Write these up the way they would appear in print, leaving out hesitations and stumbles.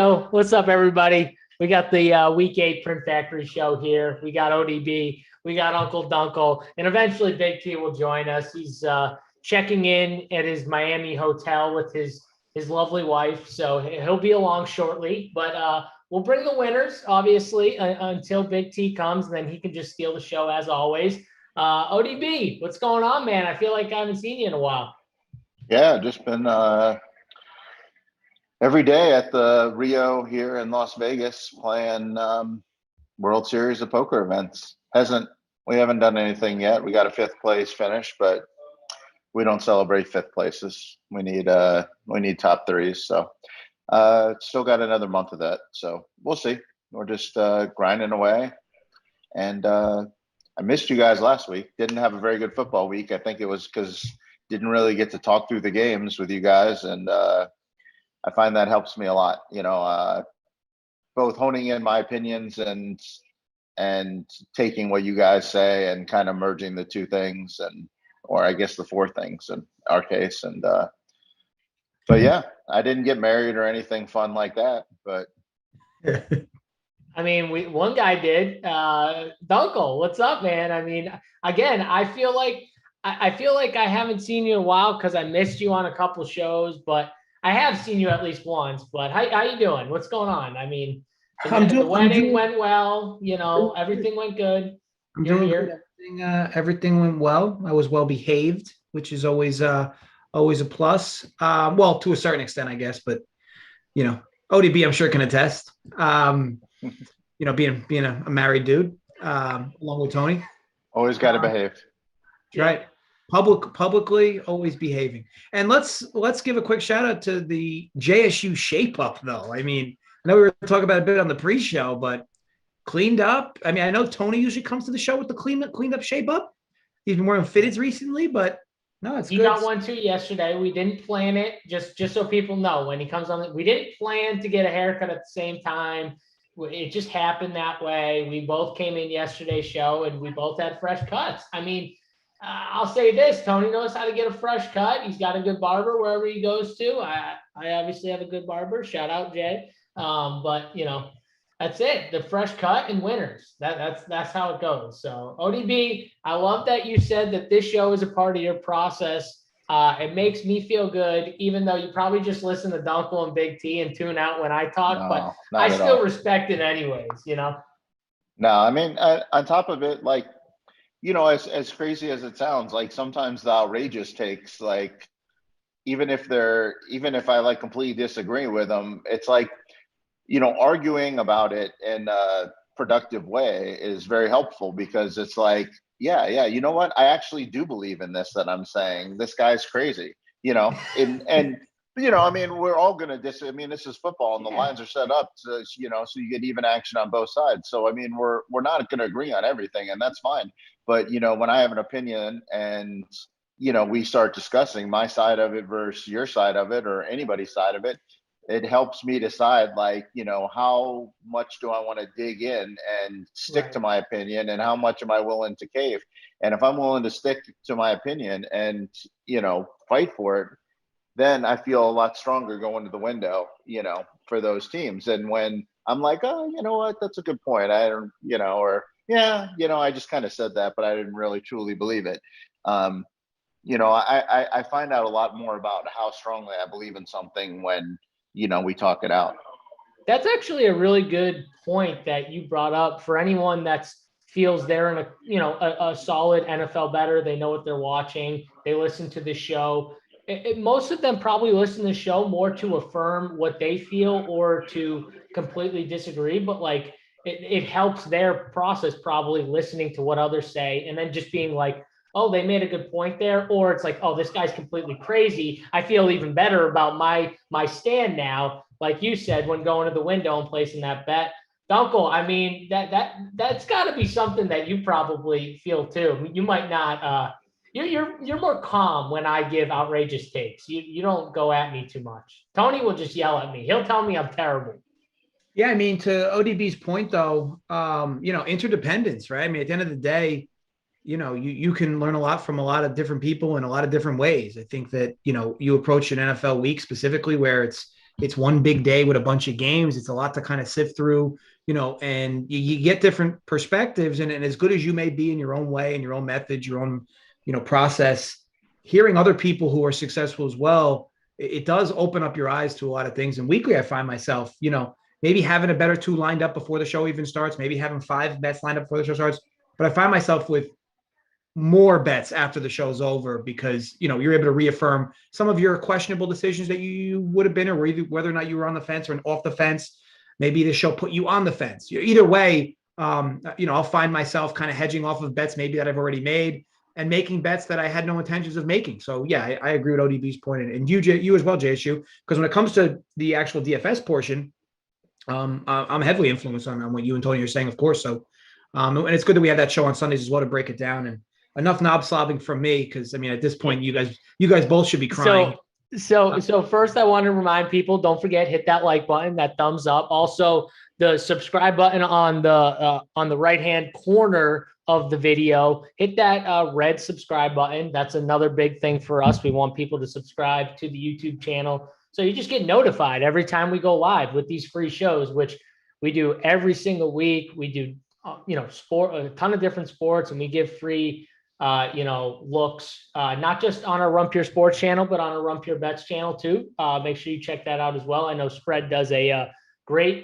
Yo, what's up, everybody? We got the Week 8 Print Factory show here. We got ODB, we got Uncle Dunkle, and eventually Big T will join us. He's checking in at his Miami hotel with his lovely wife, so he'll be along shortly. But we'll bring the winners, obviously, until Big T comes, and then he can just steal the show as always. ODB, what's going on, man? I feel like I haven't seen you in a while. Yeah, just been every day at the Rio here in Las Vegas playing World Series of Poker events. We haven't done anything yet. We got a fifth place finish, but we don't celebrate fifth places. We need top threes. So still got another month of that. So we'll see. We're just grinding away. And I missed you guys last week. Didn't have a very good football week. I think it was because didn't really get to talk through the games with you guys, and I find that helps me a lot. Both honing in my opinions and taking what you guys say and kind of merging the two things, or I guess the four things in our case. And but yeah, I didn't get married or anything fun like that, but. I mean, one guy did. Dunkel, what's up, man? I mean, again, I feel like I haven't seen you in a while because I missed you on a couple shows, but I have seen you at least once. But how you doing? What's going on? I mean, the wedding went well. Everything went good. I'm doing good. Everything went well. I was well behaved, which is always a plus. Well, to a certain extent, I guess, but ODB, I'm sure can attest. Being a married dude, along with Tony. Always got to behave. Right. Publicly always behaving. And let's give a quick shout out to the JSU shape up though. I mean, I know we were talking about it a bit on the pre-show, but cleaned up. I mean, I know Tony usually comes to the show with the cleaned up shape up. He's been wearing fitteds recently, but no, it's good. He got one too yesterday. We didn't plan it, just so people know when he comes on. We didn't plan to get a haircut at the same time. It just happened that way. We both came in yesterday's show and we both had fresh cuts. I mean, I'll say this, Tony knows how to get a fresh cut. He's got a good barber wherever he goes to. I obviously have a good barber. Shout out, Jay. But that's it. The fresh cut and winners. That's how it goes. So ODB, I love that you said that this show is a part of your process. It makes me feel good, even though you probably just listen to Dunkel and Big T and tune out when I talk, but I still respect it anyways, No, I mean, on top of it, like, as crazy as it sounds, like sometimes the outrageous takes, like, even if I like completely disagree with them, it's like, arguing about it in a productive way is very helpful because it's like, yeah, you know what? I actually do believe in this that I'm saying. This guy's crazy, and I mean, we're all going to this is football and the lines are set up to, so you get even action on both sides. So, I mean, we're not going to agree on everything and that's fine. But, when I have an opinion and, we start discussing my side of it versus your side of it or anybody's side of it, it helps me decide, like, how much do I want to dig in and stick to my opinion and how much am I willing to cave? And if I'm willing to stick to my opinion and, fight for it, then I feel a lot stronger going to the window, for those teams. And when I'm like, oh, you know what, that's a good point. I don't, I just kind of said that, but I didn't really truly believe it. I find out a lot more about how strongly I believe in something when, we talk it out. That's actually a really good point that you brought up for anyone that feels they're in a solid NFL bettor. They know what they're watching. They listen to the show. Most of them probably listen to the show more to affirm what they feel or to completely disagree. But like it helps their process probably listening to what others say and then just being like, oh, they made a good point there. Or it's like, oh, this guy's completely crazy. I feel even better about my stand now. Like you said, when going to the window and placing that bet. Dunkel, I mean, that's got to be something that you probably feel too. You might not. You're more calm when I give outrageous takes. You don't go at me too much. Tony will just yell at me. He'll tell me I'm terrible. Yeah, I mean, to ODB's point though, interdependence, right? I mean, at the end of the day, you can learn a lot from a lot of different people in a lot of different ways. I think that, you approach an NFL week specifically where it's, it's one big day with a bunch of games. It's a lot to kind of sift through, and you get different perspectives. And as good as you may be in your own way and your own methods, your own, process, hearing other people who are successful as well, it does open up your eyes to a lot of things. And weekly, I find myself, maybe having a bet or two lined up before the show even starts, maybe having 5 bets lined up before the show starts. But I find myself with more bets after the show's over because, you're able to reaffirm some of your questionable decisions that you would have been, or whether or not you were on the fence or off the fence. Maybe the show put you on the fence. Either way, I'll find myself kind of hedging off of bets maybe that I've already made and making bets that I had no intentions of making. So yeah, I agree with ODB's point, and you as well, JSU, because when it comes to the actual DFS portion, I'm heavily influenced on what you and Tony are saying, of course. So, and it's good that we have that show on Sundays as well to break it down. And enough knob slobbing from me, because at this point, you guys both should be crying. So first, I want to remind people: don't forget, hit that like button, that thumbs up. Also, the subscribe button on the right hand corner of the video. Hit that red subscribe button. That's another big thing for us. We want people to subscribe to the YouTube channel, so you just get notified every time we go live with these free shows, which we do every single week. We do, sport, a ton of different sports, and we give free, looks, not just on our RunPure Sports channel, but on our RunPure Bets channel too. Make sure you check that out as well. I know Spread does a great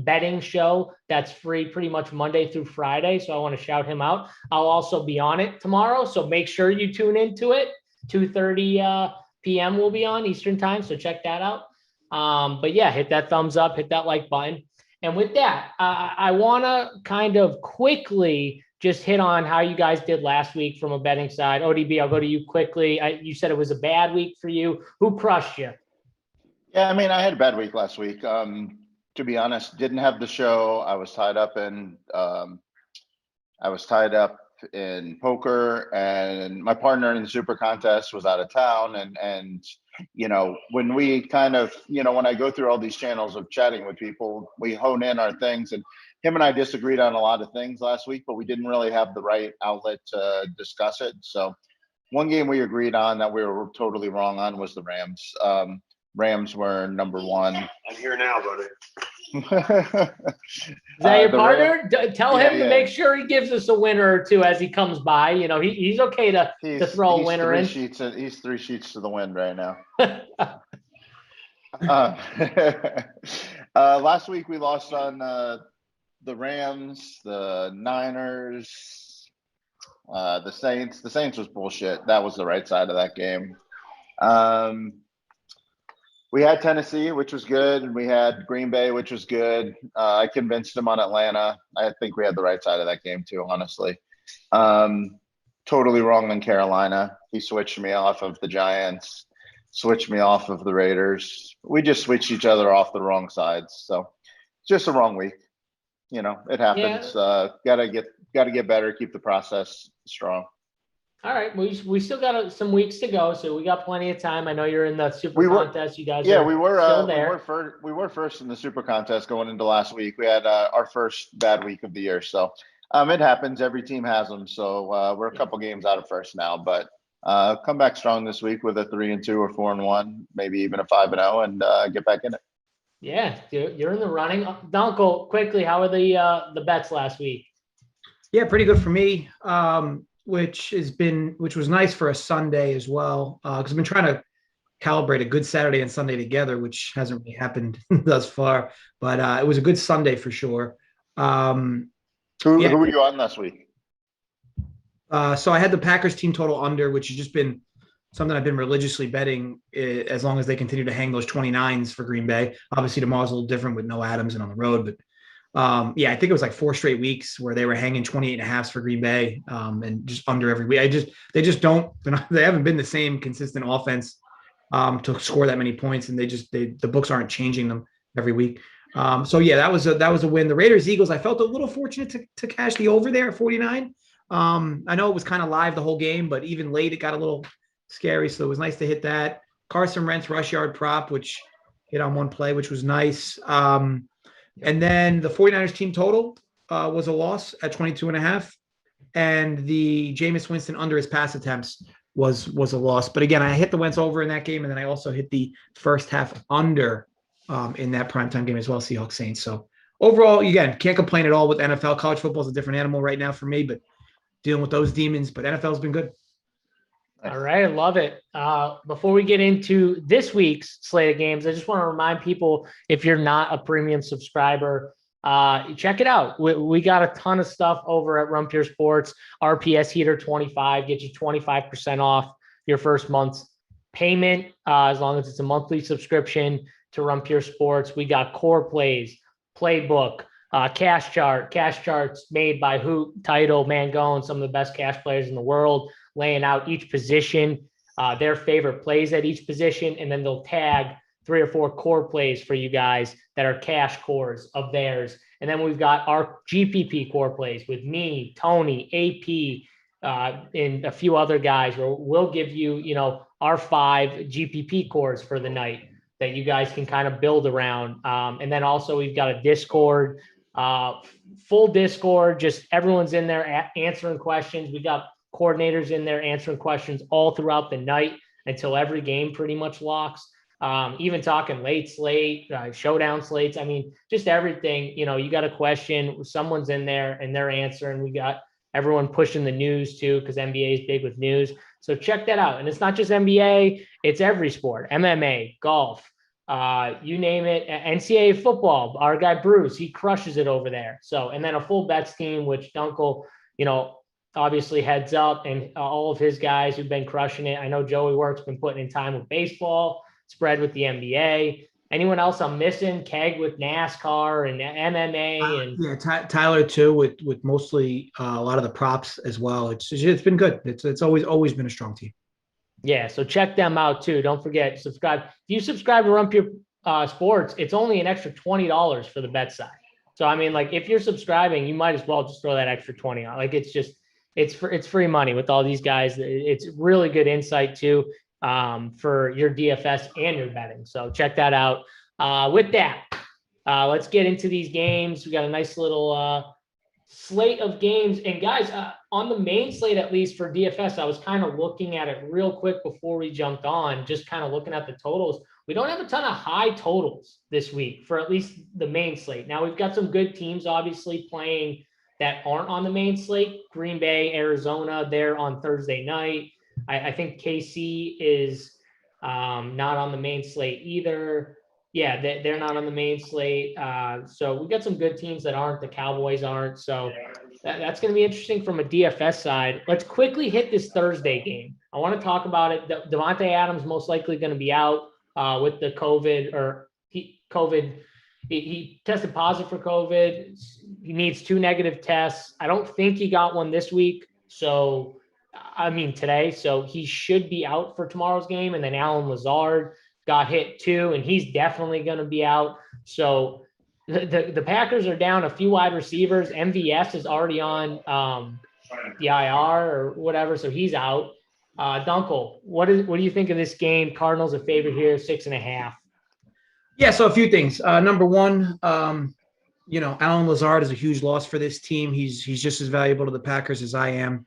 betting show that's free pretty much Monday through Friday, so I want to shout him out. I'll also be on it tomorrow, so make sure you tune into it. 2:30 p.m. will be on Eastern time, so check that out. But yeah, hit that thumbs up, hit that like button. And with that, I want to kind of quickly just hit on how you guys did last week from a betting side. ODB, I'll go to you quickly. You said it was a bad week for you. Who crushed you? Yeah, I had a bad week last week. To be honest, didn't have the show. I was tied up in poker, and my partner in the super contest was out of town. And when we kind of, when I go through all these channels of chatting with people, we hone in our things, and him and I disagreed on a lot of things last week, but we didn't really have the right outlet to discuss it. So one game we agreed on that we were totally wrong on was the Rams. Rams were number one. I'm here now, buddy. Is that your partner? Tell him to make sure he gives us a winner or two as he comes by. He's okay to throw a winner in. He's 3 sheets to the wind right now. Last week we lost on the Rams, the Niners, the Saints. The Saints was bullshit. That was the right side of that game. We had Tennessee, which was good, and we had Green Bay, which was good. I convinced him on Atlanta. I think we had the right side of that game too, honestly. Totally wrong on Carolina. He switched me off of the Giants, switched me off of the Raiders. We just switched each other off the wrong sides. So just a wrong week. It happens. Yeah. Gotta get better, keep the process strong. All right, we still got some weeks to go, so we got plenty of time. I know you're in the super contest. You guys, still there. We were first in the super contest going into last week. We had our first bad week of the year, so it happens. Every team has them, so we're a couple games out of first now, but come back strong this week with a 3-2 or 4-1, maybe even a 5-0, and get back in it. Yeah, you're in the running. Dunkel, quickly, how are the bets last week? Yeah, pretty good for me. Which was nice for a Sunday as well, because I've been trying to calibrate a good Saturday and Sunday together, which hasn't really happened thus far. But it was a good Sunday for sure. Who were you on last week? So I had the Packers team total under, which has just been something I've been religiously betting as long as they continue to hang those 29s for Green Bay. Obviously, tomorrow's a little different with no Adams and on the road, but I think it was like 4 straight weeks where they were hanging 28.5s for Green Bay, and just under every week. They haven't been the same consistent offense to score that many points, and the books aren't changing them every week. So yeah, that was a win. The Raiders Eagles, I felt a little fortunate to cash the over there at 49. I know it was kind of live the whole game, but even late it got a little scary, so it was nice to hit that. Carson Wentz rush yard prop, which hit on one play, which was nice. And then the 49ers team total was a loss at 22.5. And the Jameis Winston under his pass attempts was a loss. But again, I hit the Wentz over in that game. And then I also hit the first half under in that primetime game as well, Seahawks Saints. So overall, again, can't complain at all with NFL. College football is a different animal right now for me, but dealing with those demons. But NFL's been good. All right, love it. Before we get into this week's slate of games, I just want to remind people, if you're not a premium subscriber, check it out. We got a ton of stuff over at RunPure Sports. RPS Heater 25 gets you 25% off your first month's payment, as long as it's a monthly subscription to RunPure Sports. We got core plays, playbook, cash charts made by Hoot, Title, Mangone, some of the best cash players in the world, laying out each position, their favorite plays at each position, and then they'll tag 3 or 4 core plays for you guys that are cash cores of theirs. And then we've got our GPP core plays with me, Tony, AP, and a few other guys where we'll give you, our 5 GPP cores for the night that you guys can kind of build around. And then also we've got a Discord, full Discord, just everyone's in there answering questions. We got coordinators in there answering questions all throughout the night until every game pretty much locks. Even talking late slate, showdown slates. I mean, just everything, you got a question, someone's in there and they're answering. We got everyone pushing the news too, because NBA is big with news. So check that out. And it's not just NBA, it's every sport, MMA, golf, you name it, NCAA football. Our guy, Bruce, he crushes it over there. So, and then a full bets team, which Dunkel, obviously heads up, and all of his guys who've been crushing it. I know Joey Work's been putting in time with baseball, spread with the NBA. Anyone else I'm missing? Keg with NASCAR and MMA, and yeah, Tyler too, with mostly a lot of the props as well. It's been good. It's always been a strong team. Yeah, so check them out too. Don't forget, subscribe. If you subscribe to RunPure Sports, it's only an extra $20 for the bet side. So I mean, like, if you're subscribing, you might as well just throw that extra 20 on. Like, it's free money with all these guys. It's really good insight too, for your DFS and your betting. So check that out. With that, let's get into these games. We got a nice little slate of games. And guys, on the main slate, at least for DFS, I was kind of looking at it real quick before we jumped on, just kind of looking at the totals. We don't have a ton of high totals this week for at least the main slate. Now, we've got some good teams obviously playing that aren't on the main slate. Green Bay, Arizona, they're on Thursday night. I think KC is not on the main slate either. Yeah, they're not on the main slate. So we got some good teams that aren't. The Cowboys aren't. So that's going to be interesting from a DFS side. Let's quickly hit this Thursday game. I want to talk about it. Devonta Adams most likely going to be out with the COVID, or COVID. He tested positive for COVID. He needs 2 negative tests. I don't think he got one this week. So, today. So he should be out for tomorrow's game. And then Alan Lazard got hit too, and he's definitely going to be out. So the Packers are down a few wide receivers. MVS is already on the IR or whatever, so he's out. Dunkel, what do you think of this game? Cardinals a favorite here, 6.5. Yeah, so a few things. Number one, Alan Lazard is a huge loss for this team. He's just as valuable to the Packers as I am.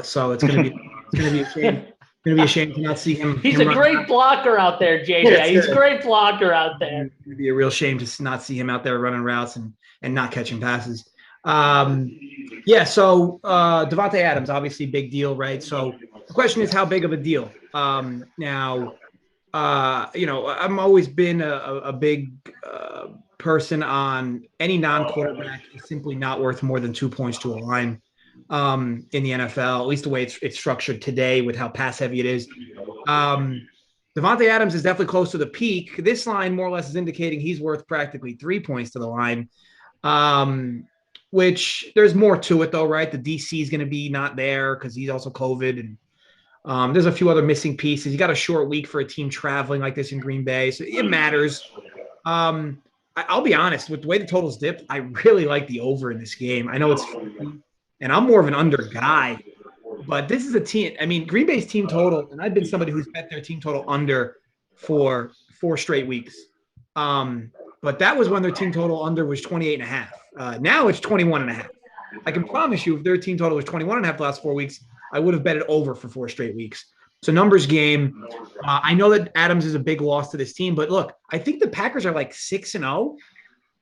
So it's going to be a shame. It's going to be a shame to not see him. He's a great blocker out there, JJ. He's a great blocker out there. It's going to be a real shame to not see him out there running routes and not catching passes. So Devonta Adams, obviously big deal, right? So the question is, how big of a deal? Now, I've always been a big person on any non-quarterback is simply not worth more than 2 points to a line in the NFL, at least the way it's structured today with how pass heavy it is. Devonta Adams is definitely close to the peak. This line more or less is indicating he's worth practically 3 points to the line, which there's more to it though, right? The DC is going to be not there because he's also COVID, and there's a few other missing pieces. You got a short week for a team traveling like this in Green Bay, so it matters. I'll be honest, with the way the totals dipped, I really like the over in this game. I know it's and I'm more of an under guy, but this is a team. I mean, Green Bay's team total, and I've been somebody who's bet their team total under for 4 straight weeks. But that was when their team total under was 28.5. Now it's 21.5. I can promise you, if their team total was 21.5 the last 4 weeks, I would have bet it over for 4 straight weeks. It's a numbers game. I know that Adams is a big loss to this team, but look, I think the Packers are like 6-0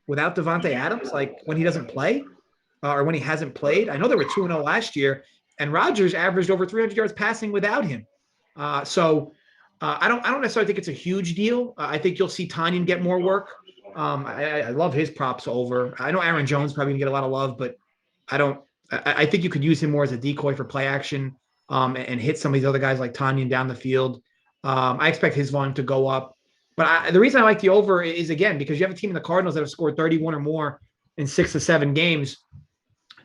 without Devonta Adams, like when he doesn't play or when he hasn't played. I know they were 2-0 last year, and Rodgers averaged over 300 yards passing without him. I don't necessarily think it's a huge deal. I think you'll see Tanyan get more work. I love his props over. I know Aaron Jones probably gonna get a lot of love, but I think you could use him more as a decoy for play action and hit some of these other guys like Tanyan down the field. I expect his volume to go up. But the reason I like the over is, again, because you have a team in the Cardinals that have scored 31 or more in 6 to 7 games.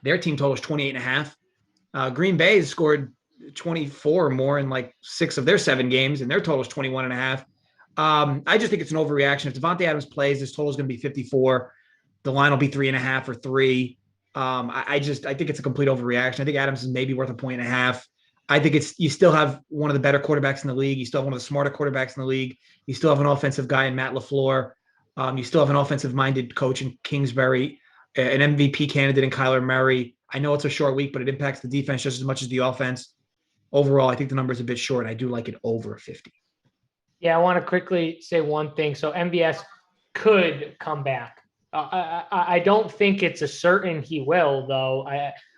Their team total is 28.5. Green Bay has scored 24 or more in like 6 of their 7 games, and their total is 21.5. I just think it's an overreaction. If Devonta Adams plays, this total is going to be 54. The line will be 3.5 or 3. I think it's a complete overreaction. I think Adams is maybe worth 1.5. I think you still have one of the better quarterbacks in the league. You still have one of the smarter quarterbacks in the league. You still have an offensive guy in Matt LaFleur. You still have an offensive-minded coach in Kingsbury, an MVP candidate in Kyler Murray. I know it's a short week, but it impacts the defense just as much as the offense. Overall, I think the number is a bit short. I do like it over 50. Yeah, I want to quickly say one thing. So MVS could come back. I don't think it's a certain he will, though.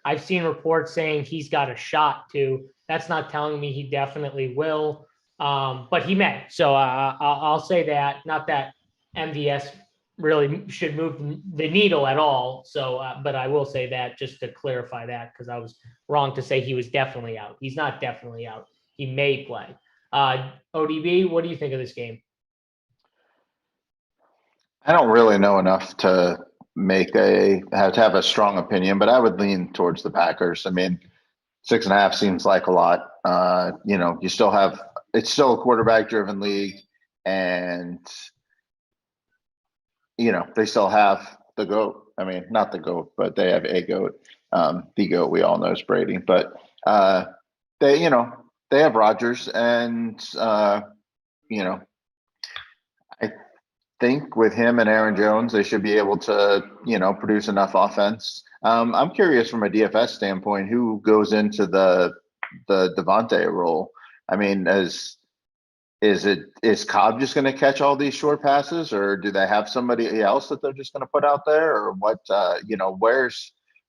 I've seen reports saying he's got a shot to. That's not telling me he definitely will, but he may. So I'll say that. Not that MVS really should move the needle at all. So, but I will say that just to clarify that, because I was wrong to say he was definitely out. He's not definitely out. He may play. ODB, what do you think of this game? I don't really know enough to have a strong opinion, but I would lean towards the Packers. I mean, 6.5 seems like a lot. You still have, it's still a quarterback driven league, and they still have the GOAT. I mean, not the GOAT, but they have a GOAT. The GOAT we all know is Brady, but they have Rodgers, and I think with him and Aaron Jones, they should be able to, produce enough offense. I'm curious from a DFS standpoint, who goes into the Devontae role. I mean, is Cobb just going to catch all these short passes, or do they have somebody else that they're just going to put out there, or what?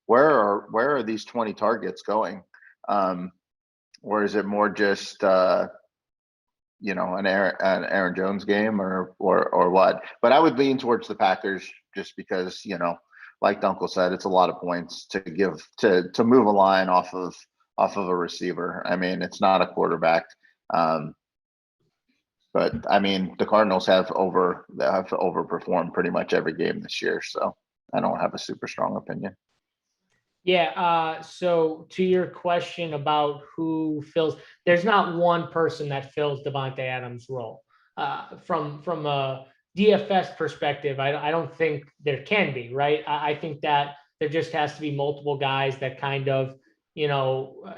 Where are these 20 targets going? Or is it more just an Aaron Jones game or what? But I would lean towards the Packers just because, like Dunkel said, it's a lot of points to give to move a line off of a receiver. I mean, it's not a quarterback. But I mean, the Cardinals have overperformed pretty much every game this year, so I don't have a super strong opinion. Yeah. So to your question about who fills, there's not one person that fills Devonta Adams' role. From a DFS perspective, I don't think there can be, right? I think that there just has to be multiple guys that kind of,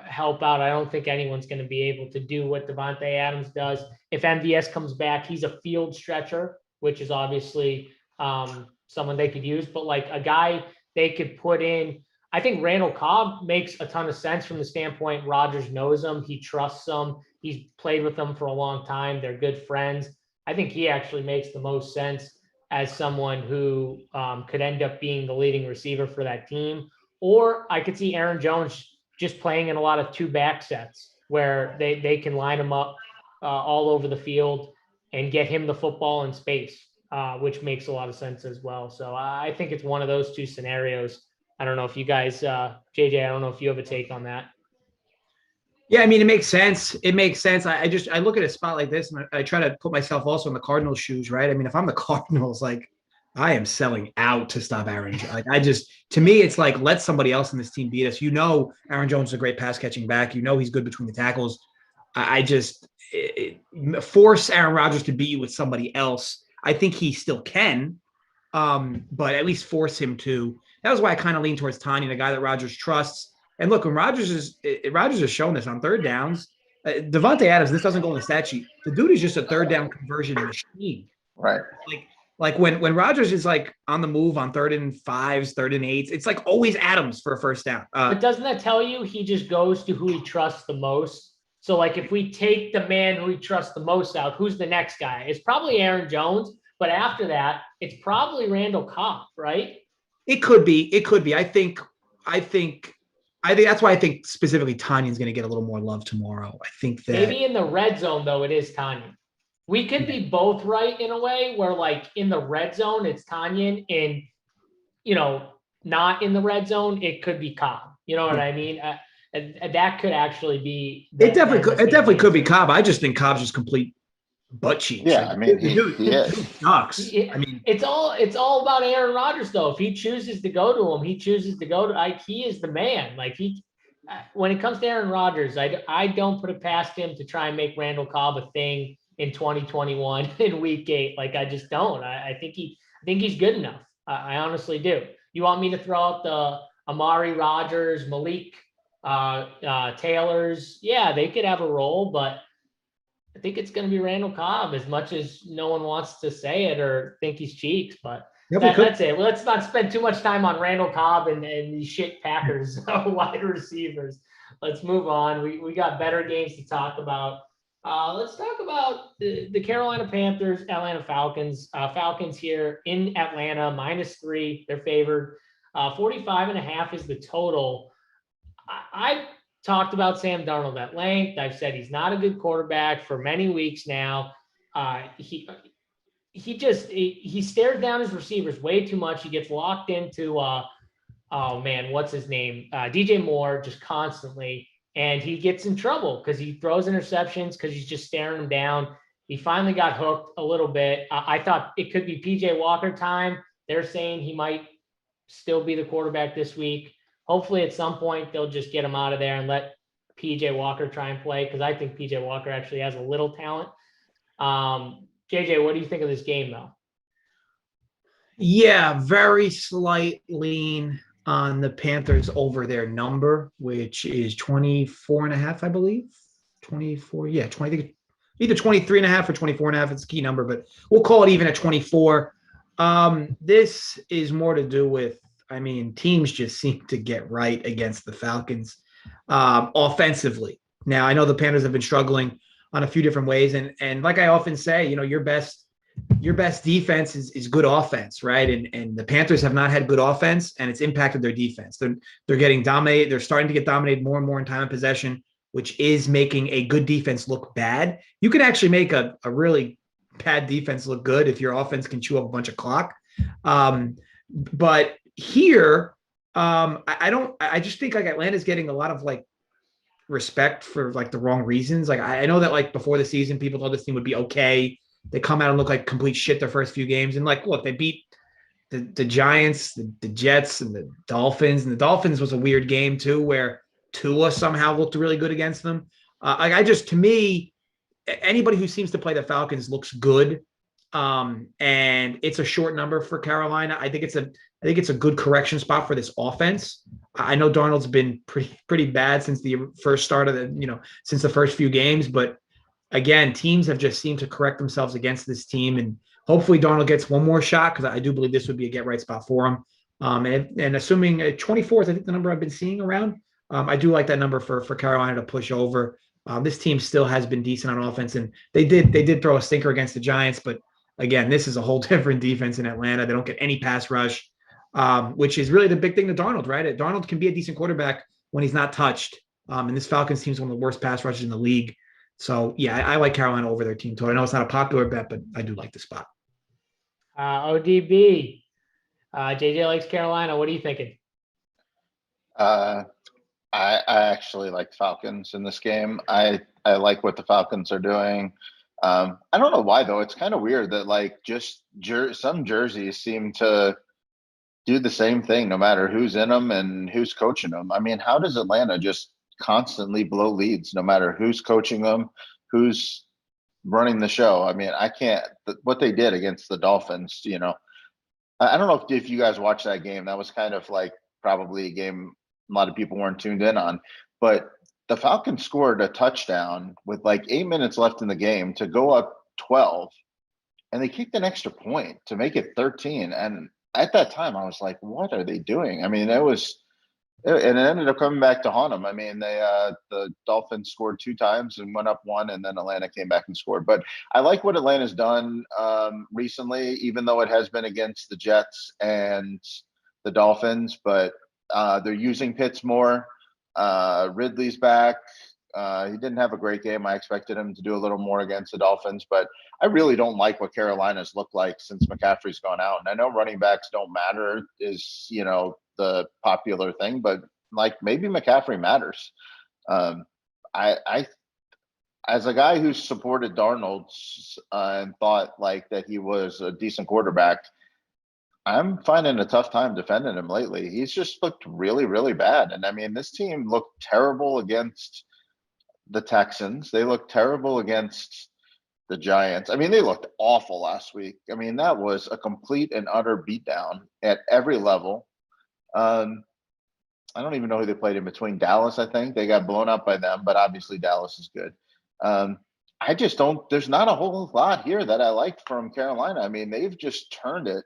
help out. I don't think anyone's going to be able to do what Devonta Adams does. If MVS comes back, he's a field stretcher, which is obviously someone they could use, but like a guy they could put in. I think Randall Cobb makes a ton of sense from the standpoint Rodgers knows him. He trusts him. He's played with them for a long time. They're good friends. I think he actually makes the most sense as someone who could end up being the leading receiver for that team. Or I could see Aaron Jones just playing in a lot of 2-back sets where they can line him up all over the field and get him the football in space, which makes a lot of sense as well. So I think it's one of those two scenarios. I don't know if you guys, JJ, I don't know if you have a take on that. Yeah, I mean, it makes sense. It makes sense. I look at a spot like this and I try to put myself also in the Cardinals' shoes, right? I mean, if I'm the Cardinals, like I am selling out to stop Aaron Jones. Like to me, it's like, let somebody else in this team beat us. Aaron Jones is a great pass catching back. He's good between the tackles. Force Aaron Rodgers to beat you with somebody else. I think he still can, but at least force him to. That was why I kind of lean towards Tanyan, the guy that Rodgers trusts. And look, when Rodgers has shown this on third downs, Devonta Adams, this doesn't go in the stat sheet. The dude is just a third down conversion machine. Right. Like when Rodgers is like on the move on 3rd and 5s, 3rd and 8s, it's like always Adams for a first down. But doesn't that tell you he just goes to who he trusts the most? So like if we take the man who we trust the most out, who's the next guy? It's probably Aaron Jones, but after that, it's probably Randall Cobb, right? It could be. It could be. I think that's why I think specifically Tanyan's going to get a little more love tomorrow. I think that Maybe in the red zone, though, it is Tanyan. We could be both right in a way where, like, in the red zone, it's Tanyan, and, not in the red zone, it could be Cobb. You know what I mean? And that could actually be. It definitely could be Cobb. I just think Cobb's just complete butt cheeks. Yeah, I mean, he sucks. I mean, it's all about Aaron Rodgers, though. If he chooses to go to him, he chooses to go to. Like, he is the man. Like, when it comes to Aaron Rodgers, I don't put it past him to try and make Randall Cobb a thing in 2021 in Week 8. Like, I just don't. I think he's good enough. I honestly do. You want me to throw out the Amari Rodgers, Malik Taylors? Yeah, they could have a role, but I think it's going to be Randall Cobb, as much as no one wants to say it or think he's cheeks, but that's it. Well, let's not spend too much time on Randall Cobb and these shit Packers wide receivers. Let's move on. We got better games to talk about. Let's talk about the Carolina Panthers, Atlanta Falcons. Falcons here in Atlanta, -3. They're favored. 45.5 is the total. I talked about Sam Darnold at length. I've said he's not a good quarterback for many weeks now. He stares down his receivers way too much. He gets locked into what's his name? DJ Moore, just constantly. And he gets in trouble because he throws interceptions because he's just staring him down. He finally got hooked a little bit. I thought it could be PJ Walker time. They're saying he might still be the quarterback this week. Hopefully at some point they'll just get him out of there and let PJ Walker try and play, because I think PJ Walker actually has a little talent. JJ, what do you think of this game, though? Yeah, very slight lean on the Panthers over their number, which is 24.5, I believe. 24, yeah, 20, I think either 23.5 or 24.5. It's a key number, but we'll call it even at 24. This is more to do with, teams just seem to get right against the Falcons offensively. Now, I know the Panthers have been struggling on a few different ways, and like I often say, your best defense is good offense, right? And the Panthers have not had good offense, and it's impacted their defense. They're getting dominated. They're starting to get dominated more and more in time of possession, which is making a good defense look bad. You can actually make a really bad defense look good if your offense can chew up a bunch of clock. But here, I just think like Atlanta's getting a lot of like respect for like the wrong reasons. Like I know that like before the season, people thought this team would be okay. They come out and look like complete shit their first few games. And like, look, they beat the Giants, the Jets, and the Dolphins. And the Dolphins was a weird game too, where Tua somehow looked really good against them. To me, anybody who seems to play the Falcons looks good. And it's a short number for Carolina. I think it's a good correction spot for this offense. I know Darnold's been pretty bad since the first start of since the first few games, but again, teams have just seemed to correct themselves against this team, and hopefully Darnold gets one more shot, because I do believe this would be a get right spot for him. And assuming 24 is, I think, the number I've been seeing around. I do like that number for Carolina to push over. This team still has been decent on offense, and they did throw a stinker against the Giants, but again, this is a whole different defense in Atlanta. They don't get any pass rush, which is really the big thing to Darnold, right? Darnold can be a decent quarterback when he's not touched. And this Falcons team is one of the worst pass rushes in the league. So, yeah, I like Carolina over their team total. I know it's not a popular bet, but I do like the spot. ODB. JJ likes Carolina. What are you thinking? I actually like Falcons in this game. I like what the Falcons are doing. I don't know why, though. It's kind of weird that like just some jerseys seem to do the same thing no matter who's in them and who's coaching them. I mean, how does Atlanta just constantly blow leads no matter who's coaching them, who's running the show? I mean, I can't – what they did against the Dolphins, I don't know if you guys watched that game. That was kind of like probably a game a lot of people weren't tuned in on. But the Falcons scored a touchdown with like 8 minutes left in the game to go up 12, and they kicked an extra point to make it 13. And at that time, I was like, what are they doing? I mean, it was And it ended up coming back to haunt them. I mean, the Dolphins scored 2 times and went up one, and then Atlanta came back and scored. But I like what Atlanta's done recently, even though it has been against the Jets and the Dolphins. But they're using Pitts more. Ridley's back. He didn't have a great game. I expected him to do a little more against the Dolphins, but I really don't like what Carolina's looked like since McCaffrey's gone out. And I know running backs don't matter is, the popular thing, but like maybe McCaffrey matters. I as a guy who supported Darnold and thought like that he was a decent quarterback, I'm finding a tough time defending him lately. He's just looked really, really bad. And I mean, this team looked terrible against the Texans. They looked terrible against the Giants. I mean, they looked awful last week. I mean, that was a complete and utter beatdown at every level. I don't even know who they played in between. Dallas, I think. They got blown up by them, but obviously Dallas is good. I just don't, there's not a whole lot here that I liked from Carolina. I mean, they've just turned it.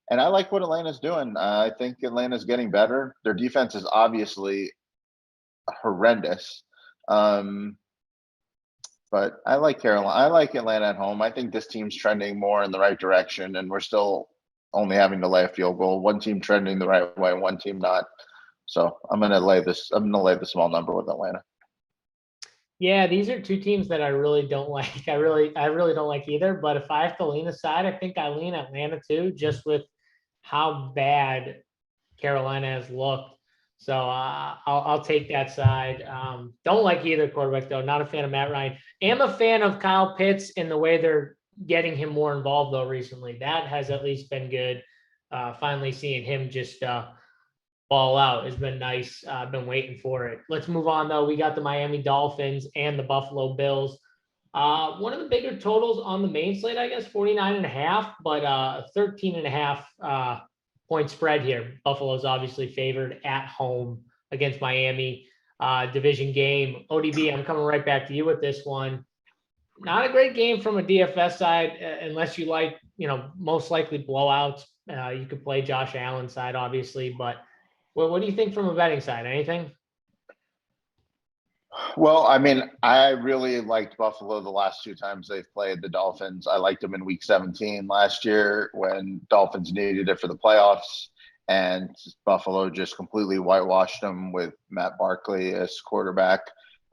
And I like what Atlanta's doing. I think Atlanta's getting better. Their defense is obviously horrendous. But I like Carolina. I like Atlanta at home. I think this team's trending more in the right direction, and we're still only having to lay a field goal. One team trending the right way, one team not. So I'm gonna lay the small number with Atlanta. Yeah, these are two teams that I really don't like. I really don't like either. But if I have to lean a side, I think I lean Atlanta too, just with how bad Carolina has looked. So I'll take that side. Don't like either quarterback though. Not a fan of Matt Ryan. Am a fan of Kyle Pitts in the way they're getting him more involved though recently. That has at least been good. Finally seeing him just ball out has been nice. I've been waiting for it. Let's move on though. We got the Miami Dolphins and the Buffalo Bills. One of the bigger totals on the main slate, I guess, 49.5, but 13.5 point spread here. Buffalo's obviously favored at home against Miami. Division game. ODB, I'm coming right back to you with this one. Not a great game from a DFS side, unless you like, most likely blowouts. You could play Josh Allen's side, obviously, but what do you think from a betting side? Anything? Well, I mean, I really liked Buffalo the last 2 times they've played the Dolphins. I liked them in week 17 last year when Dolphins needed it for the playoffs, and Buffalo just completely whitewashed them with Matt Barkley as quarterback.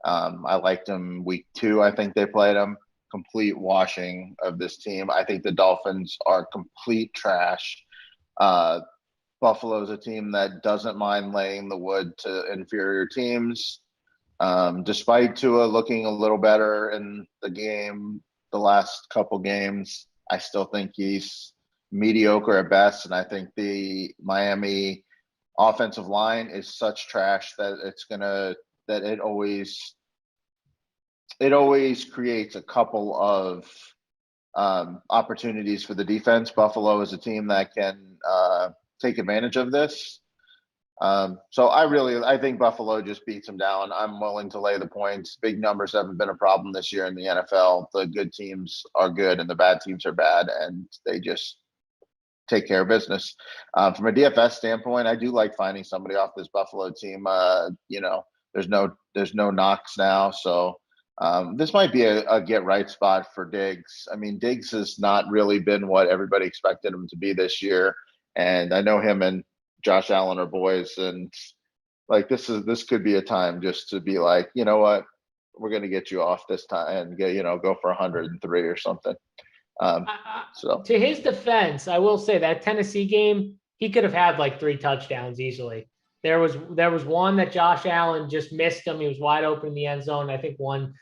I liked them week 2. I think they played them. Complete washing of this team. I think the Dolphins are complete trash. Buffalo's a team that doesn't mind laying the wood to inferior teams. Despite Tua looking a little better in the game, the last couple games, I still think he's mediocre at best. And I think the Miami offensive line is such trash that it always creates a couple of opportunities for the defense. Buffalo is a team that can take advantage of this. So I think Buffalo just beats them down. I'm willing to lay the points. Big numbers haven't been a problem this year in the NFL. The good teams are good and the bad teams are bad, and they just take care of business. From a DFS standpoint, I do like finding somebody off this Buffalo team. There's no knocks now, so this might be a get right spot for Diggs. I mean, Diggs has not really been what everybody expected him to be this year, and I know him and Josh Allen are boys, and like this could be a time just to be like, you know what, we're going to get you off this time and go for 103 or something. So to his defense, I will say that Tennessee game, he could have had like 3 touchdowns easily. There was one that Josh Allen just missed him. He was wide open in the end zone. I think one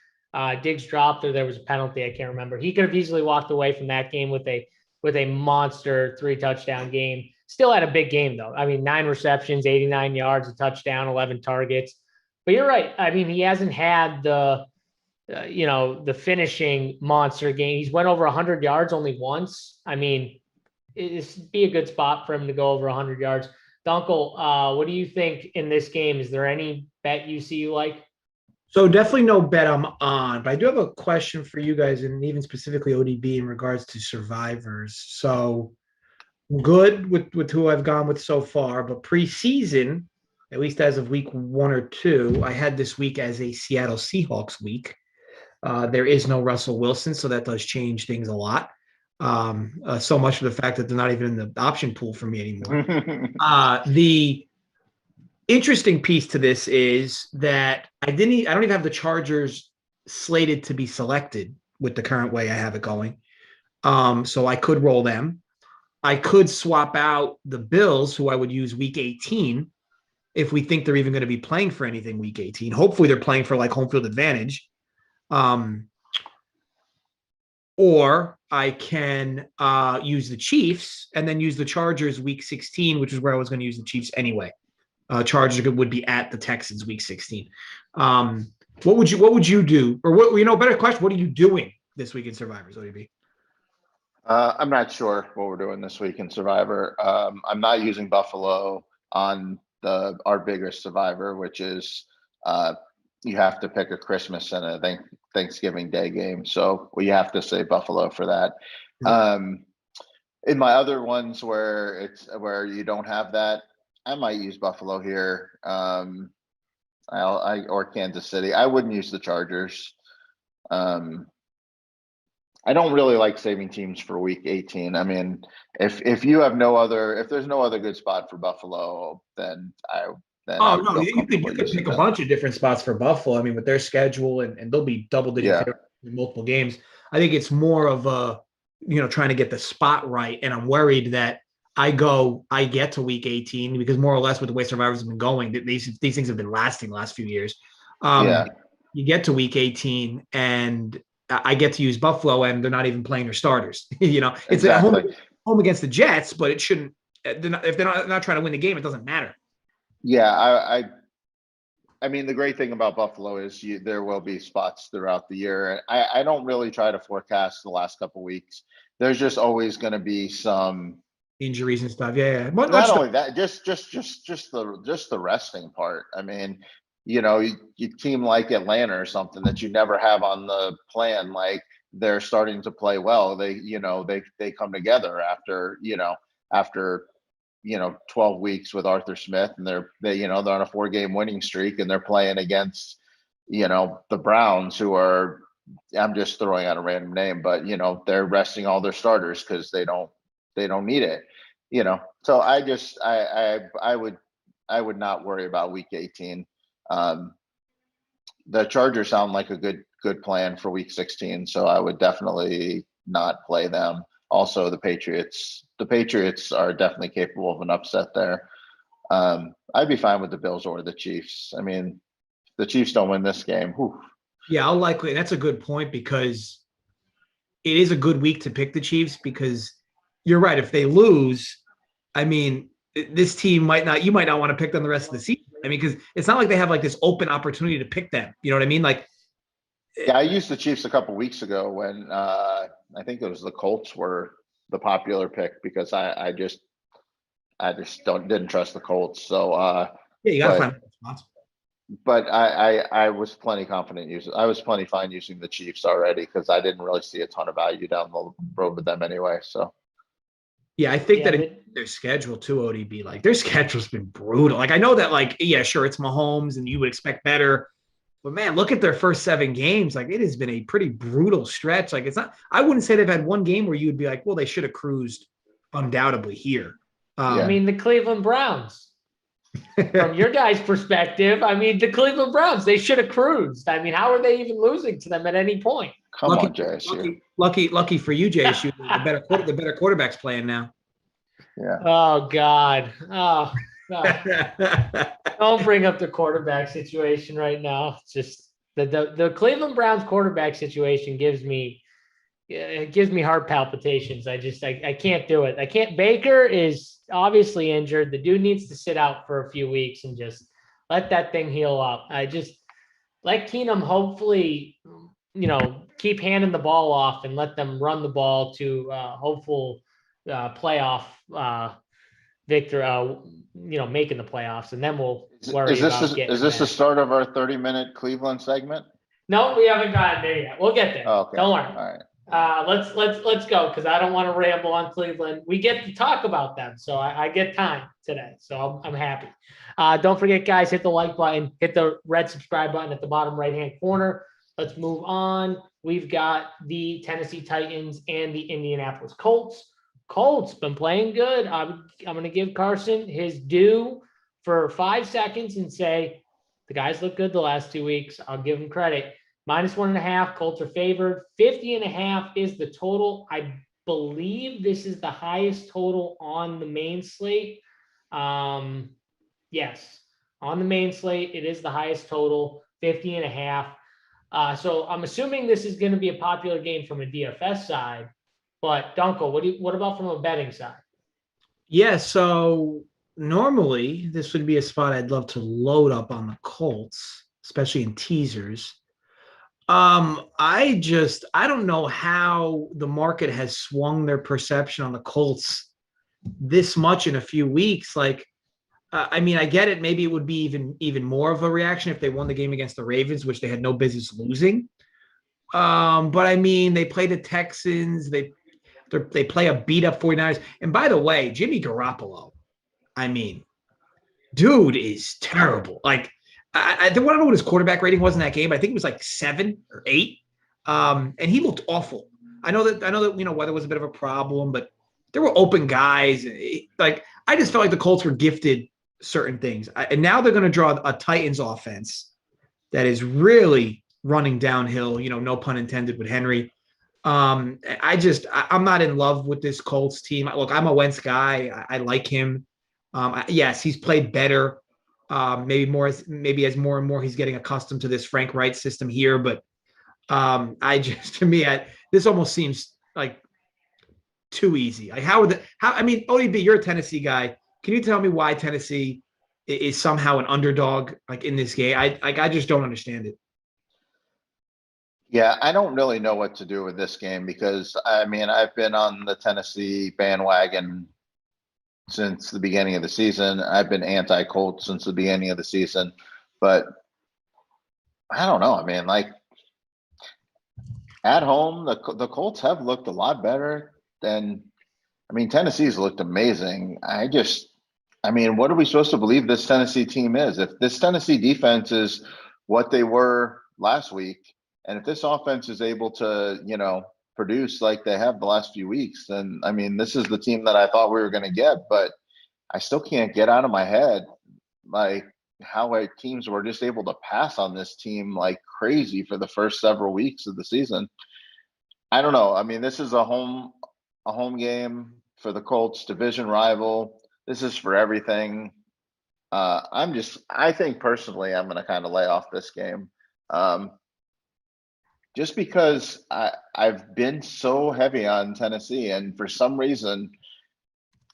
Diggs dropped, or there was a penalty. I can't remember. He could have easily walked away from that game with a monster 3 touchdown game. Still had a big game though. I mean, 9 receptions, 89 yards, a touchdown, 11 targets. But you're right. I mean, he hasn't had the finishing monster game. He's went over 100 yards only once. I mean, it'd be a good spot for him to go over 100 yards. Dunkel, what do you think in this game? Is there any bet you see you like? So definitely no bet I'm on, but I do have a question for you guys, and even specifically ODB in regards to survivors. So good with who I've gone with so far, but preseason, at least as of week 1 or 2. I had this week as a Seattle Seahawks week. There is no Russell Wilson, so that does change things a lot. So much for the fact that they're not even in the option pool for me anymore. The interesting piece to this is that I don't even have the Chargers slated to be selected with the current way I have it going. So I could roll them. I could swap out the Bills, who I would use week 18, if we think they're even going to be playing for anything week 18. Hopefully they're playing for like home field advantage. Or I can use the Chiefs and then use the Chargers week 16, which is where I was going to use the Chiefs anyway. Chargers would be at the Texans week 16. What would you do? Or better question, what are you doing this week in Survivors, ODB? I'm not sure what we're doing this week in Survivor. I'm not using Buffalo on our biggest Survivor, which is you have to pick a Christmas and a Thanksgiving Day game. So we have to say Buffalo for that. In my other ones where you don't have that, I might use Buffalo here. Or Kansas City. I wouldn't use the Chargers. I don't really like saving teams for week 18. I mean, if there's no other good spot for Buffalo, then you could pick a bunch of different spots for Buffalo. I mean, with their schedule and they'll be double-digit in multiple games. I think it's more of a trying to get the spot right, and I'm worried that I get to week 18 because more or less with the way Survivors have been going, these things have been lasting the last few years. You get to week 18 and I get to use Buffalo and they're not even playing their starters. It's exactly. at home against the Jets, but it shouldn't. If they're not trying to win the game, it doesn't matter. Yeah, I mean, the great thing about Buffalo is there will be spots throughout the year. I don't really try to forecast the last couple of weeks. There's just always going to be some injuries and stuff. Yeah. Not only that, just the resting part. I mean, you team like Atlanta or something that you never have on the plan, like they're starting to play well. They come together after 12 weeks with Arthur Smith, and they're on a 4-game winning streak, and they're playing against the Browns, who are, I'm just throwing out a random name, but they're resting all their starters because they don't need it. So I would not worry about week 18. The Chargers sound like a good plan for week 16, so I would definitely not play them. Also, the Patriots are definitely capable of an upset there. I'd be fine with the Bills or the Chiefs. I mean, if the Chiefs don't win this game, whew. Yeah, I'll likely. That's a good point because it is a good week to pick the Chiefs because you're right. If they lose, I mean, this team you might not want to pick them the rest of the season. I mean, because it's not like they have like this open opportunity to pick them. You know what I mean? Like, yeah, I used the Chiefs a couple weeks ago when I think it was the Colts were the popular pick because I just didn't trust the Colts. So yeah, you gotta find spots. But I was plenty confident I was plenty fine using the Chiefs already because I didn't really see a ton of value down the road with them anyway. So yeah, I think that their schedule too, ODB, like their schedule's been brutal. Like I know that, like, yeah, sure, it's Mahomes and you would expect better, but man, look at their first 7 games. Like it has been a pretty brutal stretch. Like it's not. I wouldn't say they've had one game where you would be like, well, they should have cruised undoubtedly here. I mean, the Cleveland Browns. From your guys' perspective, I mean, the Cleveland Browns, they should have cruised. I mean, how are they even losing to them at any point? Come on, JSU. Lucky for you, JSU. The better quarterback's playing now. Yeah. Oh God. Oh God. Don't bring up the quarterback situation right now. It's just the Cleveland Browns quarterback situation gives me heart palpitations. I can't do it. I can't. Baker is obviously injured. The dude needs to sit out for a few weeks and just let that thing heal up. I just let Keenum hopefully, keep handing the ball off and let them run the ball to hopeful playoff victor, making the playoffs, and then we'll worry about getting. Is this the start of our 30-minute Cleveland segment? No, we haven't gotten there yet. We'll get there. Oh, okay. Don't worry. All right. Let's go, because I don't want to ramble on Cleveland. We get to talk about them, so I get time today, so I'm happy. Don't forget, guys, hit the like button, hit the red subscribe button at the bottom right-hand corner. Let's move on. We've got the Tennessee Titans and the Indianapolis Colts. Colts been playing good. I'm going to give Carson his due for 5 seconds and say the guys look good the last 2 weeks. I'll give him credit. -1.5, Colts are favored. 50.5 is the total. I believe this is the highest total on the main slate. Yes, on the main slate, it is the highest total, 50.5. So I'm assuming this is going to be a popular game from a DFS side. But Dunkel, what about from a betting side? Yeah, so normally this would be a spot I'd love to load up on the Colts, especially in teasers. I don't know how the market has swung their perception on the Colts this much in a few weeks. Like, I mean, I get it. Maybe it would be even more of a reaction if they won the game against the Ravens, which they had no business losing. But I mean, they play the Texans. They play a beat up 49ers. And by the way, Jimmy Garoppolo, I mean, dude is terrible. Like, I don't know what his quarterback rating was in that game. I think it was like 7 or 8. And he looked awful. I know that weather was a bit of a problem, but there were open guys. Like, I just felt like the Colts were gifted certain things. And now they're going to draw a Titans offense that is really running downhill, no pun intended with Henry. I'm not in love with this Colts team. Look, I'm a Wentz guy. I like him. Yes, he's played better. Maybe as more and more he's getting accustomed to this Frank Wright system here. But this almost seems like too easy. Like ODB, you're a Tennessee guy. Can you tell me why Tennessee is somehow an underdog like in this game? I just don't understand it. Yeah, I don't really know what to do with this game because, I mean, I've been on the Tennessee bandwagon since the beginning of the season. I've been anti-Colts since the beginning of the season. But I don't know. I mean, like, at home, the Colts have looked a lot better than – I mean, Tennessee's looked amazing. I mean, what are we supposed to believe this Tennessee team is? If this Tennessee defense is what they were last week, and if this offense is able to, produce like they have the last few weeks, then, I mean, this is the team that I thought we were going to get. But I still can't get out of my head, like, how our teams were just able to pass on this team like crazy for the first several weeks of the season. I don't know. I mean, this is a home game for the Colts, division rival. This is for everything. I think personally, I'm going to kind of lay off this game. Just because I've been so heavy on Tennessee, and for some reason,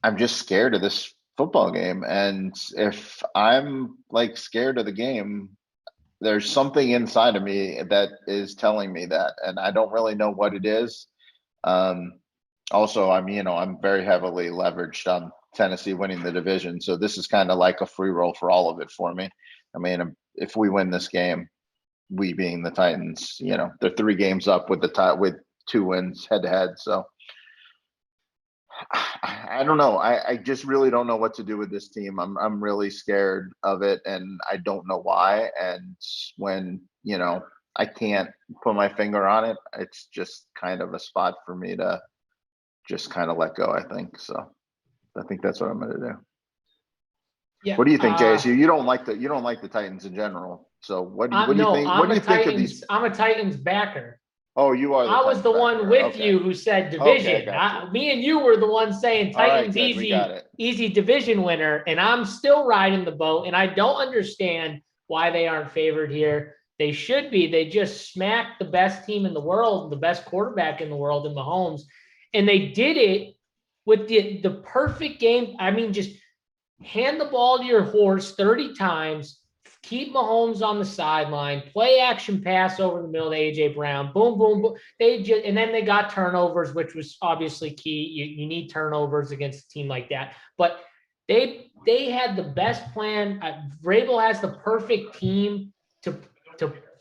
I'm just scared of this football game. And if I'm like scared of the game, there's something inside of me that is telling me that, and I don't really know what it is. Also, I'm very heavily leveraged on Tennessee winning the division. So this is kind of like a free roll for all of it for me. I mean, if we win this game, we being the Titans, they're 3 games up with with 2 wins head to head. So I don't know. I just really don't know what to do with this team. I'm really scared of it, and I don't know why. And when, I can't put my finger on it, it's just kind of a spot for me to just kind of let go, I think. So I think that's what I'm going to do. Yeah. What do you think, JSU? You don't like the Titans in general. So what do you think? What do you think of these? I'm a Titans backer. Oh, you are. I was the one with you who said division. Me and you were the ones saying Titans easy division winner, and I'm still riding the boat. And I don't understand why they aren't favored here. They should be. They just smacked the best team in the world, the best quarterback in the world, in Mahomes, and they did it with the perfect game. I mean, just hand the ball to your horse 30 times, keep Mahomes on the sideline, play action pass over the middle to A.J. Brown, boom, boom, boom. And then they got turnovers, which was obviously key. You need turnovers against a team like that. But they had the best plan. Vrabel has the perfect team to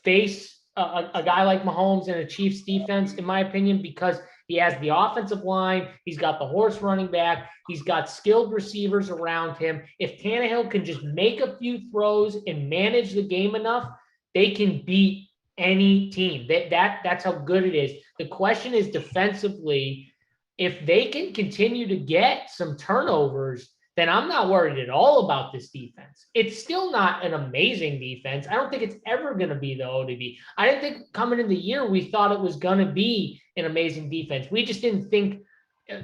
face a guy like Mahomes in a Chiefs defense, in my opinion, because he has the offensive line. He's got the horse running back. He's got skilled receivers around him. If Tannehill can just make a few throws and manage the game enough, they can beat any team. That's how good it is. The question is defensively, if they can continue to get some turnovers, then I'm not worried at all about this defense. It's still not an amazing defense. I don't think it's ever going to be the ODB. I didn't think coming in the year we thought it was going to be an amazing defense. We just didn't think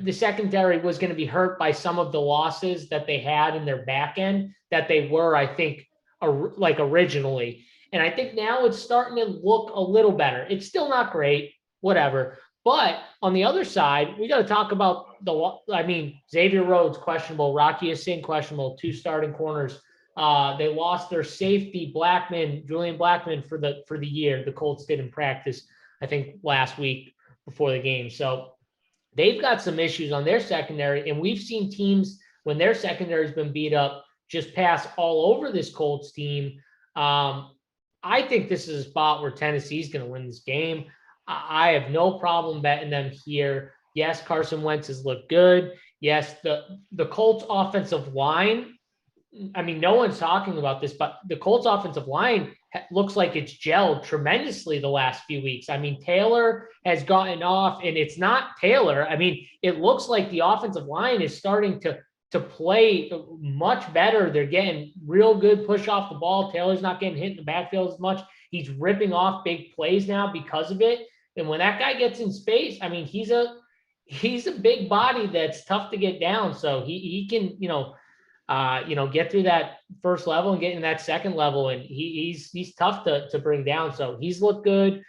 the secondary was going to be hurt by some of the losses that they had in their back end that they were, I think, like originally. And I think now it's starting to look a little better. It's still not great, whatever. But on the other side, we got to talk about Xavier Rhodes questionable, Rocky Ya-Sin questionable, 2 starting corners. They lost their safety, Julian Blackmon for the year. The Colts did in practice, I think, last week before the game. So they've got some issues on their secondary, and we've seen teams when their secondary has been beat up just pass all over this Colts team. I think this is a spot where Tennessee's going to win this game. I have no problem betting them here. Yes, Carson Wentz has looked good. Yes, the Colts offensive line, I mean, no one's talking about this, but the Colts offensive line looks like it's gelled tremendously the last few weeks. I mean, Taylor has gotten off, and it's not Taylor. I mean, it looks like the offensive line is starting to play much better. They're getting real good push off the ball. Taylor's not getting hit in the backfield as much. He's ripping off big plays now because of it. And when that guy gets in space, I mean, he's a big body that's tough to get down. So he can, get through that first level and get in that second level. And he's tough to bring down. So he's looked good.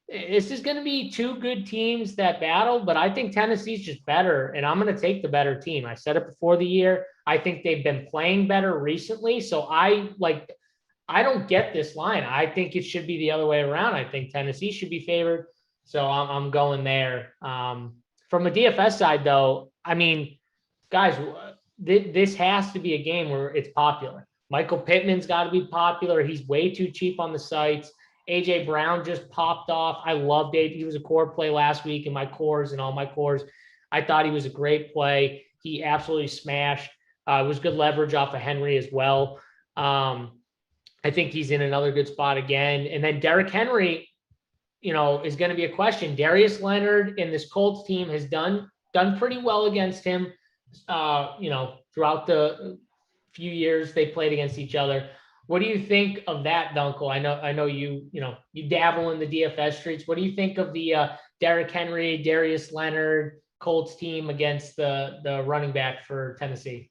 This is going to be 2 good teams that battle, but I think Tennessee's just better, and I'm going to take the better team. I said it before the year. I think they've been playing better recently. So I don't get this line. I think it should be the other way around. I think Tennessee should be favored. So I'm going there. From a DFS side, though, I mean, guys, this has to be a game where it's popular. Michael Pittman's got to be popular. He's way too cheap on the sites. A.J. Brown just popped off. I loved it. He was a core play last week in my cores and all my cores. I thought he was a great play. He absolutely smashed. It was good leverage off of Henry as well. I think he's in another good spot again. And then Derrick Henry, is going to be a question. Darius Leonard and this Colts team has done pretty well against him, throughout the few years they played against each other. What do you think of that, Dunkel? I know you dabble in the DFS streets. What do you think of the Derrick Henry, Darius Leonard Colts team against the running back for Tennessee?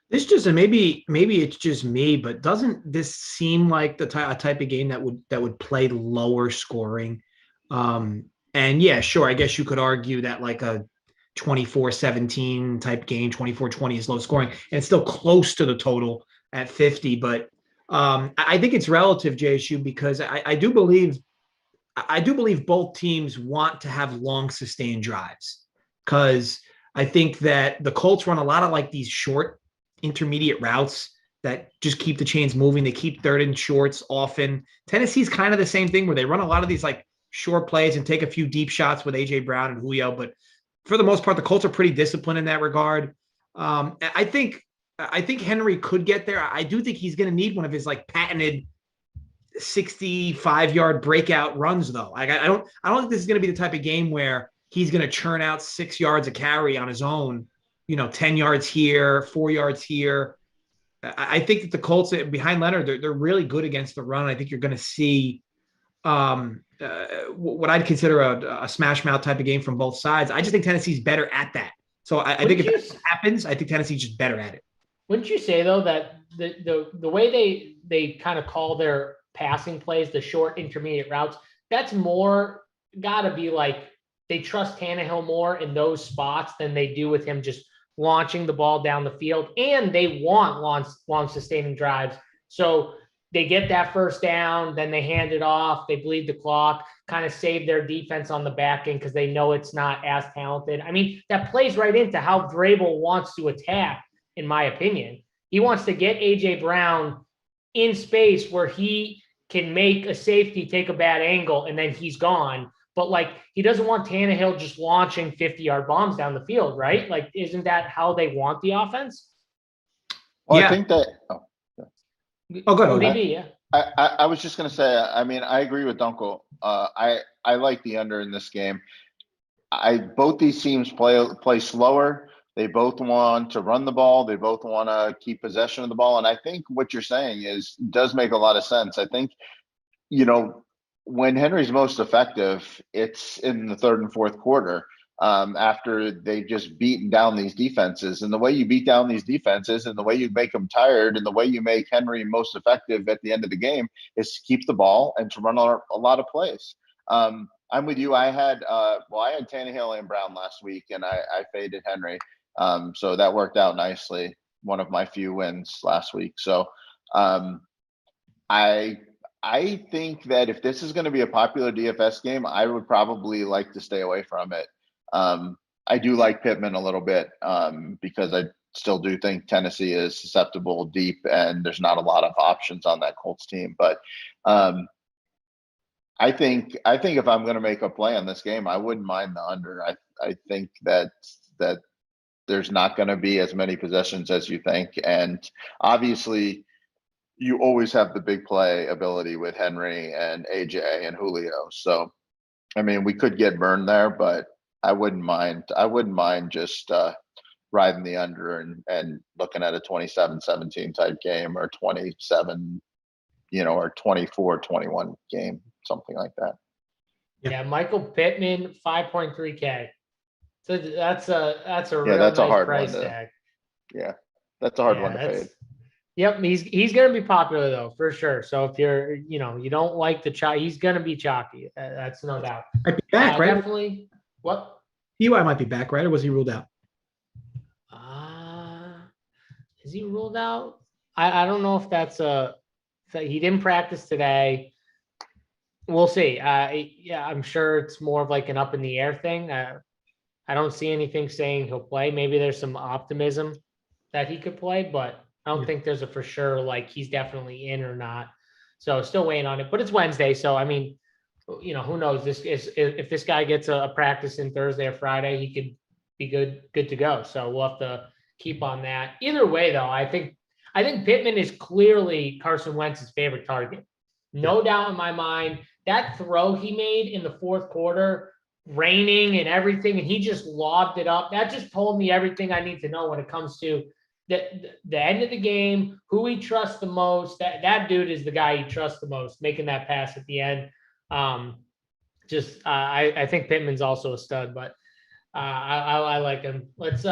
This just, and maybe it's just me, but doesn't this seem like the type of game that would play lower scoring? And yeah, sure, I guess you could argue that like a 24-17 type game, 24-20 is low scoring, and it's still close to the total at 50, but I think it's relative, JSU, because I do believe both teams want to have long sustained drives, because I think that the Colts run a lot of like these short intermediate routes that just keep the chains moving. They keep 3rd and shorts often. Tennessee's kind of the same thing, where they run a lot of these like short plays and take a few deep shots with A.J. Brown and Julio, but for the most part, the Colts are pretty disciplined in that regard. I think Henry could get there. I do think he's going to need one of his like patented 65-yard breakout runs, though. Like I don't think this is going to be the type of game where he's going to churn out 6 yards a carry on his own. 10 yards here, 4 yards here. I think that the Colts behind Leonard, they're really good against the run. I think you're going to see what I'd consider a smash mouth type of game from both sides. I just think Tennessee's better at that. So I think if that happens, I think Tennessee's just better at it. Wouldn't you say, though, that the way they kind of call their passing plays, the short intermediate routes, that's more got to be like they trust Tannehill more in those spots than they do with him just launching the ball down the field, and they want long sustaining drives. So they get that first down, then they hand it off, they bleed the clock, kind of save their defense on the back end because they know it's not as talented. I mean, that plays right into how Vrabel wants to attack, in my opinion. He wants to get A.J. Brown in space where he can make a safety take a bad angle and then he's gone. But like, he doesn't want Tannehill just launching 50-yard bombs down the field, right? Like, isn't that how they want the offense? Well, Yeah. I think that. Oh, go ahead. ODB, yeah. I was just gonna say. I mean, I agree with Dunkel. I like the under in this game. Both these teams play slower. They both want to run the ball. They both want to keep possession of the ball. And I think what you're saying does make a lot of sense. I think, when Henry's most effective, it's in the third and fourth quarter, after they've just beaten down these defenses. And the way you beat down these defenses and the way you make them tired and the way you make Henry most effective at the end of the game is to keep the ball and to run a lot of plays. I'm with you. I had Tannehill and Brown last week, and I faded Henry. So that worked out nicely. One of my few wins last week. So I think that if this is going to be a popular DFS game, I would probably like to stay away from it. I do like Pittman a little bit because I still do think Tennessee is susceptible deep, and there's not a lot of options on that Colts team. But I think if I'm going to make a play on this game, I wouldn't mind the under. I think that there's not going to be as many possessions as you think, and obviously you always have the big play ability with Henry and AJ and Julio. So, I mean, we could get burned there, but I wouldn't mind. I wouldn't mind just riding the under and looking at a 27-17 type game, or 27, or 24-21 game, something like that. Yeah, Michael Pittman, 5.3K. So that's a real that's nice a hard price one tag. Yeah, that's a hard one to fade. Yep, he's going to be popular though, for sure. So if you're, you don't like the chalk, he's going to be chalky. That's no doubt. Might be back, right? Definitely. What? Eli might be back, right? Or was he ruled out? Is he ruled out? I don't know if that's he didn't practice today. We'll see. I'm sure it's more of like an up in the air thing. I don't see anything saying he'll play. Maybe there's some optimism that he could play, but I don't think there's a for sure, like he's definitely in or not. So still waiting on it, but it's Wednesday. So, I mean, who knows? This is, if this guy gets a practice in Thursday or Friday, he could be good to go. So we'll have to keep on that. Either way, though, I think Pittman is clearly Carson Wentz's favorite target. No doubt in my mind. That throw he made in the fourth quarter, raining and everything, and he just lobbed it up. That just told me everything I need to know when it comes to the end of the game, who he trusts the most. That dude is the guy he trusts the most, making that pass at the end. I think Pittman's also a stud, but I like him. Let's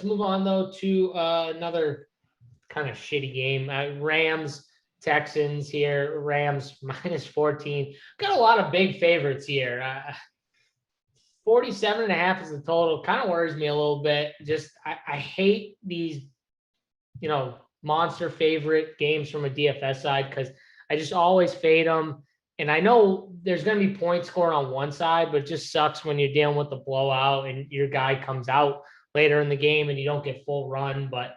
move on though to another kind of shitty game. Rams Texans here. Rams -14. Got a lot of big favorites here. 47.5 is the total. Kind of worries me a little bit. Just I hate these, monster favorite games from a DFS side, because I just always fade them. And I know there's going to be point scoring on one side, but it just sucks when you're dealing with the blowout and your guy comes out later in the game and you don't get full run. But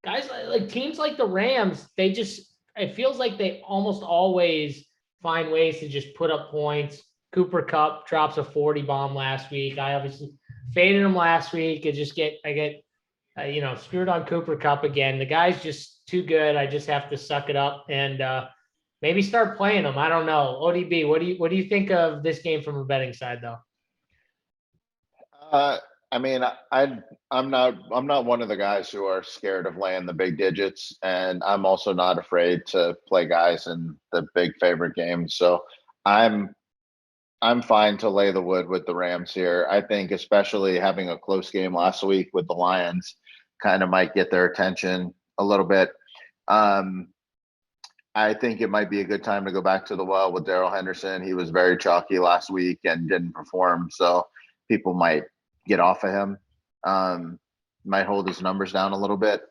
guys like teams like the Rams, it feels like they almost always find ways to just put up points. Cooper Kupp drops a 40 bomb last week. I obviously faded him last week. I get screwed on Cooper Kupp again. The guy's just too good. I just have to suck it up and maybe start playing him. I don't know. ODB, what do you think of this game from a betting side, though? I mean, I'm not one of the guys who are scared of laying the big digits, and I'm also not afraid to play guys in the big favorite games. So I'm fine to lay the wood with the Rams here. I think especially having a close game last week with the Lions kind of might get their attention a little bit. I think it might be a good time to go back to the well with Daryl Henderson. He was very chalky last week and didn't perform, so people might get off of him. Might hold his numbers down a little bit.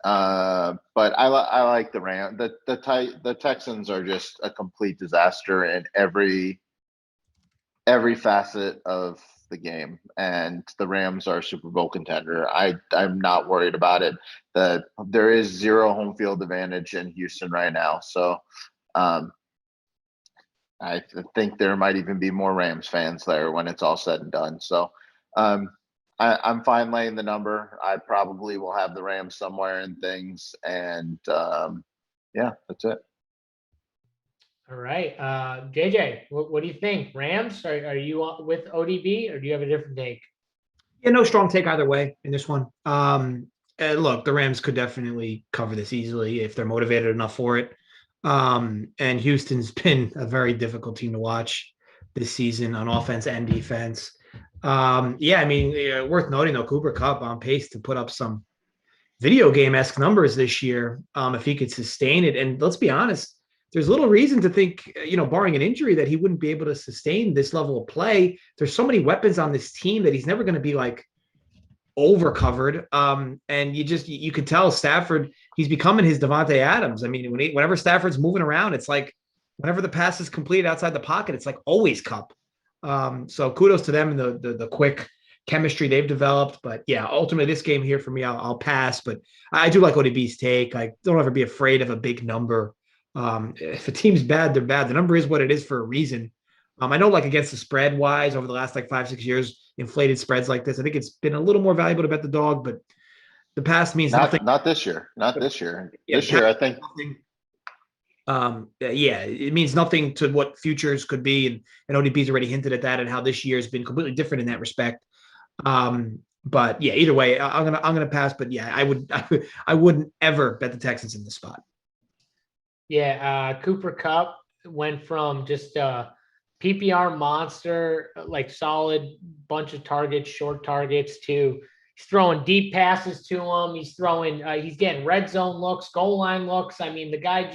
But I like the Rams. The Texans are just a complete disaster in every facet of the game, and the Rams are a Super Bowl contender. I'm not worried about it. There is zero home field advantage in Houston right now, so I think there might even be more Rams fans there when it's all said and done. So I'm fine laying the number. I probably will have the Rams somewhere in things. And yeah, that's it. All right. JJ, what do you think? Rams? Are you with ODB or do you have a different take? Yeah, no strong take either way in this one. Look, the Rams could definitely cover this easily if they're motivated enough for it. And Houston's been a very difficult team to watch this season on offense and defense. Yeah, I mean, worth noting though, Cooper Kupp on pace to put up some video game-esque numbers this year if he could sustain it. And let's be honest, there's little reason to think, barring an injury, that he wouldn't be able to sustain this level of play. There's so many weapons on this team that he's never going to be like over covered. And you could tell Stafford, he's becoming his Devonta Adams. I mean, whenever Stafford's moving around, it's like whenever the pass is completed outside the pocket, it's like always Kupp. So kudos to them and the quick chemistry they've developed. But yeah, ultimately this game here for me, I'll pass. But I do like ODB's take. Like, don't ever be afraid of a big number. If a team's bad, they're bad. The number is what it is for a reason. I know, like, against the spread wise over the last like 5-6 years, inflated spreads like this, I think it's been a little more valuable to bet the dog, but the past means nothing. Not this year. Not this year. Yeah, this year, I think. Yeah, it means nothing to what futures could be, and ODB's already hinted at that and how this year has been completely different in that respect. But yeah, either way, I'm gonna pass. But yeah, I wouldn't ever bet the Texans in this spot. Yeah, Cooper Kupp went from just a PPR monster, like solid bunch of targets, short targets, to he's throwing deep passes to him. He's getting red zone looks, goal line looks. I mean, the guy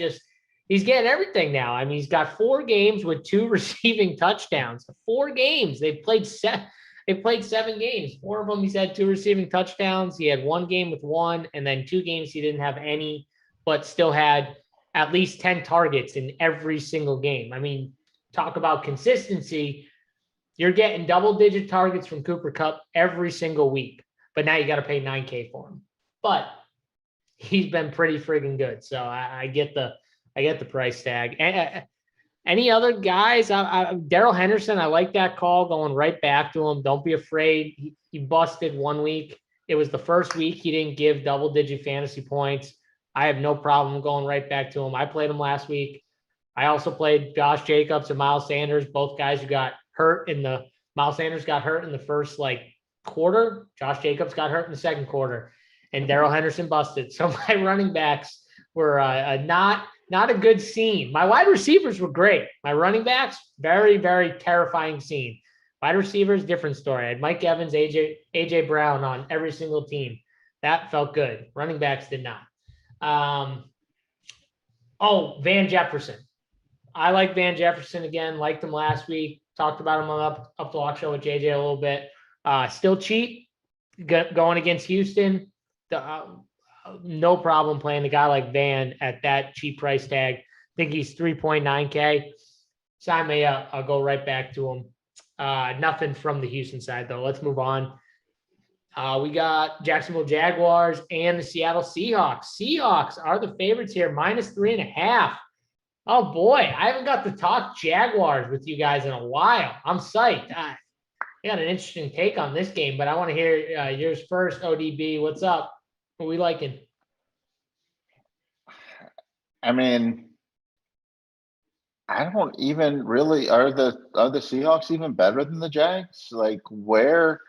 he's getting everything now. I mean, he's got 4 games with 2 receiving touchdowns. 4 games. They've played 7 games. 4 of them he's had 2 receiving touchdowns. He had 1 game with 1, and then 2 games he didn't have any, but still had at least 10 targets in every single game. I mean, talk about consistency. You're getting double-digit targets from Cooper Kupp every single week, but now you got to pay $9K for him. But he's been pretty friggin' good, so I get the price tag. Any other guys? Daryl Henderson, I like that call, going right back to him. Don't be afraid. He busted 1 week. It was the first week he didn't give double-digit fantasy points. I have no problem going right back to him. I played him last week. I also played Josh Jacobs and Miles Sanders, both guys who got hurt Miles Sanders got hurt in the first quarter. Josh Jacobs got hurt in the second quarter, and Daryl Henderson busted. So my running backs were not a good scene. My wide receivers were great. My running backs, very, very terrifying scene. Wide receivers, different story. I had Mike Evans, AJ Brown on every single team. That felt good. Running backs did not. Van Jefferson. I like Van Jefferson again. Liked him last week. Talked about him on Up the Walk Show with JJ a little bit. Still cheap. Going against Houston. No problem playing a guy like Van at that cheap price tag. I think he's 3.9K. Sign me up. I'll go right back to him. Nothing from the Houston side, though. Let's move on. We got Jacksonville Jaguars and the Seattle Seahawks. Seahawks are the favorites here, -3.5. Oh, boy. I haven't got to talk Jaguars with you guys in a while. I'm psyched. I got an interesting take on this game, but I want to hear yours first, ODB. What's up? What are we liking? I mean, I don't even really, are the Seahawks even better than the Jags? Like, where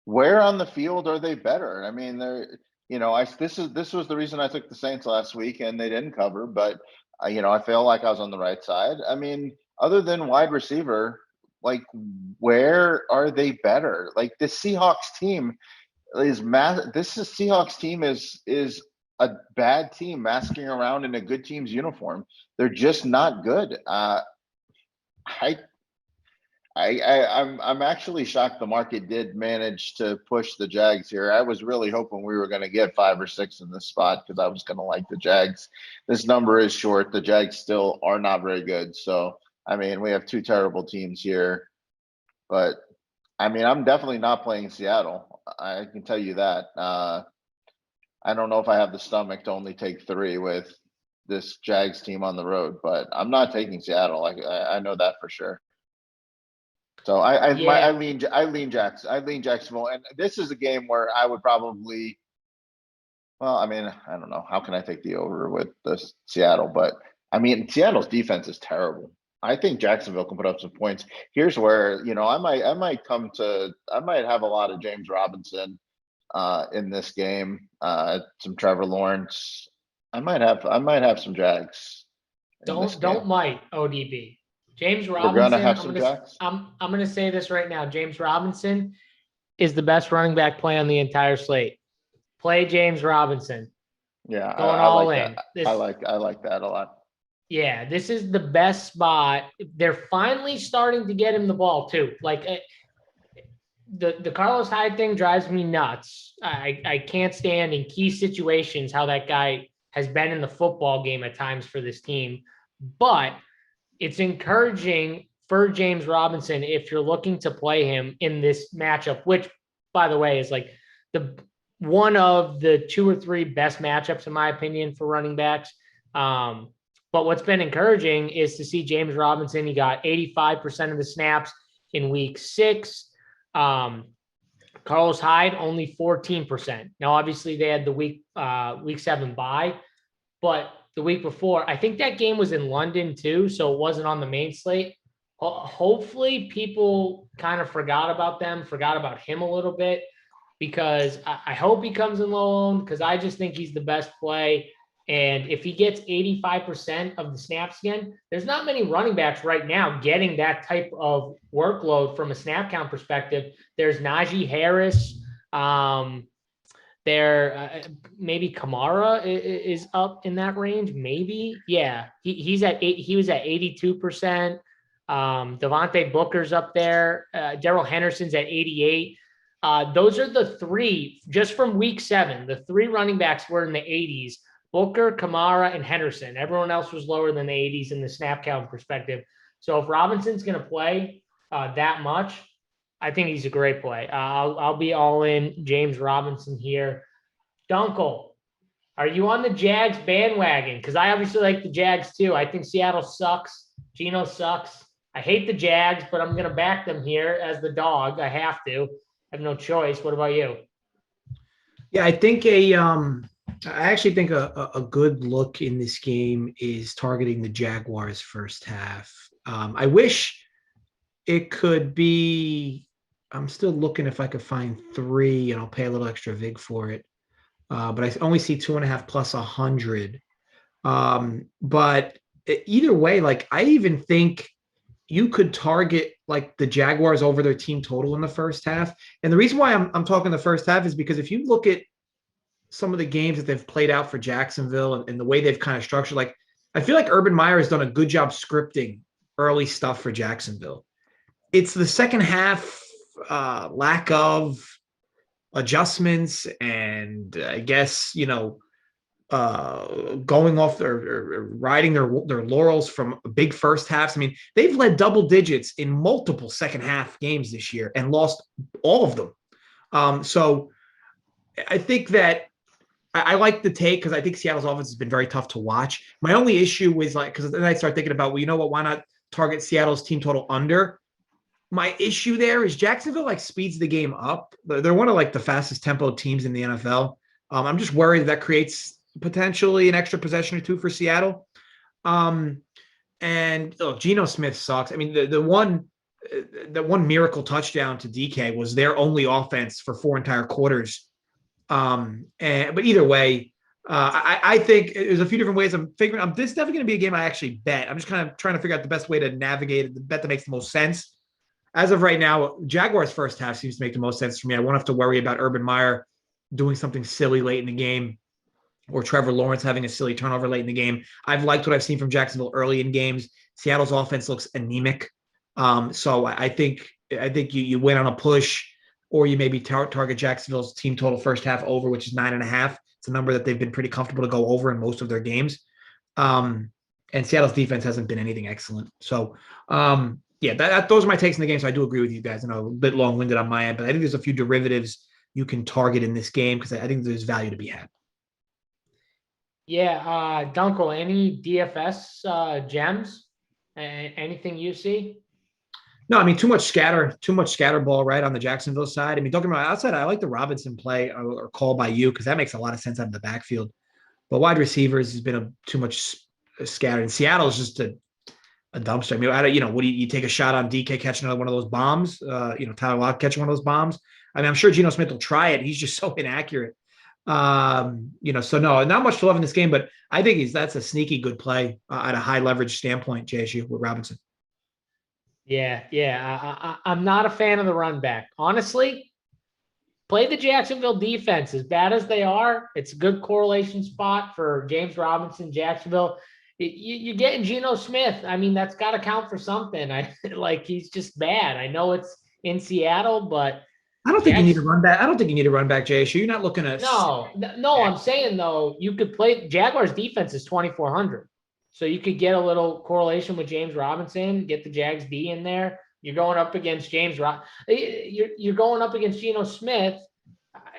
on the field are they better? I mean, this was the reason I took the Saints last week and they didn't cover, but I feel like I was on the right side. I mean, other than wide receiver, like, where are they better? Like, the Seahawks team is Seahawks team is a bad team masking around in a good team's uniform. They're just not good. I'm actually shocked the market did manage to push the Jags here. I was really hoping we were going to get 5 or 6 in this spot because I was going to like the Jags. This number is short. The Jags still are not very good. So, I mean, we have 2 terrible teams here. But, I mean, I'm definitely not playing Seattle. I can tell you that. I don't know if I have the stomach to only take 3 with this Jags team on the road, but I'm not taking Seattle. I know that for sure. So I lean Jacksonville, and this is a game where I would probably. Well, I mean, I don't know. How can I take the over with the Seattle? But I mean, Seattle's defense is terrible. I think Jacksonville can put up some points. Here's where, I might have a lot of James Robinson in this game. Some Trevor Lawrence. I might have some Jags. Don't might ODB. James Robinson. We're gonna have some Jags. I'm gonna say this right now. James Robinson is the best running back play on the entire slate. Play James Robinson. Yeah, going all in. I like that a lot. Yeah, this is the best spot. They're finally starting to get him the ball too. Like the Carlos Hyde thing drives me nuts. I can't stand in key situations how that guy has been in the football game at times for this team. But it's encouraging for James Robinson if you're looking to play him in this matchup, which, by the way, is like one of the 2 or 3 best matchups, in my opinion, for running backs. But what's been encouraging is to see James Robinson. He got 85% of the snaps in week 6. Carlos Hyde, only 14%. Now, obviously, they had the week 7 bye, but the week before, I think that game was in London too, so it wasn't on the main slate. Hopefully, people kind of forgot about him a little bit, because I hope he comes in low owned, because I just think he's the best play. And if he gets 85% of the snaps again, there's not many running backs right now getting that type of workload from a snap count perspective. There's Najee Harris. Maybe Kamara is up in that range. Maybe. Yeah. He was at 82%. Devontae Booker's up there. Daryl Henderson's at 88. Those are the 3 just from week 7. The 3 running backs were in the 80s. Booker, Kamara, and Henderson. Everyone else was lower than the 80s in the snap count perspective. So if Robinson's going to play that much, I think he's a great play. I'll be all in James Robinson here. Dunkel, are you on the Jags bandwagon? Because I obviously like the Jags too. I think Seattle sucks. Geno sucks. I hate the Jags, but I'm going to back them here as the dog. I have to. I have no choice. What about you? Yeah, I actually think a good look in this game is targeting the Jaguars first half. I wish it could be. I'm still looking if I could find 3, and I'll pay a little extra vig for it. But I only see 2.5 plus 100. But either way, like I even think you could target like the Jaguars over their team total in the first half. And the reason why I'm talking the first half is because if you look at some of the games that they've played out for Jacksonville and the way they've kind of structured, like I feel like Urban Meyer has done a good job scripting early stuff for Jacksonville. It's the second half lack of adjustments and I guess, going off or riding their laurels from big first halves. I mean, they've led double digits in multiple second half games this year and lost all of them. So I think that I like the take because I think Seattle's offense has been very tough to watch. My only issue is because then I start thinking about, well, you know what? Why not target Seattle's team total under? My issue there is Jacksonville speeds the game up. They're one of the fastest tempo teams in the NFL. I'm just worried that creates potentially an extra possession or 2 for Seattle. And Geno Smith sucks. I mean, the one miracle touchdown to DK was their only offense for 4 entire quarters. But either way, I think there's a few different ways I'm figuring. This is definitely going to be a game I actually bet. I'm just kind of trying to figure out the best way to navigate it, the bet that makes the most sense. As of right now, Jaguars first half seems to make the most sense for me. I won't have to worry about Urban Meyer doing something silly late in the game or Trevor Lawrence having a silly turnover late in the game. I've liked what I've seen from Jacksonville early in games. Seattle's offense looks anemic. So I think you win on a push, or you maybe target Jacksonville's team total first half over, which is 9.5. It's a number that they've been pretty comfortable to go over in most of their games. And Seattle's defense hasn't been anything excellent. So, those are my takes in the game. So I do agree with you guys. I know a bit long-winded on my end, but I think there's a few derivatives you can target in this game because I think there's value to be had. Yeah, Dunkel, any DFS gems? Anything you see? No, I mean too much scatter ball right on the Jacksonville side. I mean, don't get me wrong. Outside, I like the Robinson play or call by you because that makes a lot of sense out of the backfield. But wide receivers has been too much scattered. And Seattle is just a dumpster. I mean, what do you take a shot on DK catching another one of those bombs? Tyler Lockett catching one of those bombs. I mean, I'm sure Geno Smith will try it. He's just so inaccurate. So no, not much to love in this game, but I think that's a sneaky good play at a high leverage standpoint, JSU with Robinson. Yeah. I'm not a fan of the run back. Honestly, play the Jacksonville defense. As bad as they are, it's a good correlation spot for James Robinson, Jacksonville. You're getting Geno Smith. I mean, that's got to count for something. He's just bad. I know it's in Seattle, but I don't think you need to run back. I don't think you need to run back, JSU. You're not looking at no. I'm saying though, you could play Jaguars defense is 2,400. So you could get a little correlation with James Robinson, get the Jags D in there. You're going up against you're going up against Geno Smith.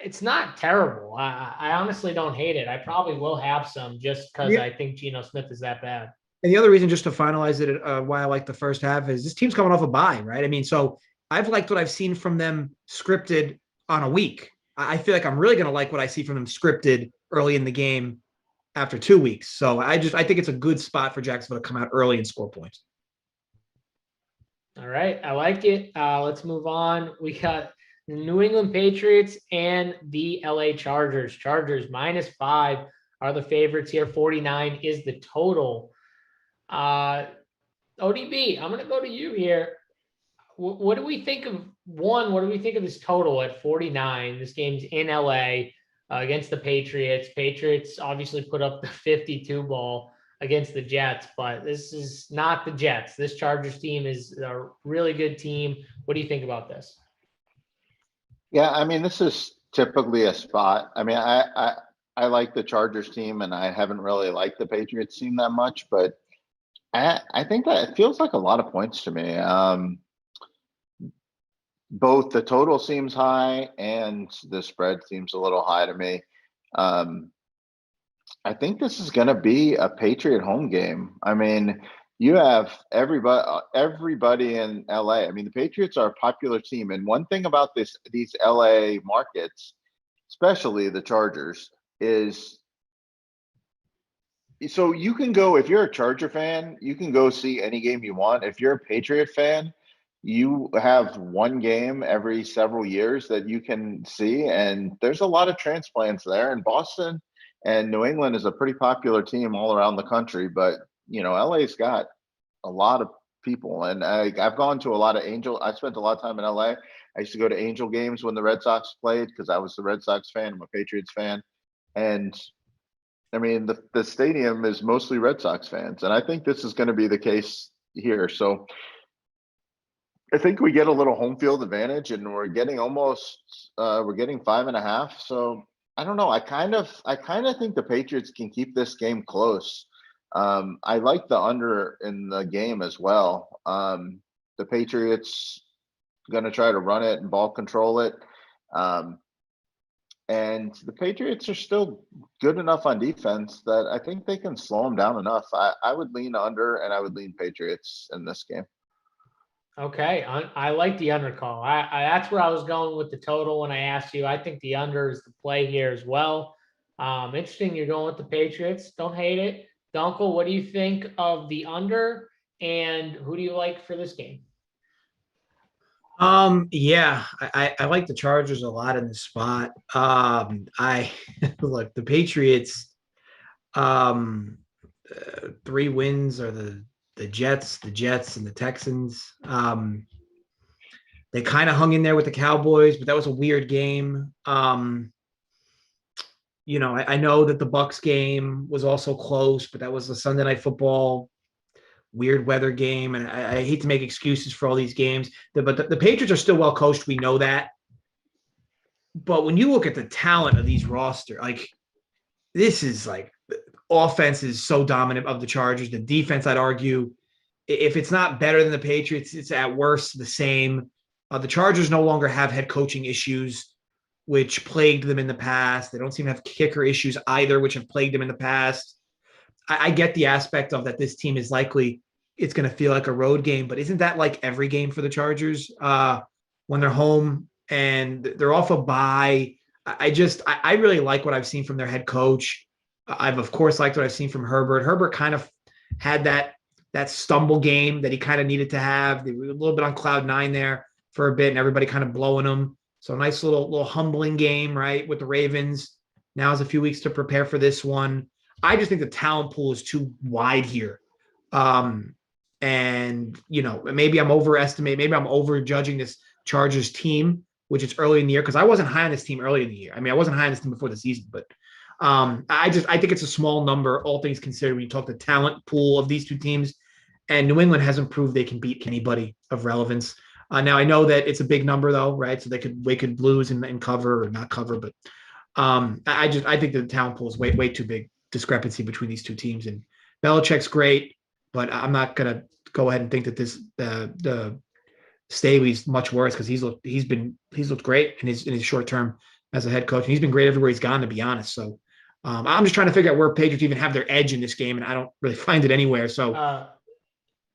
It's not terrible. I honestly don't hate it. I probably will have some just because I think Geno Smith is that bad. And the other reason, just to finalize it, why I like the first half is this team's coming off a bye, right? I mean, so I've liked what I've seen from them scripted on a week. I feel like I'm really going to like what I see from them scripted early in the game after 2 weeks. So I think it's a good spot for Jacksonville to come out early and score points. All right. I like it. Let's move on. We got the New England Patriots and the LA Chargers. Chargers -5 are the favorites here. 49 is the total. ODB, I'm going to go to you here. What do we think of what do we think of this total at 49? This game's in LA against the Patriots. Patriots obviously put up the 52 ball against the Jets, but this is not the Jets. This Chargers team is a really good team. What do you think about this? Yeah, I mean, this is typically a spot. I mean, I like the Chargers team, and I haven't really liked the Patriots team that much, but I think that it feels like a lot of points to me. Both the total seems high and the spread seems a little high to me. I think this is going to be a Patriot home game. I mean, you have everybody in LA. I mean, the Patriots are a popular team. And one thing about these LA markets, especially the Chargers, is so you can go, if you're a Charger fan, you can go see any game you want. If you're a Patriot fan, you have one game every several years that you can see. And there's a lot of transplants there in Boston. And New England is a pretty popular team all around the country, but LA's got a lot of people. And I've gone to a lot of I spent a lot of time in LA. I used to go to Angel games when the Red Sox played because I was the Red Sox fan. I'm a Patriots fan. And I mean, the stadium is mostly Red Sox fans. And I think this is going to be the case here. So I think we get a little home field advantage, and we're getting 5.5. So I don't know. I kind of think the Patriots can keep this game close. I like the under in the game as well. The Patriots going to try to run it and ball control it. And the Patriots are still good enough on defense that I think they can slow them down enough. I would lean under, and I would lean Patriots in this game. Okay, I like the under call. That's where I was going with the total when I asked you. I think the under is the play here as well. Interesting, you're going with the Patriots. Don't hate it. Dunkel, what do you think of the under, and who do you like for this game? Yeah, I like the Chargers a lot in this spot. I look, the Patriots, 3 wins are the Jets, and the Texans. They kind of hung in there with the Cowboys, but that was a weird game. I know that the Bucs game was also close, but that was a Sunday Night Football weird weather game. And I hate to make excuses for all these games, but the Patriots are still well coached. We know that. But when you look at the talent of these roster, this is offense is so dominant of the Chargers. The defense, I'd argue, if it's not better than the Patriots, it's at worst the same. The Chargers no longer have head coaching issues. which plagued them in the past. They don't seem to have kicker issues either, which have plagued them in the past. I get the aspect of that this team is likely it's going to feel like a road game, but isn't that like every game for the Chargers when they're home and they're off a bye? I really like what I've seen from their head coach. I've of course liked what I've seen from Herbert. Herbert kind of had that stumble game that he kind of needed to have. They were a little bit on cloud nine there for a bit, and everybody kind of blowing them. So a nice little humbling game, right, with the Ravens. Now is a few weeks to prepare for this one. I just think the talent pool is too wide here. And, maybe I'm overestimating, maybe I'm overjudging this Chargers team, which is early in the year, because I wasn't high on this team early in the year. I mean, I wasn't high on this team before the season, but I think it's a small number, all things considered, when you talk the talent pool of these two teams. And New England hasn't proved they can beat anybody of relevance. Now I know that it's a big number though, right? So they could lose and cover or not cover, but I think the talent pool is way too big discrepancy between these two teams. And Belichick's great, but I'm not gonna go ahead and think that the Staley's much worse, because he's looked great in his short term as a head coach, and he's been great everywhere he's gone, to be honest. So I'm just trying to figure out where Patriots even have their edge in this game, and I don't really find it anywhere. So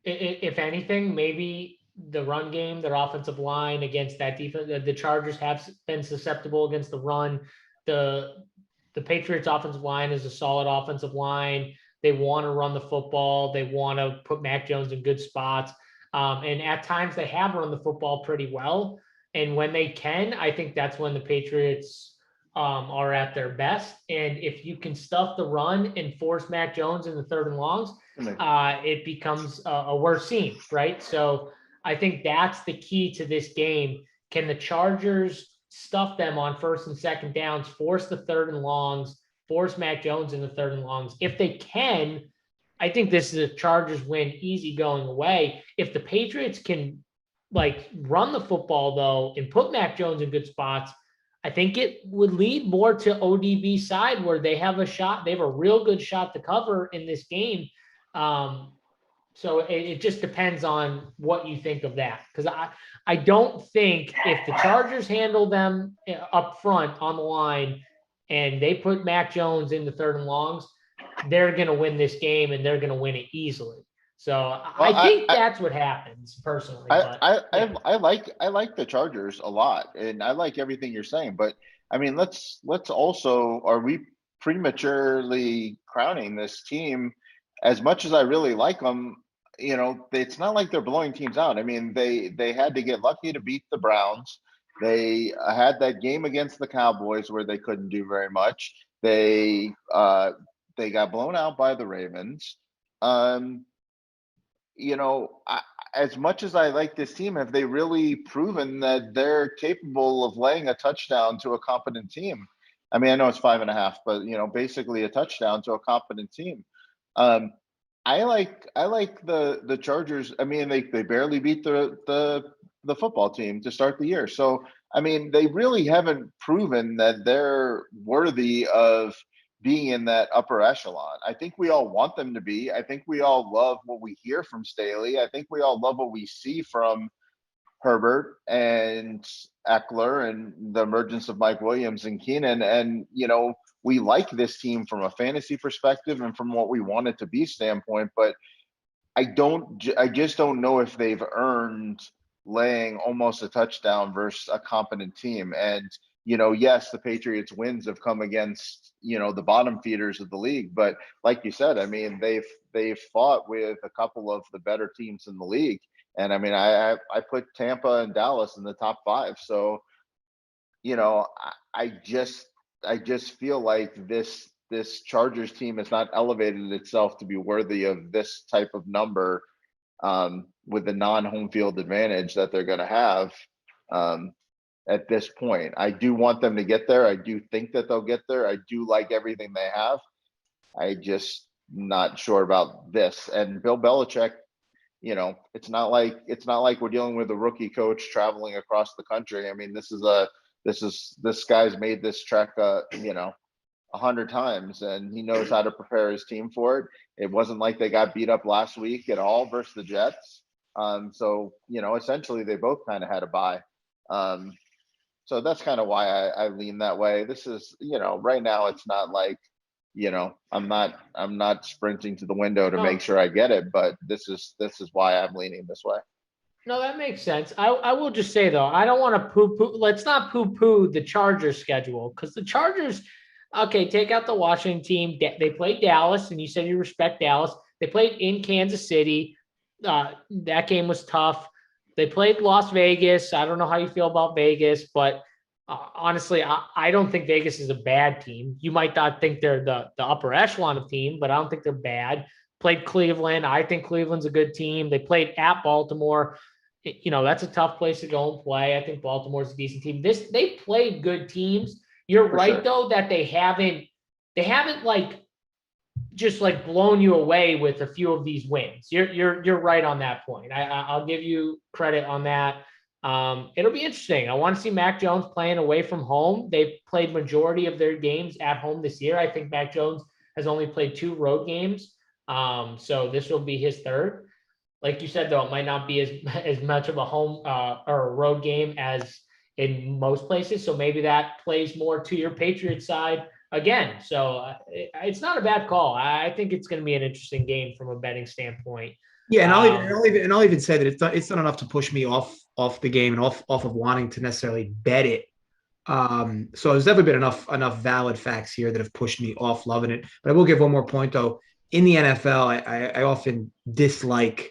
if anything, maybe the run game, their offensive line against that defense, the Chargers have been susceptible against the run. The Patriots offensive line is a solid offensive line. They want to run the football. They want to put Mac Jones in good spots. And at times they have run the football pretty well. And when they can, I think that's when the Patriots are at their best. And if you can stuff the run and force Mac Jones in the third and longs, it becomes a worse scene, right? So I think that's the key to this game. Can the Chargers stuff them on first and second downs, force the third and longs, force Mac Jones in the third and longs? If they can, I think this is a Chargers win, easy going away. If the Patriots can run the football though and put Mac Jones in good spots, I think it would lead more to ODB side, where they have a shot. They have a real good shot to cover in this game. So it just depends on what you think of that. Because I don't think if the Chargers handle them up front on the line and they put Mac Jones in the third and longs, they're going to win this game, and they're going to win it easily. So I think that's what happens personally. I like the Chargers a lot, and I like everything you're saying. But I mean, let's also, are we prematurely crowning this team? As much as I really like them, it's not like they're blowing teams out. I mean, they had to get lucky to beat the Browns. They had that game against the Cowboys where they couldn't do very much. They got blown out by the Ravens. As much as I like this team, have they really proven that they're capable of laying a touchdown to a competent team? I mean, I know it's 5.5, but basically a touchdown to a competent team. I like the Chargers. I mean, they barely beat the football team to start the year. So I mean, they really haven't proven that they're worthy of being in that upper echelon. I think we all want them to be. I think we all love what we hear from Staley. I think we all love what we see from Herbert and Eckler and the emergence of Mike Williams and Keenan. And, we like this team from a fantasy perspective and from what we want it to be standpoint, but I just don't know if they've earned laying almost a touchdown versus a competent team. And, yes, the Patriots wins have come against, the bottom feeders of the league. But like you said, I mean, they've fought with a couple of the better teams in the league. And I mean, I put Tampa and Dallas in the top 5. So, I just feel like this Chargers team has not elevated itself to be worthy of this type of number with the non-home field advantage that they're going to have at this point. I do want them to get there. I do think that they'll get there. I do like everything they have. I just not sure about this. And Bill Belichick, it's not like we're dealing with a rookie coach traveling across the country. I mean, this guy's made this trek 100 times, and he knows how to prepare his team for it. It wasn't like they got beat up last week at all versus the Jets. So essentially they both kind of had a bye. So that's kind of why I lean that way. This is, right now it's not like, I'm not sprinting to the window to make sure I get it, but this is why I'm leaning this way. No, that makes sense. I will just say though, I don't want to poo-poo. Let's not poo-poo the Chargers schedule, because the Chargers, okay, take out the Washington team. They played Dallas, and you said you respect Dallas. They played in Kansas City. That game was tough. They played Las Vegas. I don't know how you feel about Vegas, but honestly, I don't think Vegas is a bad team. You might not think they're the upper echelon of team, but I don't think they're bad. Played Cleveland. I think Cleveland's a good team. They played at Baltimore. That's a tough place to go and play. I think Baltimore's a decent team. They played good teams. You're right, though, that they haven't like just like blown you away with a few of these wins. You're right on that point. I'll give you credit on that. It'll be interesting. I want to see Mac Jones playing away from home. They've played majority of their games at home this year. I think Mac Jones has only played 2 road games. So this will be his 3rd. Like you said, though, it might not be as much of a home or a road game as in most places. So maybe that plays more to your Patriots side again. So it's not a bad call. I think it's going to be an interesting game from a betting standpoint. Yeah, and I'll even say that it's not enough to push me off the game and off of wanting to necessarily bet it. So there's definitely been enough valid facts here that have pushed me off loving it. But I will give one more point though. In the NFL, I often dislike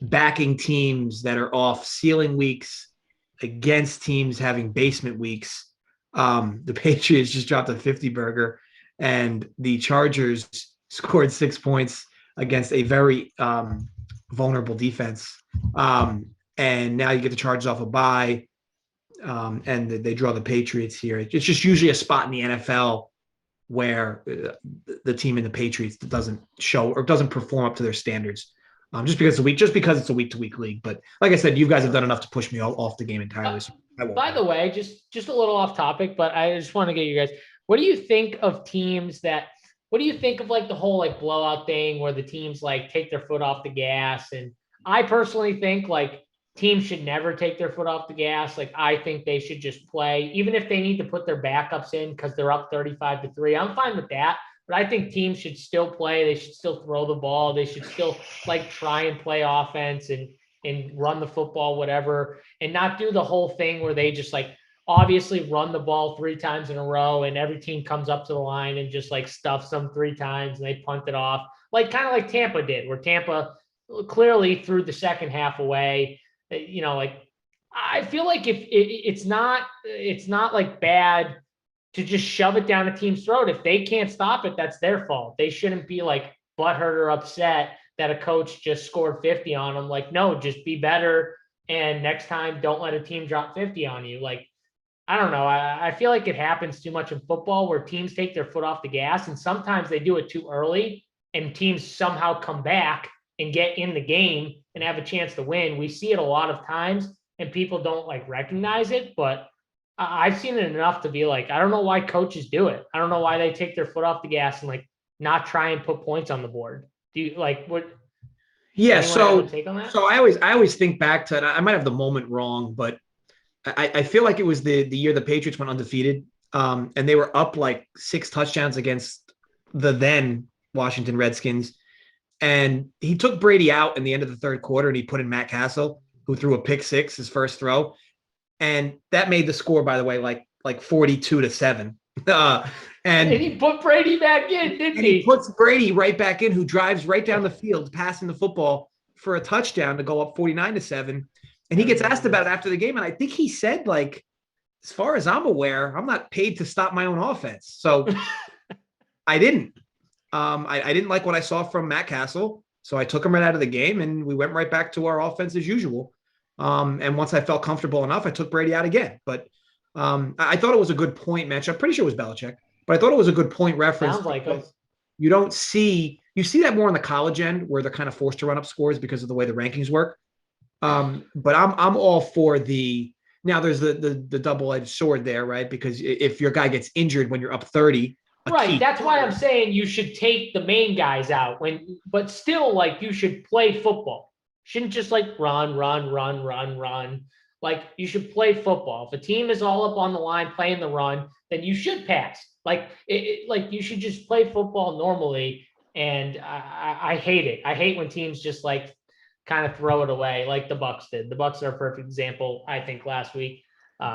backing teams that are off ceiling weeks against teams having basement weeks. The Patriots just dropped a 50 burger, and the Chargers scored 6 points against a very vulnerable defense. And now you get the Chargers off a bye, and they draw the Patriots here. It's just usually a spot in the NFL where the team in the Patriots doesn't show or doesn't perform up to their standards. Just because it's a week-to-week league. But like I said, you guys have done enough to push me off the game entirely. So by the way, just a little off topic, but I just want to get you guys, what do you think of teams what do you think of like the whole like blowout thing where the teams like take their foot off the gas? And I personally think like teams should never take their foot off the gas. Like I think they should just play, even if they need to put their backups in because they're up 35-3. I'm fine with that. But I think teams should still play. They should still throw the ball. They should still like try and play offense and run the football, whatever, and not do the whole thing where they just like obviously run the ball 3 times in a row and every team comes up to the line and just like stuffs them 3 times and they punt it off. Like kind of like Tampa did, where Tampa clearly threw the second half away. Like I feel like if it's not like bad to just shove it down a team's throat. If they can't stop it, that's their fault. They shouldn't be like butthurt or upset that a coach just scored 50 on them. Like, no, just be better. And next time, don't let a team drop 50 on you. Like, I don't know. I feel like it happens too much in football where teams take their foot off the gas, and sometimes they do it too early and teams somehow come back and get in the game and have a chance to win. We see it a lot of times and people don't like recognize it, but I've seen it enough to be like, I don't know why coaches do it. I don't know why they take their foot off the gas and like not try and put points on the board. Do you like what? Yeah. So I always think back to, I might have the moment wrong, but I feel like it was the year the Patriots went undefeated. And they were up like 6 touchdowns against the then Washington Redskins. And he took Brady out in the end of the 3rd quarter and he put in Matt Castle, who threw a pick 6, his first throw. And that made the score, by the way, like 42-7. And he put Brady back in, didn't he? He puts Brady right back in, who drives right down the field, passing the football for a touchdown to go up 49-7. And he gets asked about it after the game. And I think he said, like, as far as I'm aware, I'm not paid to stop my own offense. So I didn't. I didn't like what I saw from Matt Castle. So I took him right out of the game and we went right back to our offense as usual. And once I felt comfortable enough, I took Brady out again. But I thought it was a good point match. I'm pretty sure it was Belichick, but I thought it was a good point reference. Sounds like you see that more on the college end where they're kind of forced to run up scores because of the way the rankings work. But I'm all for now there's the double-edged sword there, right? Because if your guy gets injured when you're up 30, right. That's why I'm saying you should take the main guys out but still like you should play football. Shouldn't just like run. Like, you should play football. If a team is all up on the line playing the run, then you should pass. Like, like you should just play football normally. And I hate it. I hate when teams just like kind of throw it away, like the Bucs did. The Bucs are a perfect example, I think, last week.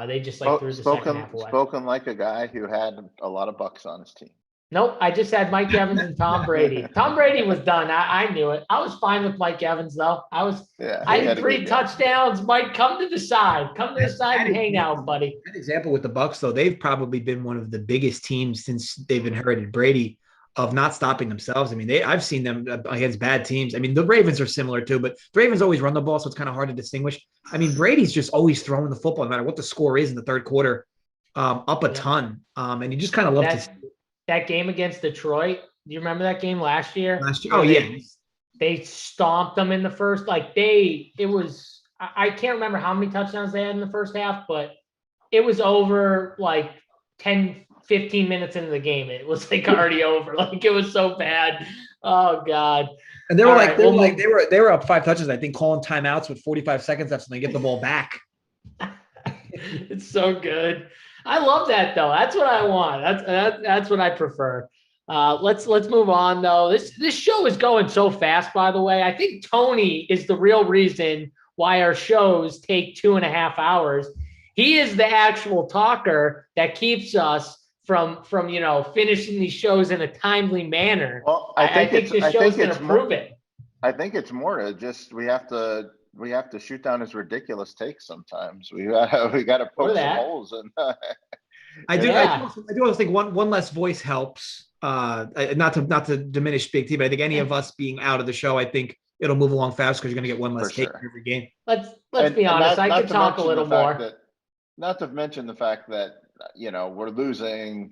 They just like threw the second half away. Spoken like a guy who had a lot of Bucs on his team. Nope, I just had Mike Evans and Tom Brady. Tom Brady was done. I knew it. I was fine with Mike Evans, though. I had 3 touchdowns. Mike, come to the side. Come to the side and hang out, buddy. That example with the Bucs, though, they've probably been one of the biggest teams since they've inherited Brady of not stopping themselves. I mean, I've seen them against bad teams. I mean, the Ravens are similar too, but the Ravens always run the ball, so it's kind of hard to distinguish. I mean, Brady's just always throwing the football, no matter what the score is in the third quarter, up a ton. And you just kind of love to see that game against Detroit. Do you remember that game last year? Oh, yeah. They stomped them in the first. Like, I can't remember how many touchdowns they had in the first half, but it was over like 10, 15 minutes into the game. It was like already over. Like, it was so bad. Oh God. And they were they were up 5 touches, I think, calling timeouts with 45 seconds left, so they get the ball back. It's so good. I love that, though. That's what I want. That's what I prefer. Let's move on, though. This show is going so fast, by the way. I think Tony is the real reason why our shows take 2.5 hours. He is the actual talker that keeps us from finishing these shows in a timely manner. Well, I think this show's going to prove it. I think it's more to just we have to shoot down his ridiculous takes sometimes. We gotta poke some holes in. I do also think one less voice helps. Not to diminish Big T, but I think any of us being out of the show, I think it'll move along fast because you're going to get one less take every game. Let's be honest. I could talk a little more. Not to mention the fact that we're losing.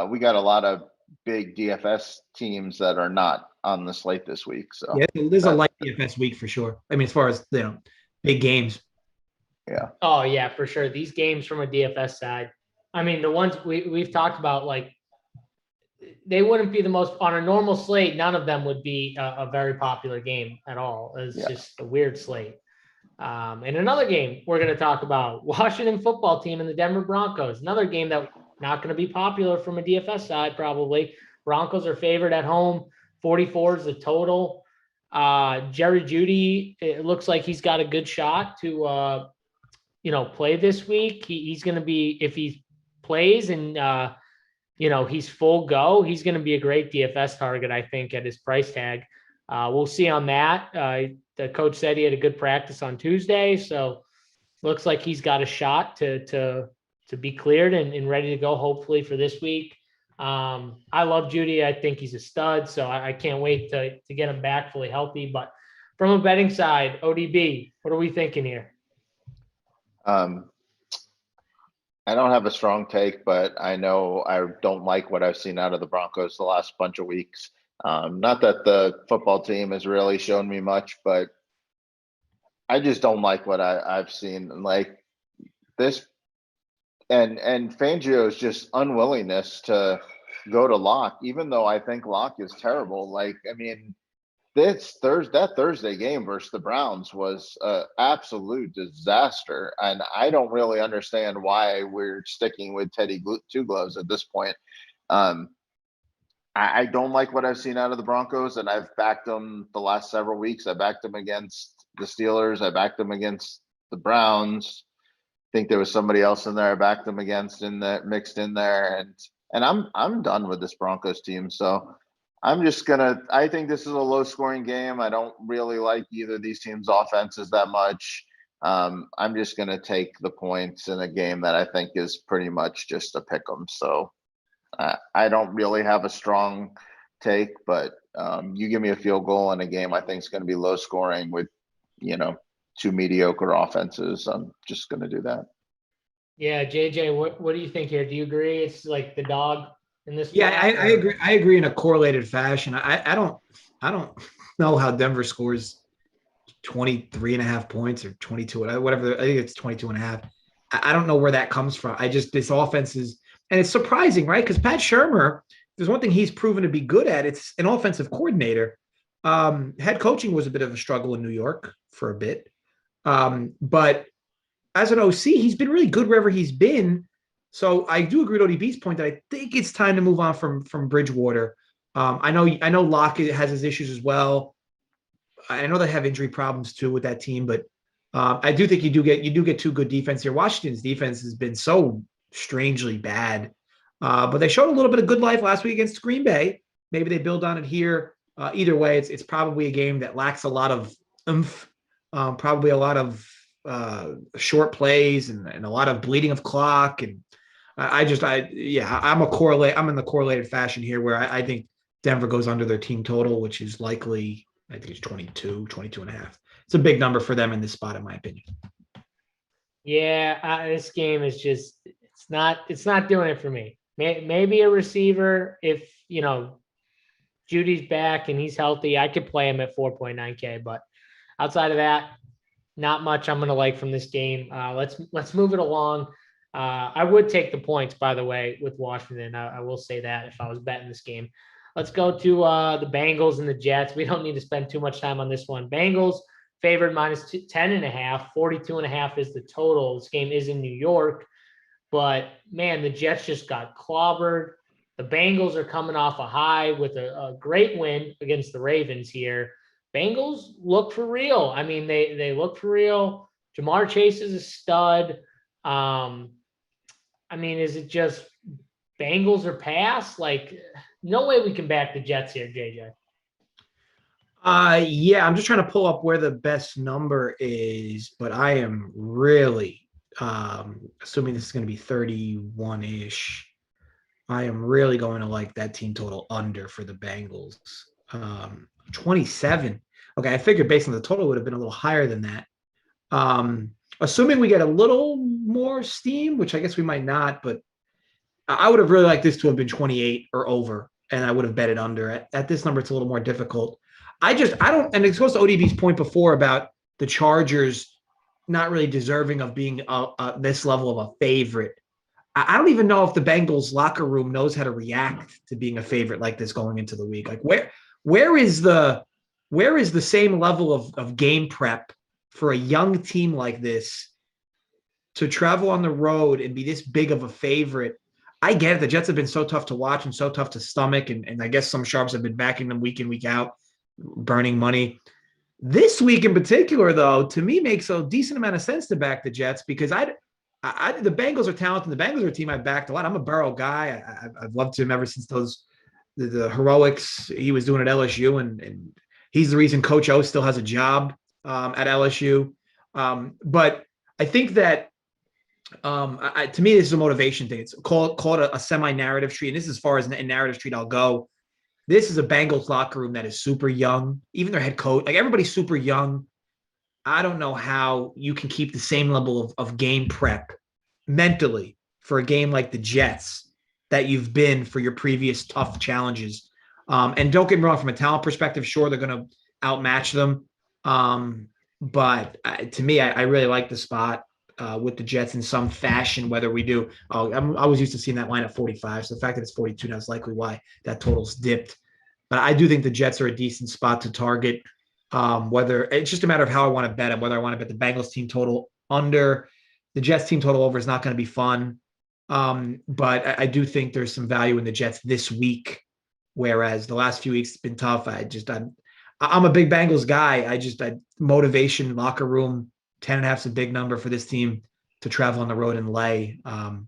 We got a lot of big DFS teams that are not on the slate this week. So yeah, there's a light DFS week for sure. I mean, as far as big games. Yeah. Oh yeah, for sure. These games from a DFS side. I mean, the ones we've talked about, like, they wouldn't be the most on a normal slate. None of them would be a very popular game at all. It's just a weird slate. And another game we're going to talk about, Washington football team and the Denver Broncos. Another game that not going to be popular from a DFS side, probably. Broncos are favored at home. 44 is the total. Jerry Judy, it looks like he's got a good shot to, play this week. He's going to be, if he plays and, he's full go, he's going to be a great DFS target, I think, at his price tag. We'll see on that. The coach said he had a good practice on Tuesday, so looks like he's got a shot to be cleared and ready to go, hopefully, for this week. I love Judy. I think he's a stud, so I can't wait to get him back fully healthy. But from a betting side, ODB, what are we thinking here? I don't have a strong take, but I know I don't like what I've seen out of the Broncos the last bunch of weeks. Not that the football team has really shown me much, but I just don't like what I've seen. Like this, and Fangio's just unwillingness to go to Locke, even though I think Locke is terrible. Like, I mean, that Thursday game versus the Browns was an absolute disaster, and I don't really understand why we're sticking with Teddy Two Gloves at this point. I don't like what I've seen out of the Broncos, and I've backed them the last several weeks. I backed them against the Steelers. I backed them against the Browns. I think there was somebody else in there I backed them against mixed in there, and I'm done with this Broncos team. So I think this is a low scoring game. I don't really like either of these teams' offenses that much. I'm just gonna take the points in a game that I think is pretty much just a pick 'em. So I don't really have a strong take, but you give me a field goal in a game I think is going to be low scoring with, two mediocre offenses. I'm just going to do that. Yeah, JJ, what do you think here? Do you agree? It's like the dog in this. Yeah, I agree. I agree in a correlated fashion. I don't know how Denver scores 23.5 points or 22, whatever. I think it's 22.5. I don't know where that comes from. This offense is. And it's surprising, right? Because Pat Shurmur, there's one thing he's proven to be good at. It's an offensive coordinator. Head coaching was a bit of a struggle in New York for a bit. But as an OC, he's been really good wherever he's been. So I do agree with ODB's point that I think it's time to move on from Bridgewater. I know Locke has his issues as well. I know they have injury problems too with that team, but I do think you do get two good defense here. Washington's defense has been so strangely bad, but they showed a little bit of good life last week against Green Bay. Maybe they build on it here. Either way, it's probably a game that lacks a lot of oomph, probably a lot of short plays and a lot of bleeding of clock. And I'm in the correlated fashion here where I think Denver goes under their team total, which is likely, I think it's 22 and a half. It's a big number for them in this spot, in my opinion. Yeah, this game is just, it's not doing it for me. Maybe a receiver, if, Judy's back and he's healthy, I could play him at 4.9K, but outside of that, not much I'm going to like from this game. Let's move it along. I would take the points, by the way, with Washington. I will say that if I was betting this game. Let's go to the Bengals and the Jets. We don't need to spend too much time on this one. Bengals favored minus 10.5, 42.5 is the total. This game is in New York, but man, the Jets just got clobbered. The Bengals are coming off a high with a great win against the Ravens here. Bengals look for real. I mean, they look for real. Jamar Chase is a stud. Is it just Bengals or pass? Like, no way we can back the Jets here, JJ. Yeah, I'm just trying to pull up where the best number is, but I am really assuming this is going to be 31-ish. I am really going to like that team total under for the Bengals. 27. Okay, I figured based on the total it would have been a little higher than that. Assuming we get a little more steam, which I guess we might not, but I would have really liked this to have been 28 or over, and I would have bet it under. At this number, it's a little more difficult. I don't, and it goes to ODB's point before about the Chargers not really deserving of being this level of a favorite. I don't even know if the Bengals locker room knows how to react to being a favorite like this going into the week. Like where is the same level of game prep for a young team like this to travel on the road and be this big of a favorite? I get it. The Jets have been so tough to watch and so tough to stomach. And I guess some sharps have been backing them week in, week out, burning money. This week in particular, though, to me makes a decent amount of sense to back the Jets because the Bengals are talented. The Bengals are a team I backed a lot. I'm a Burrow guy. I've loved him ever since the heroics he was doing at LSU. And he's the reason Coach O still has a job at LSU. But I think that to me, this is a motivation thing. It's call it a semi-narrative tree. And this is as far as a narrative street I'll go. This is a Bengals locker room that is super young. Even their head coach, like everybody's super young. I don't know how you can keep the same level of game prep mentally for a game like the Jets that you've been for your previous tough challenges. And don't get me wrong, from a talent perspective, sure, they're going to outmatch them. But to me, I really like the spot with the Jets in some fashion, whether we do. I was used to seeing that line at 45. So the fact that it's 42 now is likely why that total's dipped. But I do think the Jets are a decent spot to target. Whether it's just a matter of how I want to bet them, whether I want to bet the Bengals team total under, the Jets team total over is not going to be fun. But I do think there's some value in the Jets this week, whereas the last few weeks it's been tough. I'm a big Bengals guy. Motivation, locker room, 10.5 is a big number for this team to travel on the road and lay. And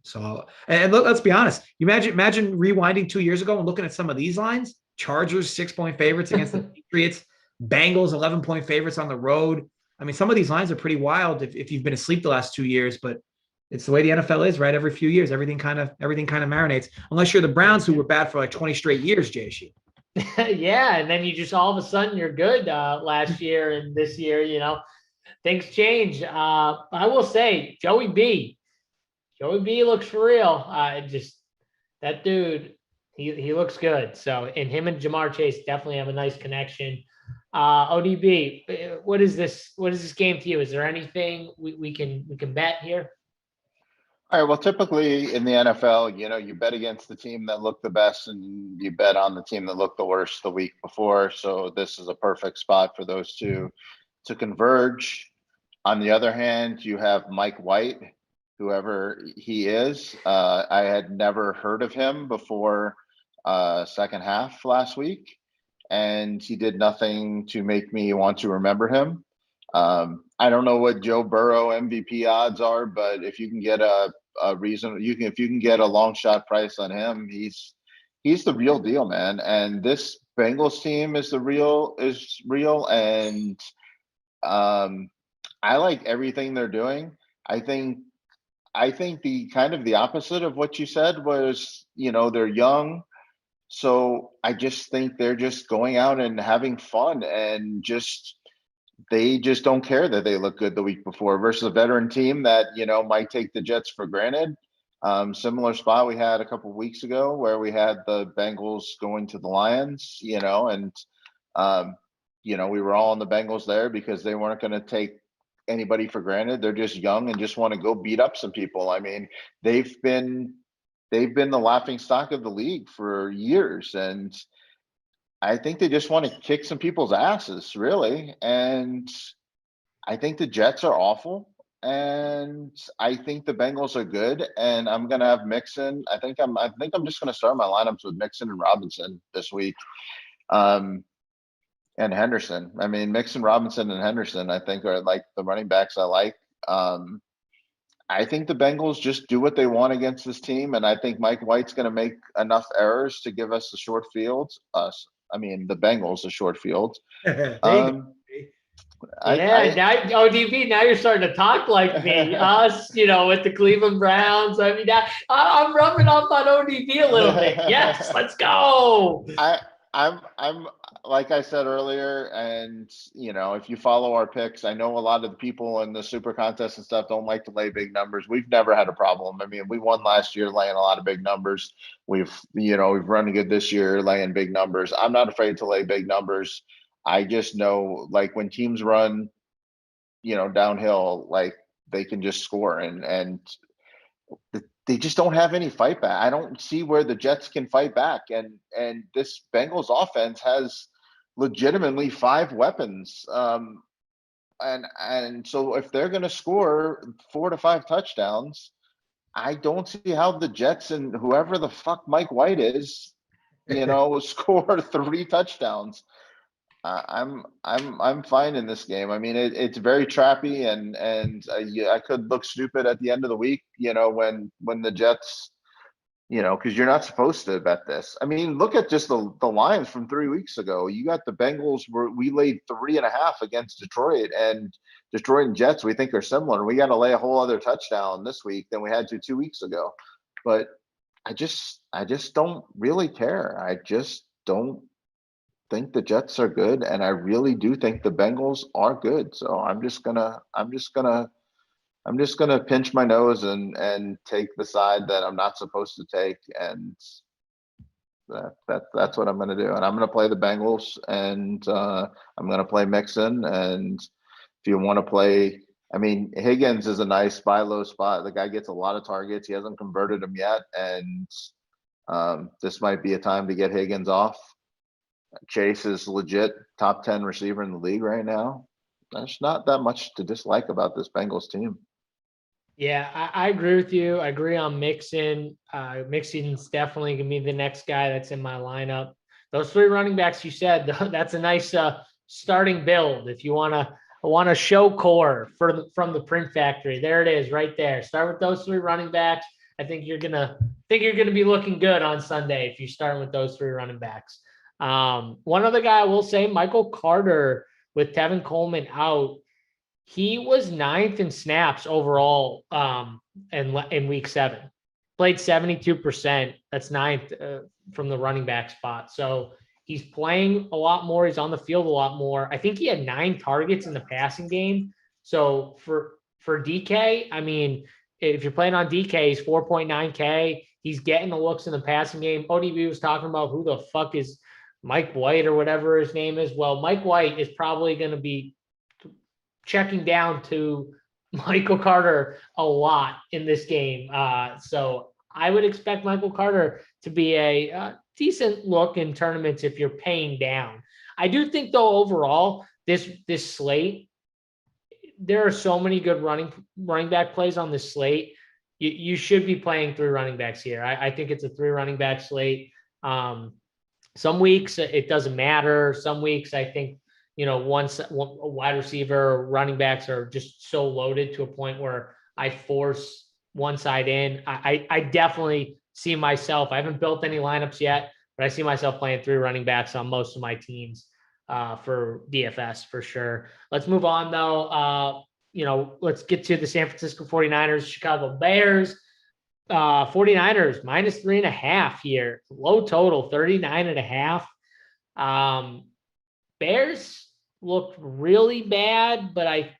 look, let's be honest. You imagine rewinding 2 years ago and looking at some of these lines. Chargers 6-point favorites against the Patriots. Bengals 11-point favorites on the road. I mean, some of these lines are pretty wild if you've been asleep the last 2 years, but it's the way the NFL is, right? Every few years, everything kind of marinates. Unless you're the Browns, who were bad for like 20 straight years, JSU. Yeah, and then you just all of a sudden you're good last year and this year, things change. I will say, Joey B looks for real. That dude, he looks good. So, and him and Jamar Chase definitely have a nice connection. ODB, what is this game to you? Is there anything we can bet here? All right. Well, typically in the NFL, you bet against the team that looked the best and you bet on the team that looked the worst the week before. So this is a perfect spot for those two to converge. On the other hand, you have Mike White, whoever he is. I had never heard of him before second half last week, and he did nothing to make me want to remember him. I don't know what Joe Burrow MVP odds are, but if you can get a reason, if you can get a long shot price on him, he's the real deal, man. And this Bengals team is real, and I like everything they're doing. I think the kind of the opposite of what you said was, they're young. So I just think they're just going out and having fun, and they just don't care that they look good the week before versus a veteran team that, might take the Jets for granted. Similar spot we had a couple of weeks ago where we had the Bengals going to the Lions, and we were all on the Bengals there because they weren't going to take anybody for granted. They're just young and just want to go beat up some people. I mean, they've been the laughing stock of the league for years, and I think they just want to kick some people's asses, really. And I think the Jets are awful, and I think the Bengals are good. And I'm gonna have Mixon. I think I'm just gonna start my lineups with Mixon and Robinson this week, and Henderson. I mean, Mixon, Robinson, and Henderson, I think, are like the running backs I like. I think the Bengals just do what they want against this team, and I think Mike White's going to make enough errors to give us the short fields. The Bengals a short field. There you go. Now ODB, now you're starting to talk like me. Us, with the Cleveland Browns. I mean, I'm rubbing off on ODB a little bit. Yes, let's go. I'm like I said earlier, and if you follow our picks, I know a lot of the people in the super contest and stuff don't like to lay big numbers. We've never had a problem. I mean, we won last year laying a lot of big numbers. We've run good this year laying big numbers. I'm not afraid to lay big numbers. I just know, like, when teams run, downhill, like, they can just score, and they just don't have any fight back. I don't see where the Jets can fight back. And this Bengals offense has legitimately 5 weapons. And so if they're going to score 4 to 5 touchdowns, I don't see how the Jets and whoever the fuck Mike White is, score 3 touchdowns. I'm fine in this game. I mean, it's very trappy, and I could look stupid at the end of the week, when the Jets, because you're not supposed to bet this. I mean, look at just the lines from 3 weeks ago. You got the Bengals we laid 3.5 against Detroit, and Detroit and Jets we think are similar. We got to lay a whole other touchdown this week than we had to 2 weeks ago. But I just don't really care. I just don't think the Jets are good, and I really do think the Bengals are good. So I'm just gonna pinch my nose and take the side that I'm not supposed to take, and that's what I'm gonna do. And I'm gonna play the Bengals, and I'm gonna play Mixon. And if you want to play, I mean, Higgins is a nice buy low spot. The guy gets a lot of targets. He hasn't converted them yet, and this might be a time to get Higgins off. Chase is legit top 10 receiver in the league right now. There's not that much to dislike about this Bengals team. Yeah, I agree with you. I agree on Mixon. Mixon's definitely going to be the next guy that's in my lineup. Those 3 running backs you said, that's a nice starting build. If you want to show core from the print factory, there it is right there. Start with those 3 running backs. I think you're gonna be looking good on Sunday if you start with those 3 running backs. One other guy I will say, Michael Carter, with Tevin Coleman out, he was 9th in snaps overall in week 7. Played 72%. That's 9th from the running back spot. So he's playing a lot more. He's on the field a lot more. I think he had 9 targets in the passing game. So for DK, I mean, if you're playing on DK, he's 4.9K. He's getting the looks in the passing game. ODB was talking about who the fuck is Mike White or whatever his name is. Well, Mike White is probably going to be checking down to Michael Carter a lot in this game. So I would expect Michael Carter to be a decent look in tournaments if you're paying down. I do think, though, overall, this slate, there are so many good running back plays on this slate. You should be playing 3 running backs here. I think it's a 3 running back slate. Some weeks it doesn't matter. Some weeks I think, one wide receiver, running backs are just so loaded to a point where I force one side in. I definitely see myself. I haven't built any lineups yet, but I see myself playing 3 running backs on most of my teams for DFS for sure. Let's move on though. Let's get to the San Francisco 49ers, Chicago Bears. 49ers minus 3.5 here. Low total, 39.5. Bears looked really bad, but I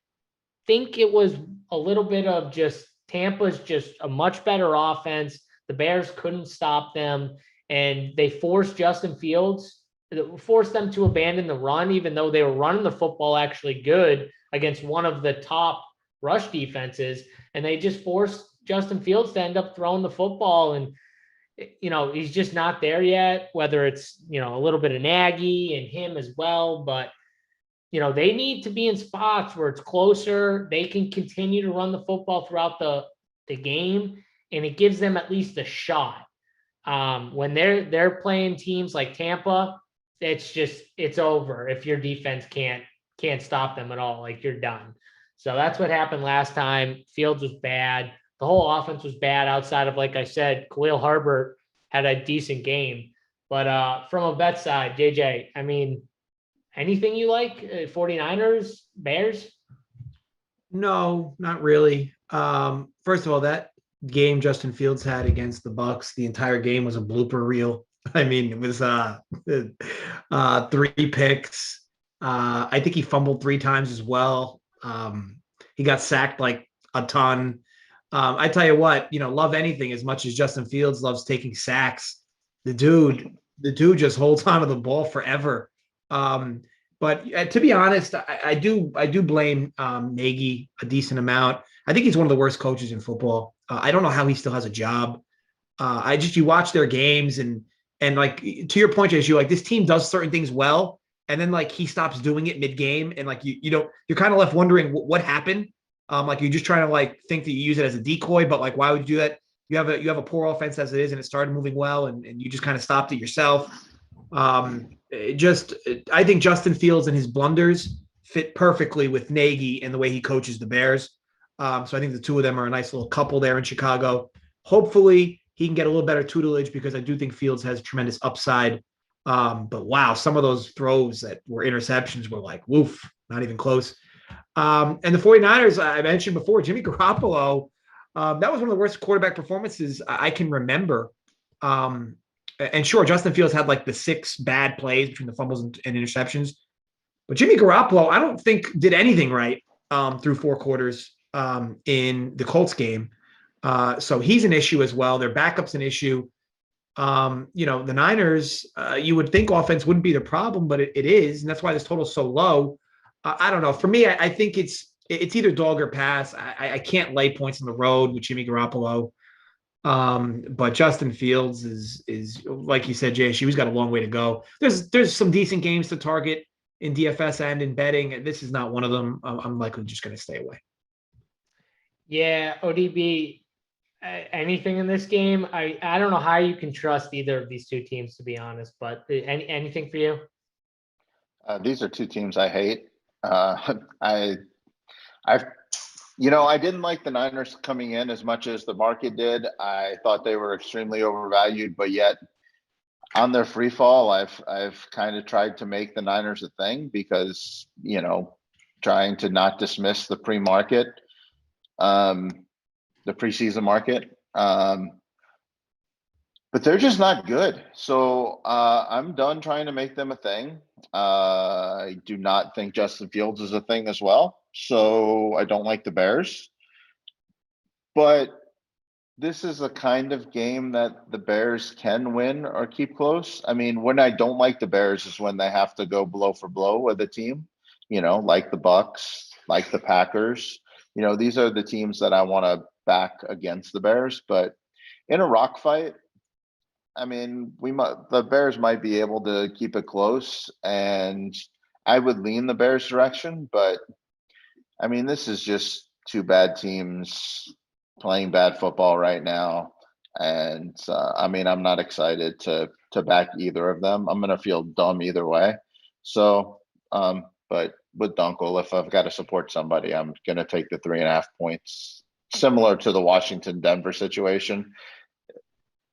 think it was a little bit of just Tampa's just a much better offense. The Bears couldn't stop them, and they forced Justin Fields, forced them to abandon the run, even though they were running the football actually good against one of the top rush defenses, and they just forced Justin Fields to end up throwing the football. And he's just not there yet, whether it's a little bit of Nagy and him as well, but they need to be in spots where it's closer. They can continue to run the football throughout the game, and it gives them at least a shot. When they're playing teams like Tampa, it's over if your defense can't stop them at all. Like, you're done. So that's what happened last time. Fields was bad. The whole offense was bad outside of, like I said, Khalil Herbert had a decent game. But from a bet side, JJ, I mean, anything you like? 49ers, Bears? No, not really. First of all, that game Justin Fields had against the Bucs, the entire game was a blooper reel. I mean, it was 3 picks. I think he fumbled 3 times as well. He got sacked like a ton. I tell you what, love anything as much as Justin Fields loves taking sacks. The dude just holds on to the ball forever. But to be honest, I do blame Nagy a decent amount. I think he's one of the worst coaches in football. I don't know how he still has a job. You watch their games and like, to your point, JSU, like, this team does certain things well, and then like he stops doing it mid-game, and like you're kind of left wondering what happened. Like, you're just trying to like think that you use it as a decoy, but like, why would you do that? You have a poor offense as it is, and it started moving well, and you just kind of stopped it yourself. I think Justin Fields and his blunders fit perfectly with Nagy and the way he coaches the Bears. So I think the two of them are a nice little couple there in Chicago. Hopefully he can get a little better tutelage, because I do think Fields has tremendous upside. But wow, some of those throws that were interceptions were like, woof, not even close. And the 49ers, I mentioned before, Jimmy Garoppolo, that was one of the worst quarterback performances I can remember. And sure, Justin Fields had like the 6 bad plays between the fumbles and interceptions. But Jimmy Garoppolo, I don't think did anything right through 4 quarters in the Colts game. So he's an issue as well. Their backup's an issue. The Niners, you would think offense wouldn't be the problem, but it is. And that's why this total is so low. I don't know. For me, I think it's either dog or pass. I can't lay points on the road with Jimmy Garoppolo. But Justin Fields is like you said, JSU, he's got a long way to go. There's some decent games to target in DFS and in betting. This is not one of them. I'm likely just going to stay away. Yeah, ODB, anything in this game? I don't know how you can trust either of these 2 teams, to be honest, but anything for you? These are 2 teams I hate. I didn't like the Niners coming in as much as the market did. I thought they were extremely overvalued, but yet on their free fall, I've kind of tried to make the Niners a thing, because, trying to not dismiss the pre-market, the preseason market. But they're just not good. So I'm done trying to make them a thing. I do not think Justin Fields is a thing as well. So I don't like the Bears. But this is a kind of game that the Bears can win or keep close. I mean, when I don't like the Bears is when they have to go blow for blow with a team, like the Bucs, like the Packers. These are the teams that I want to back against the Bears. But in a rock fight, I mean, the Bears might be able to keep it close, and I would lean the Bears direction, but I mean, this is just two bad teams playing bad football right now. And I mean, I'm not excited to back either of them. I'm gonna feel dumb either way. So, but with Dunkel, if I've got to support somebody, I'm gonna take the 3.5 points, similar to the Washington Denver situation.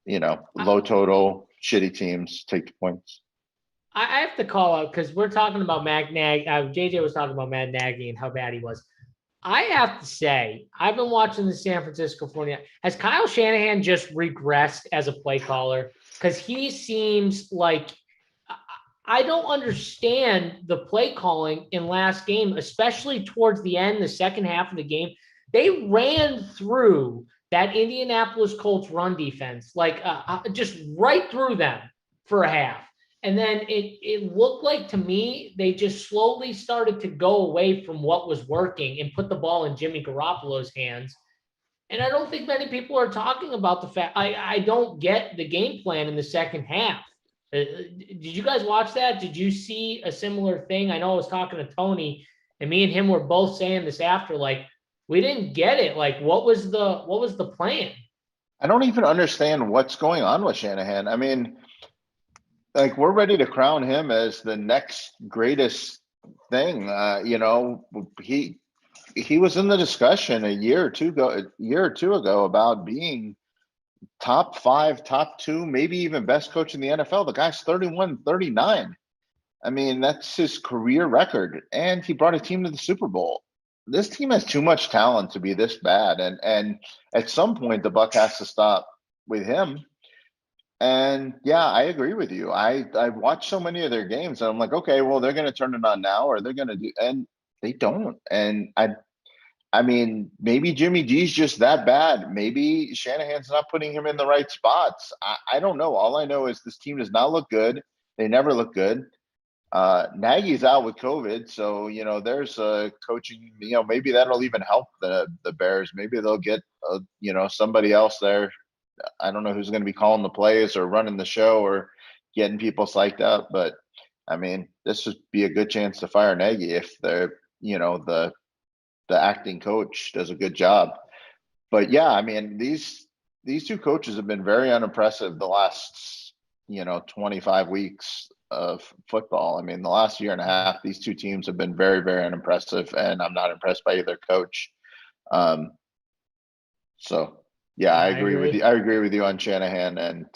Low total, shitty teams, take the points. I have to call out because we're talking about Matt Nagy. JJ was talking about Matt Nagy and how bad he was. I have to say, I've been watching the San Francisco 49ers. Has Kyle Shanahan just regressed as a play caller? Because he seems like I don't understand the play calling in last game, especially towards the end, the second half of the game. They ran through that Indianapolis Colts run defense, like just right through them for a half. And then it looked like to me, they just slowly started to go away from what was working and put the ball in Jimmy Garoppolo's hands. And I don't think many people are talking about the fact I don't get the game plan in the second half. Did you guys watch that? Did you see a similar thing? I know I was talking to Tony, and me and him were both saying this after, like, we didn't get it. Like, what was the plan? I don't even understand what's going on with Shanahan. I mean, like, we're ready to crown him as the next greatest thing. He was in the discussion a year or two ago about being top 5, top 2, maybe even best coach in the NFL. The guy's 31-39. I mean, that's his career record, and he brought a team to the Super Bowl. This team has too much talent to be this bad, and at some point the buck has to stop with him. And yeah, I agree with you. I watched so many of their games, and I'm like, okay, well, they're going to turn it on now, or they're going to do, and they don't. And I mean, maybe Jimmy G's just that bad. Maybe Shanahan's not putting him in the right spots. I don't know. All I know is this team does not look good. They never look good. Nagy's out with COVID, so there's a coaching. Maybe that'll even help the Bears. Maybe they'll get somebody else there. I don't know who's going to be calling the plays or running the show or getting people psyched up, but I mean, this would be a good chance to fire Nagy if the acting coach does a good job. But yeah, I mean, these two coaches have been very unimpressive the last 25 weeks of football. I mean, the last year and a half, these two teams have been very, very unimpressive, and I'm not impressed by either coach. So yeah, I agree with you. I agree with you on Shanahan, and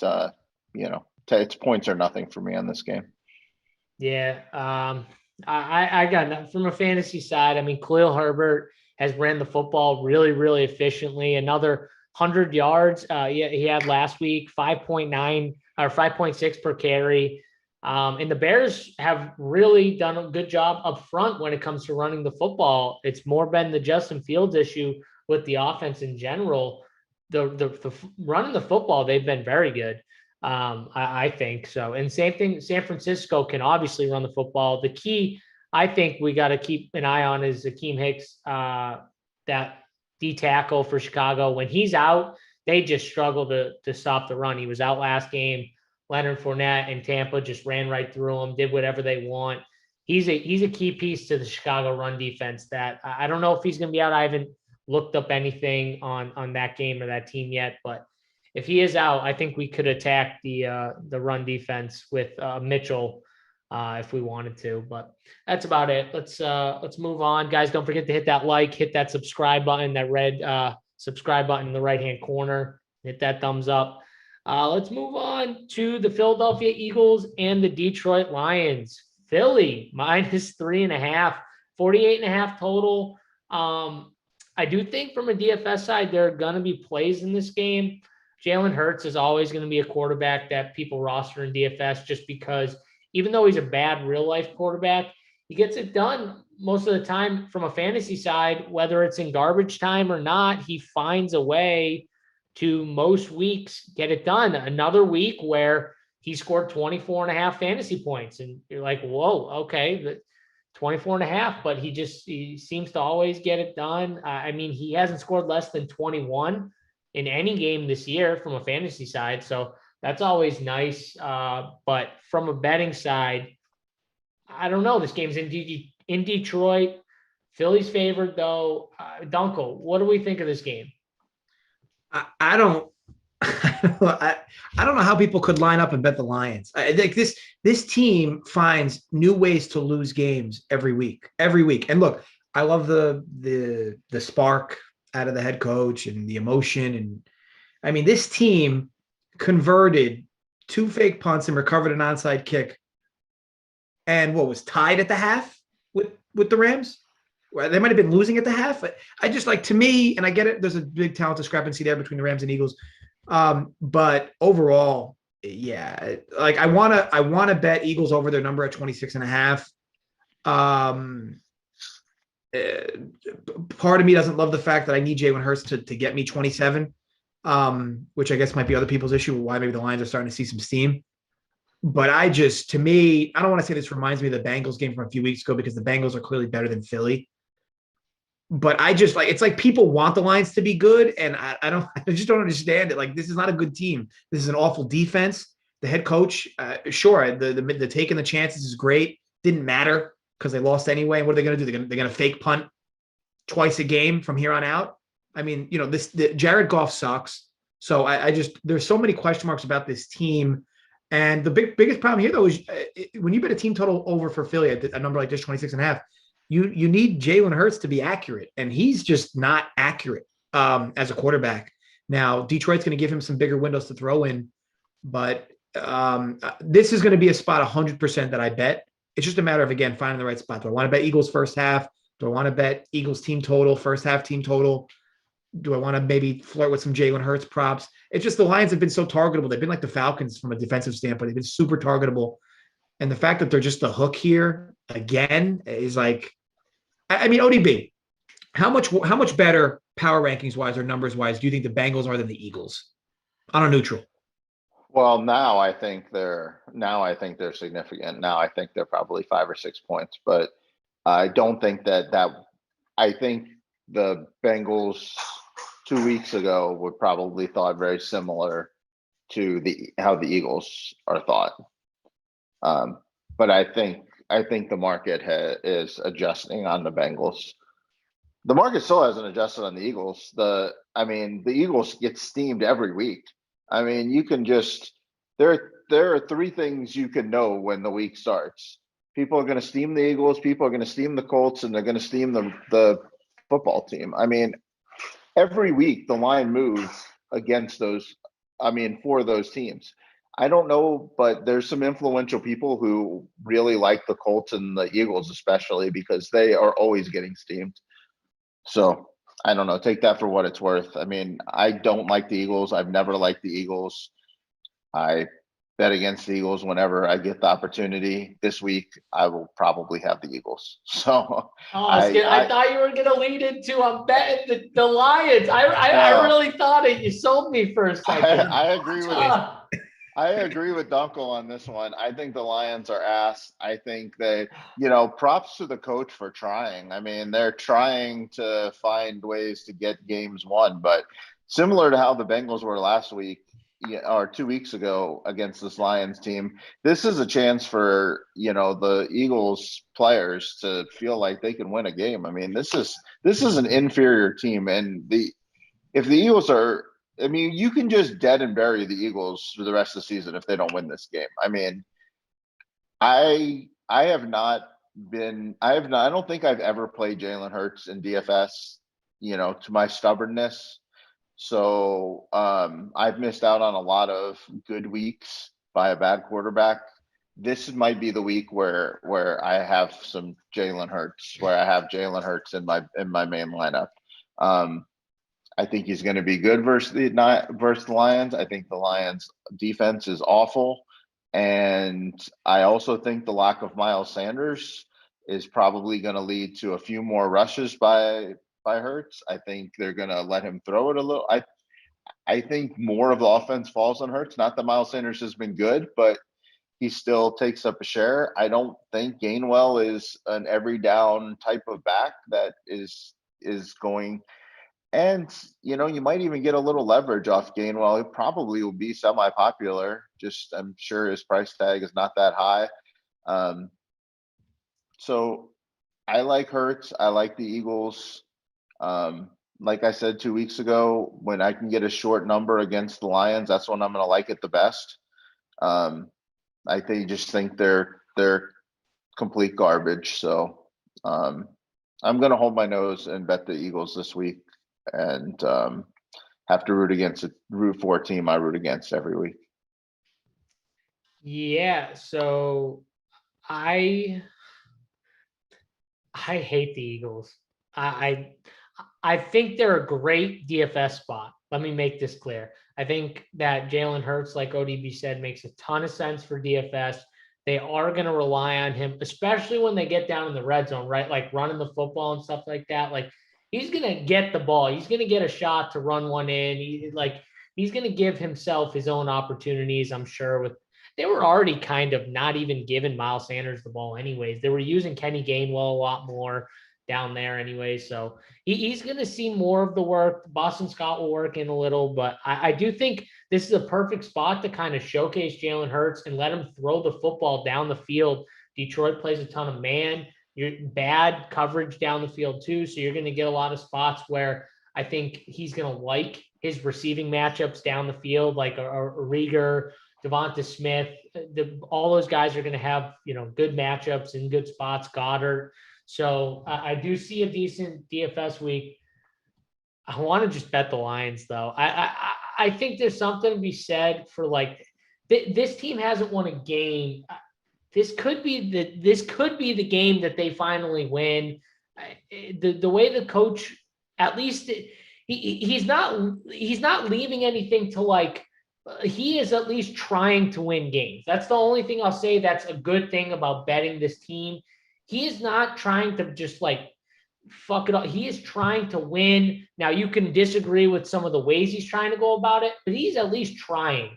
its points are nothing for me on this game. Yeah, I got from a fantasy side. I mean, Khalil Herbert has ran the football really, really efficiently. Another 100 yards. He had last week 5.9 or 5.6 per carry. And the Bears have really done a good job up front when it comes to running the football. It's more been the Justin Fields issue with the offense in general. The running the football, they've been very good. I think so. And same thing, San Francisco can obviously run the football. The key, I think we got to keep an eye on is Akeem Hicks, that D tackle for Chicago. When he's out, they just struggle to stop the run. He was out last game. Leonard Fournette and Tampa just ran right through him, did whatever they want. He's a key piece to the Chicago run defense that I don't know if he's going to be out. I haven't looked up anything on that game or that team yet, but if he is out, I think we could attack the run defense with Mitchell if we wanted to. But that's about it. Let's move on, guys. Don't forget to hit that like, hit that subscribe button, that red subscribe button in the right hand corner. Hit that thumbs up. Let's move on to the Philadelphia Eagles and the Detroit Lions. Philly minus 3.5, 48.5 total. I do think from a DFS side, there are going to be plays in this game. Jalen Hurts is always going to be a quarterback that people roster in DFS just because even though he's a bad real life quarterback, he gets it done most of the time from a fantasy side, whether it's in garbage time or not, he finds a way to most weeks get it done. Another week where he scored 24.5 fantasy points and you're like, whoa, okay, 24.5, but he seems to always get it done. I mean, he hasn't scored less than 21 in any game this year from a fantasy side. So that's always nice. But from a betting side, I don't know. This game's in Detroit. Philly's favored though. Dunkel, what do we think of this game? I don't. I don't know how people could line up and bet the Lions. I think this team finds new ways to lose games every week. And look, I love the spark out of the head coach and the emotion. And I mean, this team converted 2 fake punts and recovered an onside kick, and what was tied at the half with the Rams. They might have been losing at the half. But I just like, to me, and I get it, there's a big talent discrepancy there between the Rams and Eagles. But overall, yeah, like I want to bet Eagles over their number at 26.5. Part of me doesn't love the fact that I need Jalen Hurts to get me 27, which I guess might be other people's issue. Why maybe the Lions are starting to see some steam. But to me, I don't want to say this reminds me of the Bengals game from a few weeks ago, because the Bengals are clearly better than Philly. But I just like, it's like people want the Lions to be good, and I just don't understand it. Like, this is not a good team. This is an awful defense. The head coach, sure, the taking the chances is great. Didn't matter because they lost anyway. What are they going to do? They're going to fake punt twice a game from here on out. I mean, Jared Goff sucks. So I just, there's so many question marks about this team. And the biggest problem here though is when you bet a team total over for Philly at a number like this, 26.5. You need Jalen Hurts to be accurate, and he's just not accurate as a quarterback. Now, Detroit's going to give him some bigger windows to throw in, but this is going to be a spot 100% that I bet. It's just a matter of, again, finding the right spot. Do I want to bet Eagles first half? Do I want to bet Eagles team total, first half team total? Do I want to maybe flirt with some Jalen Hurts props? It's just the Lions have been so targetable. They've been like the Falcons from a defensive standpoint. They've been super targetable. And the fact that they're just a hook here again is like, I mean, ODB, how much better power rankings wise or numbers wise do you think the Bengals are than the Eagles on a neutral? Well, now I think they're significant. Now I think they're probably 5 or 6 points, but I don't think I think the Bengals 2 weeks ago were probably thought very similar to how the Eagles are thought. But I think the market is adjusting on the Bengals. The market still hasn't adjusted on the Eagles. The Eagles get steamed every week. I mean, you can just there are 3 things you can know when the week starts. People are going to steam the Eagles, people are going to steam the Colts, and they're going to steam the football team. I mean, every week the line moves against those. I mean, for those teams. I don't know, but there's some influential people who really like the Colts and the Eagles, especially because they are always getting steamed. So I don't know. Take that for what it's worth. I mean, I don't like the Eagles. I've never liked the Eagles. I bet against the Eagles whenever I get the opportunity. This week, I will probably have the Eagles. So I thought you were going to lead into I'm betting the Lions. I really thought it. You sold me for a second. I agree with I agree with Dunkel on this one. I think the Lions are ass. I think they, props to the coach for trying. I mean, they're trying to find ways to get games won, but similar to how the Bengals were last week or 2 weeks ago against this Lions team, this is a chance for, the Eagles players to feel like they can win a game. I mean, this is an inferior team, and if the Eagles are, I mean, you can just dead and bury the Eagles for the rest of the season if they don't win this game. I mean, I don't think I've ever played Jalen Hurts in DFS, to my stubbornness. So I've missed out on a lot of good weeks by a bad quarterback. This might be the week where I have some Jalen Hurts, where I have Jalen Hurts in my main lineup. I think he's going to be good versus the Lions. I think the Lions defense is awful. And I also think the lack of Miles Sanders is probably going to lead to a few more rushes by Hurts. I think they're going to let him throw it a little. I think more of the offense falls on Hurts. Not that Miles Sanders has been good, but he still takes up a share. I don't think Gainwell is an every down type of back that is going. And, you might even get a little leverage off Gainwell. It probably will be semi-popular. Just, I'm sure his price tag is not that high. So I like Hurts. I like the Eagles. Like I said 2 weeks ago, when I can get a short number against the Lions, that's when I'm going to like it the best. Just think they're complete garbage. So I'm going to hold my nose and bet the Eagles this week, and have to root for a team I root against every week. Yeah, so I hate the Eagles. I think they're a great DFS spot. Let me make this clear. I think that Jalen Hurts, like ODB said, makes a ton of sense for DFS. They are going to rely on him, especially when they get down in the red zone, right? Like running the football and stuff like that. Like he's going to get the ball. He's going to get a shot to run one in. He's going to give himself his own opportunities, I'm sure. They were already kind of not even giving Miles Sanders the ball anyways. They were using Kenny Gainwell a lot more down there anyway. So he's going to see more of the work. Boston Scott will work in a little, but I do think this is a perfect spot to kind of showcase Jalen Hurts and let him throw the football down the field. Detroit plays a ton of man. You're bad coverage down the field too. So you're going to get a lot of spots where I think he's going to like his receiving matchups down the field, like a Rieger, Devonta Smith. All those guys are going to have, good matchups in good spots. Goddard. So I do see a decent DFS week. I want to just bet the Lions, though. I think there's something to be said for this team hasn't won a game. This could be the game that they finally win. The way the coach, at least he's not leaving anything to he is at least trying to win games. That's the only thing I'll say that's a good thing about betting this team. He is not trying to just fuck it up. He is trying to win. Now, you can disagree with some of the ways he's trying to go about it, but he's at least trying.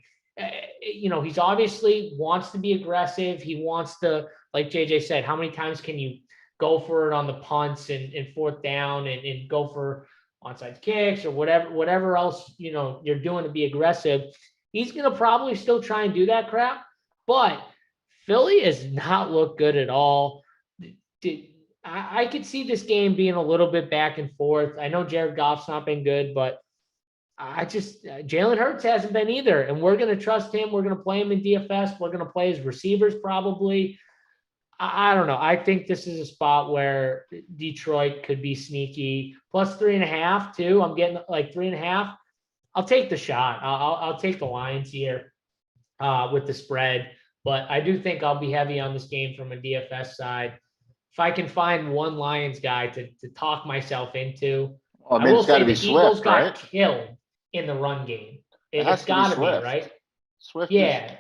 He's obviously wants to be aggressive. He wants to, like JJ said, how many times can you go for it on the punts and fourth down and go for onside kicks or whatever else, you're doing to be aggressive. He's going to probably still try and do that crap, but Philly has not looked good at all. I could see this game being a little bit back and forth. I know Jared Goff's not been good, but Jalen Hurts hasn't been either. And we're going to trust him. We're going to play him in DFS. We're going to play his receivers probably. I don't know. I think this is a spot where Detroit could be sneaky. Plus 3.5 too. I'm getting 3.5. I'll take the shot. I'll take the Lions here with the spread. But I do think I'll be heavy on this game from a DFS side. If I can find one Lions guy to talk myself into, I will say the Eagles got killed in the run game. It's got to be, right? Swift. Yeah.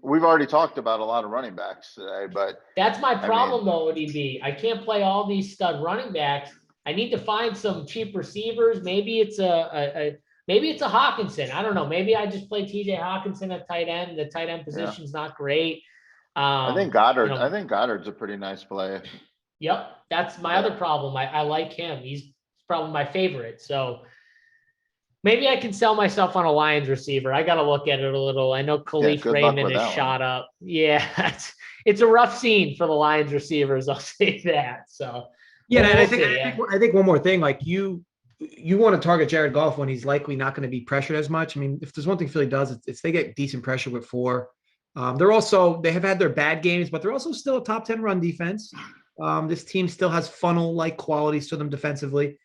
We've already talked about a lot of running backs today, but that's my problem though, ODB. I can't play all these stud running backs. I need to find some cheap receivers. Maybe it's a Hawkinson. I don't know. Maybe I just play TJ Hawkinson at tight end. The tight end position's not great. I think Goddard. I think Goddard's a pretty nice play. Yep, that's my other problem. I like him. He's probably my favorite. So maybe I can sell myself on a Lions receiver. I got to look at it a little. I know Khalif Raymond is shot up. Yeah, it's a rough scene for the Lions receivers. I'll say that. So yeah, and I think one more thing, you want to target Jared Goff when he's likely not going to be pressured as much. If there's one thing Philly does, it's they get decent pressure with 4. They have had their bad games, but they're also still a top 10 run defense. This team still has funnel-like qualities to them defensively.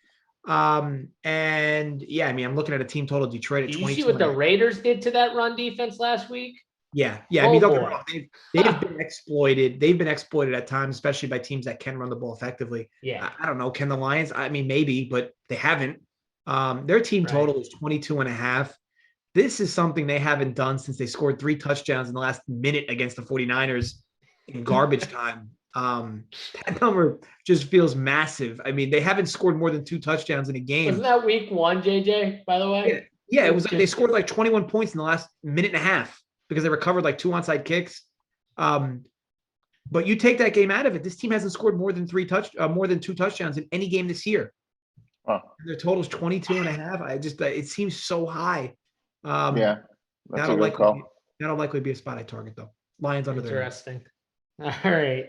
I'm looking at a team total Detroit at 22. You see what the Raiders did to that run defense last week? Yeah. They've been exploited. They've been exploited at times, especially by teams that can run the ball effectively. Yeah. I don't know. Can the Lions? Maybe, but they haven't. Their team total is 22.5. This is something they haven't done since they scored 3 touchdowns in the last minute against the 49ers in garbage time. That number just feels massive. They haven't scored more than 2 touchdowns in a game. Wasn't that week 1, JJ, by the way? Yeah, it was. They scored 21 points in the last minute and a half because they recovered 2 onside kicks. But you take that game out of it, this team hasn't scored more than 2 touchdowns in any game this year. Huh. Their total is 22.5. It seems so high. That's a good call. That'll likely be a spot I target though. Lions under there. Interesting. All right.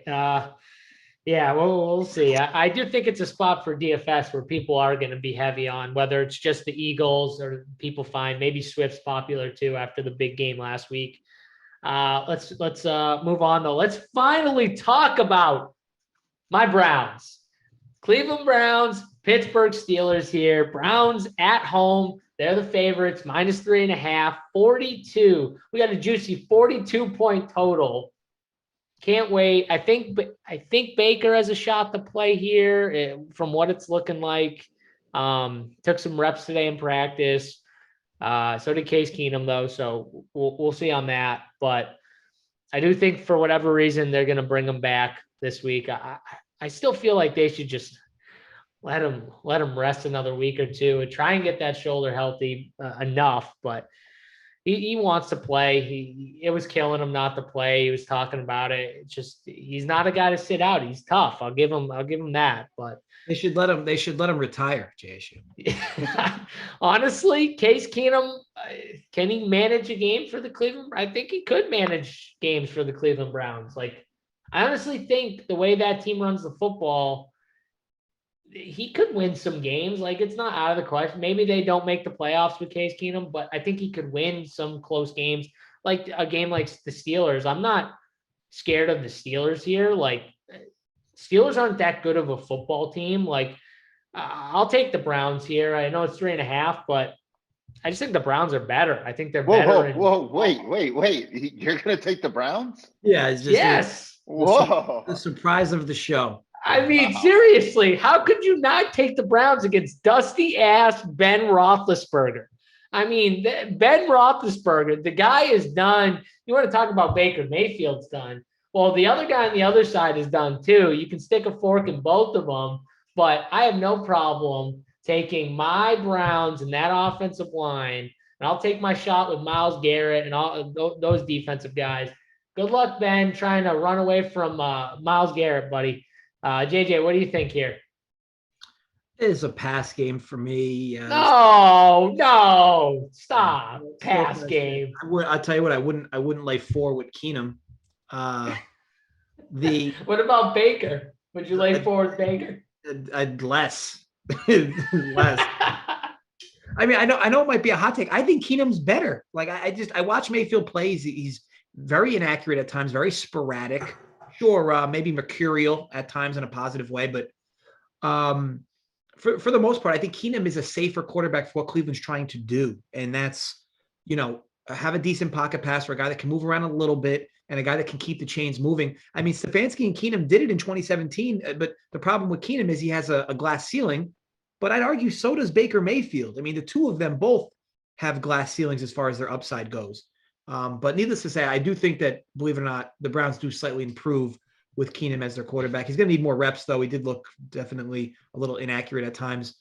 Yeah, well, we'll see. I do think it's a spot for DFS where people are going to be heavy on, whether it's just the Eagles or people find maybe Swift's popular too after the big game last week. Let's move on though. Let's finally talk about my Browns. Cleveland Browns, Pittsburgh Steelers here. Browns at home. They're the favorites, -3.5, 42. We got a juicy 42-point total. Can't wait. I think Baker has a shot to play here from what it's looking like. Took some reps today in practice. So did Case Keenum though. So we'll see on that. But I do think for whatever reason, they're going to bring him back this week. I still feel like they should just let him rest another week or two and try and get that shoulder healthy enough. But he wants to play. It was killing him not to play. He was talking about it. It's just he's not a guy to sit out. He's tough. I'll give him that. But They should let him retire, JSU. honestly, Case Keenum, can he manage a game for the Cleveland? I think he could manage games for the Cleveland Browns. Like, I honestly think the way that team runs the football, he could win some games. Like, it's not out of the question. Maybe they don't make the playoffs with Case Keenum, but I think he could win some close games, like a game like the Steelers. I'm not scared of the Steelers here. Like, Steelers aren't that good of a football team. Like, I'll take the Browns here. I know it's 3.5, but I just think the Browns are better. I think they're better. Wait. You're going to take the Browns? Yeah, it's just Yes. the surprise of the show. I mean, seriously, how could you not take the Browns against dusty ass Ben Roethlisberger? I mean, Ben Roethlisberger, the guy is done. You want to talk about Baker Mayfield's done. Well, the other guy on the other side is done too. You can stick a fork in both of them, but I have no problem taking my Browns and that offensive line, and I'll take my shot with Myles Garrett and all those defensive guys. Good luck, Ben, trying to run away from Myles Garrett, buddy. JJ, what do you think here? It is a pass game for me. No, stop. Pass game. I'll tell you what, I wouldn't lay 4 with Keenum. What about Baker? Would you lay 4 with Baker? I'd less. Less. I mean, I know it might be a hot take. I think Keenum's better. Like I watch Mayfield play. He's very inaccurate at times, very sporadic. Sure, maybe mercurial at times in a positive way, but for the most part, I think Keenum is a safer quarterback for what Cleveland's trying to do, and that's have a decent pocket pass for a guy that can move around a little bit and a guy that can keep the chains moving. I mean, Stefanski and Keenum did it in 2017, but the problem with Keenum is he has a glass ceiling, but I'd argue so does Baker Mayfield. I mean, the two of them both have glass ceilings as far as their upside goes. But needless to say, I do think that, believe it or not, the Browns do slightly improve with Keenum as their quarterback. He's going to need more reps, though. He did look definitely a little inaccurate at times.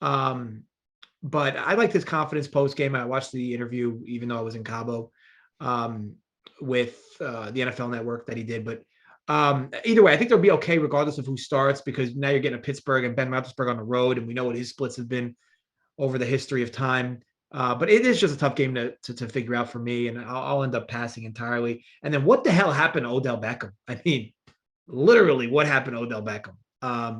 But I liked his confidence post-game. I watched the interview, even though I was in Cabo, with the NFL Network that he did. But either way, I think they'll be okay regardless of who starts, because now you're getting a Pittsburgh and Ben Roethlisberger on the road, and we know what his splits have been over the history of time. But it is just a tough game to figure out for me, and I'll end up passing entirely. And then what the hell happened to Odell Beckham? I mean, literally, what happened to Odell Beckham?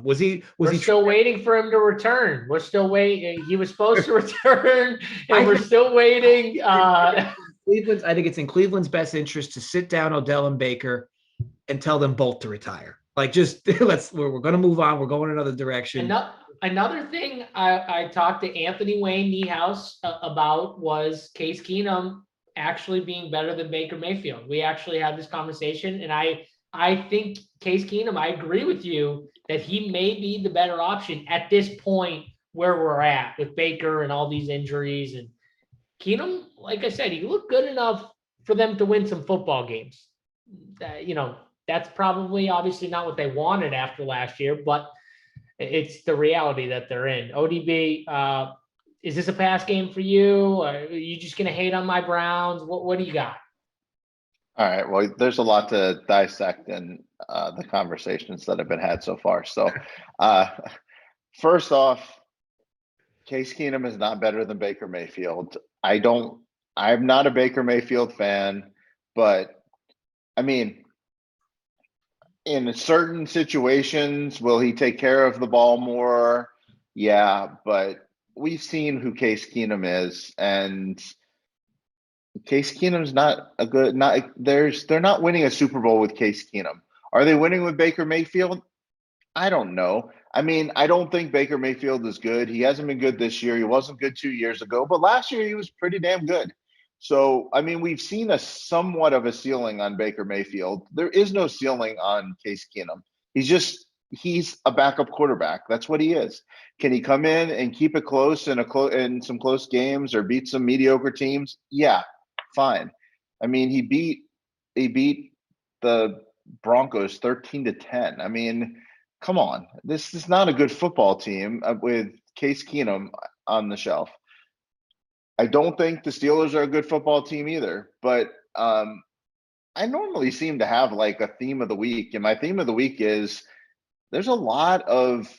We're still waiting for him to return. We're still waiting. He was supposed to return, and we're still waiting. I think it's in Cleveland's best interest to sit down Odell and Baker and tell them both to retire. Like, just we're going to move on. We're going another direction. Another thing I talked to Anthony Wayne Niehaus about was Case Keenum actually being better than Baker Mayfield. We actually had this conversation, and I think Case Keenum, I agree with you that he may be the better option at this point where we're at with Baker and all these injuries. And Keenum, like I said, he looked good enough for them to win some football games. That's probably obviously not what they wanted after last year, but it's the reality that they're in. ODB, is this a pass game for you? Are you just going to hate on my Browns? What do you got? All right. Well, there's a lot to dissect in the conversations that have been had so far. So first off, Case Keenum is not better than Baker Mayfield. I'm not a Baker Mayfield fan, but I mean, in certain situations, will he take care of the ball more? Yeah, but we've seen who Case Keenum is, and Case Keenum's not a good. Not they're not winning a Super Bowl with Case Keenum. Are they winning with Baker Mayfield? I don't know. I mean, I don't think Baker Mayfield is good. He hasn't been good this year. He wasn't good 2 years ago, but last year he was pretty damn good. So, I mean, we've seen a somewhat of a ceiling on Baker Mayfield. There is no ceiling on Case Keenum. He's a backup quarterback. That's what he is. Can he come in and keep it close in some close games or beat some mediocre teams? Yeah, fine. I mean, he beat the Broncos 13-10. I mean, come on. This is not a good football team with Case Keenum on the shelf. I don't think the Steelers are a good football team either, but I normally seem to have like a theme of the week, and my theme of the week is there's a lot of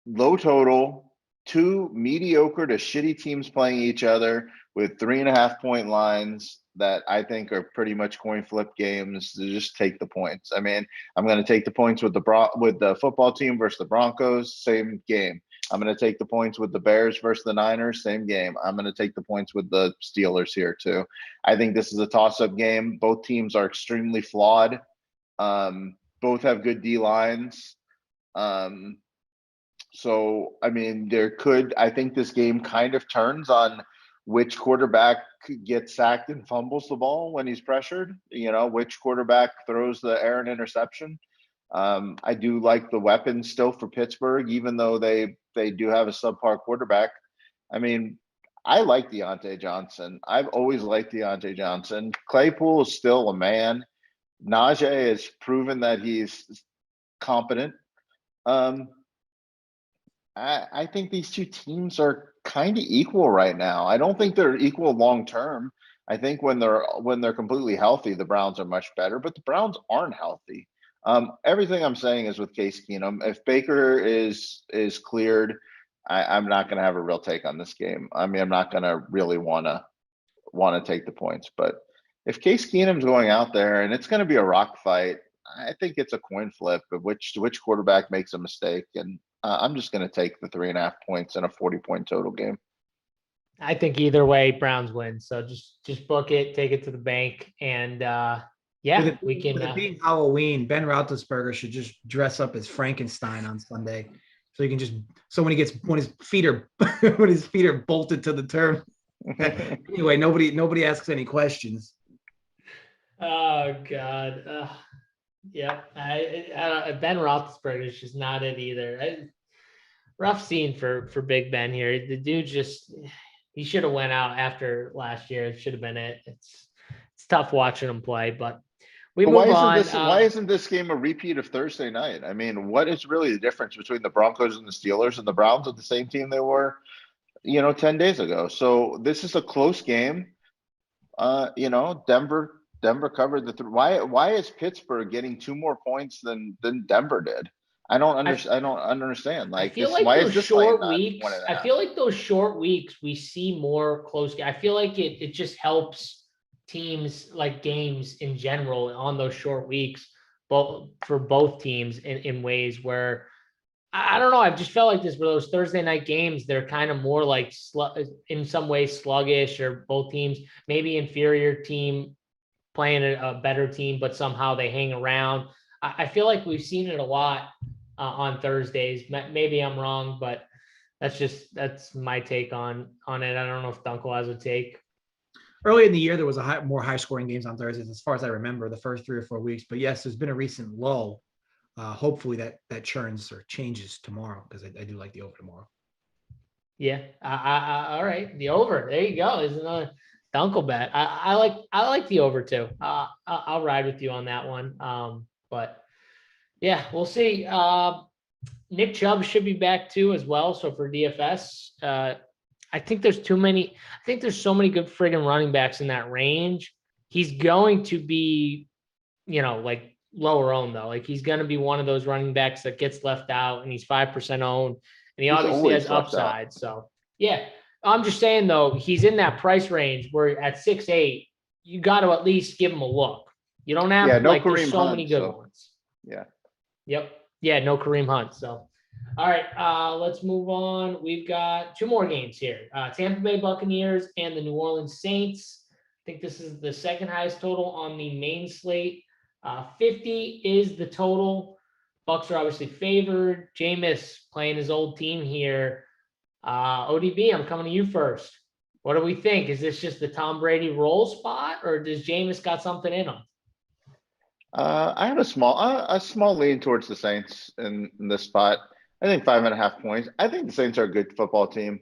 low total, two mediocre to shitty teams playing each other with 3.5 point lines that I think are pretty much coin flip games to just take the points. I mean, I'm going to take the points with the football team versus the Broncos, same game. I'm going to take the points with the Bears versus the Niners, same game. I'm going to take the points with the Steelers here too. I think this is a toss-up game. Both teams are extremely flawed. Both have good D lines. So, I mean, I think this game kind of turns on which quarterback gets sacked and fumbles the ball when he's pressured, which quarterback throws the errant interception. I do like the weapons still for Pittsburgh, even though they do have a subpar quarterback. I mean, I like Deontay Johnson. I've always liked Deontay Johnson. Claypool is still a man. Najee has proven that he's competent. I think these two teams are kind of equal right now. I don't think they're equal long term. I think when they're completely healthy, the Browns are much better, but the Browns aren't healthy. Everything I'm saying is with Case Keenum. If Baker is cleared, I'm not going to have a real take on this game. I mean, I'm not going to really want to take the points. But if Case Keenum's going out there and it's going to be a rock fight, I think it's a coin flip of which quarterback makes a mistake. And I'm just going to take the 3.5 points in a 40-point total game. I think either way, Browns win. So just book it, take it to the bank, and we can. With it being Halloween, Ben Roethlisberger should just dress up as Frankenstein on Sunday, so when his feet are bolted to the turf. Anyway, nobody asks any questions. Oh God. Yeah, Ben Roethlisberger is just not it either. Rough scene for Big Ben here. The dude he should have went out after last year. It should have been it. It's tough watching him play, but we move on. Why isn't this game a repeat of Thursday night? I mean, what is really the difference between the Broncos and the Steelers? And the Browns are the same team they were, 10 days ago. So this is a close game. Denver covered why is Pittsburgh getting 2 more points than Denver did? I don't understand. Like, I feel like why those is this short not weeks. 1.5? I feel like those short weeks we see more close. I feel like it just helps teams, like games in general, on those short weeks, both for both teams in ways where I don't know. I've just felt like this for those Thursday night games. They're kind of more like in some ways sluggish, or both teams maybe inferior team playing a better team, but somehow they hang around. I feel like we've seen it a lot on Thursdays. Maybe I'm wrong, but that's my take on it. I don't know if Dunkel has a take. Early in the year, there was more high scoring games on Thursdays, as far as I remember, the first 3 or 4 weeks. But yes, there's been a recent lull. Hopefully that churns or changes tomorrow, because I do like the over tomorrow. Yeah. All right. The over. There you go. Is another Dunkel bet. I like the over too. I'll ride with you on that one. But yeah, we'll see. Nick Chubb should be back too as well. So for DFS, I think there's so many good friggin' running backs in that range. He's going to be, like lower owned though. Like he's going to be one of those running backs that gets left out, and he's 5% owned, and he obviously has upside. So yeah, I'm just saying though, he's in that price range where at 6'8", you got to at least give him a look. You don't have there's so many good ones. Yeah. Yep. Yeah, no Kareem Hunt. So, all right, let's move on. We've got two more games here. Tampa Bay Buccaneers and the New Orleans Saints. I think this is the second highest total on the main slate. 50 is the total. Bucks are obviously favored. Jameis playing his old team here. ODB, I'm coming to you first. What do we think? Is this just the Tom Brady roll spot, or does Jameis got something in him? I have a small lean towards the Saints in this spot. I think 5.5 points. I think the Saints are a good football team.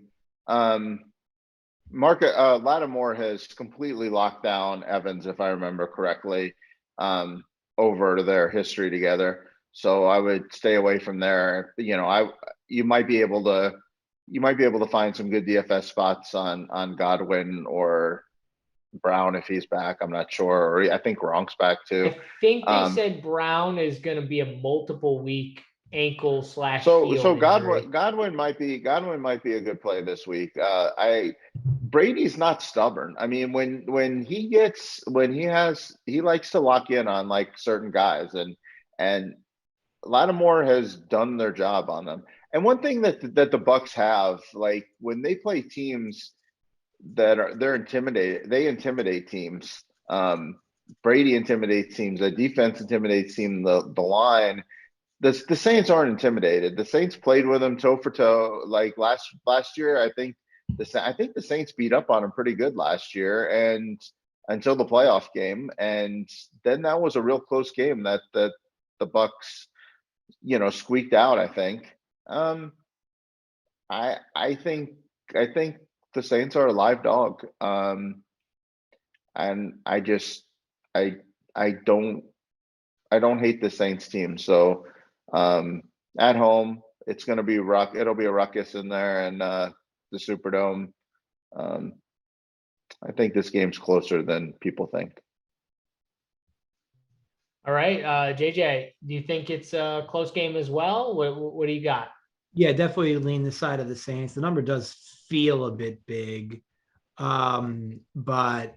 Lattimore has completely locked down Evans, if I remember correctly, over their history together. So I would stay away from there. You might be able to find some good DFS spots on Godwin or Brown if he's back. I'm not sure. Or I think Gronk's back too. I think they said Brown is going to be a multiple week ankle / So field injury. Godwin might be a good play this week. Brady's not stubborn. I mean, when he likes to lock in on like certain guys, and Lattimore has done their job on them. And one thing that the Bucks have, like when they play teams they intimidate teams. Brady intimidates teams. The defense intimidates teams. The line. The Saints aren't intimidated. The Saints played with them toe for toe. Like last year, I think the Saints beat up on them pretty good last year, and until the playoff game, and then that was a real close game that the Bucks, squeaked out. I think. I think the Saints are a live dog. And I don't hate the Saints team. So at home, it'll be a ruckus in there, and the Superdome. I think this game's closer than people think. All right, JJ, do you think it's a close game as well? What do you got? Yeah, definitely lean the side of the Saints. The number does feel a bit big. But I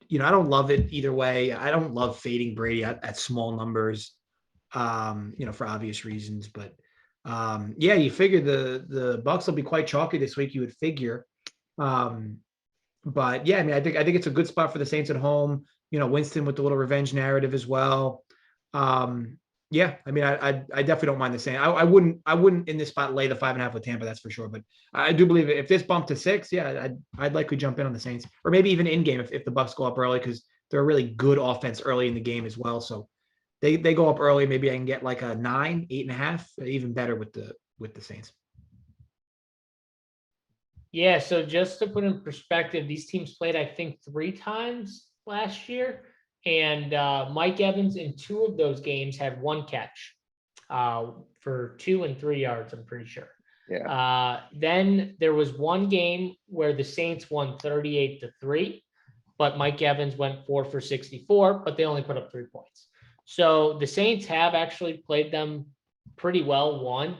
don't love it either way. I don't love fading Brady at small numbers, for obvious reasons. But yeah, you figure the Bucks will be quite chalky this week, you would figure. But yeah, I mean, I think it's a good spot for the Saints at home. Winston with the little revenge narrative as well. Yeah, I mean, I definitely don't mind the Saints. I wouldn't in this spot lay the 5.5 with Tampa, that's for sure. But I do believe if this bumped to 6, yeah, I'd likely jump in on the Saints, or maybe even in game if the Bucks go up early, because they're a really good offense early in the game as well. So they go up early, maybe I can get like a 9, 8.5, even better with the Saints. Yeah, so just to put in perspective, these teams played, I think, 3 times last year. And Mike Evans in 2 of those games had 1 catch for 2 and 3 yards, I'm pretty sure. Yeah. Then there was 1 game where the Saints won 38-3, but Mike Evans went 4 for 64, but they only put up 3 points. So the Saints have actually played them pretty well.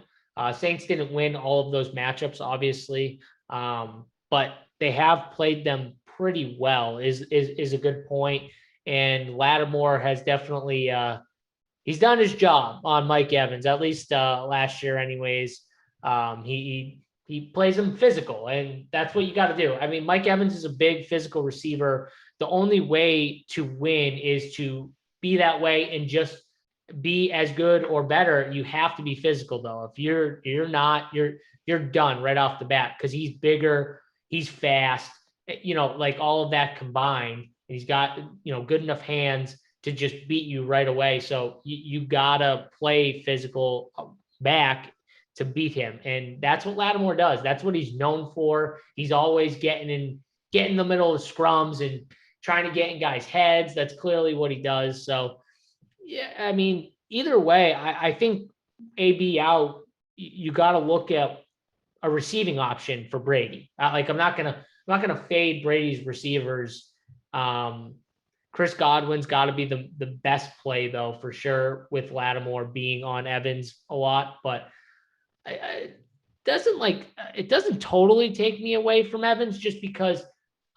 Saints didn't win all of those matchups, obviously, but they have played them pretty well. Is a good point. And Lattimore has definitely he's done his job on Mike Evans, at least last year anyways. He plays him physical, and that's what you got to do. I mean, Mike Evans is a big physical receiver. The only way to win is to be that way and just be as good or better. You have to be physical, though. If you're not, you're done right off the bat, because he's bigger, he's fast, like all of that combined. He's got, good enough hands to just beat you right away. So you gotta play physical back to beat him. And that's what Lattimore does. That's what he's known for. He's always getting in the middle of scrums and trying to get in guys' heads. That's clearly what he does. So yeah, I mean, either way, I think AB out, you got to look at a receiving option for Brady. I'm not gonna fade Brady's receivers. Chris Godwin's got to be the best play, though, for sure, with Lattimore being on Evans a lot. But it doesn't totally take me away from Evans, just because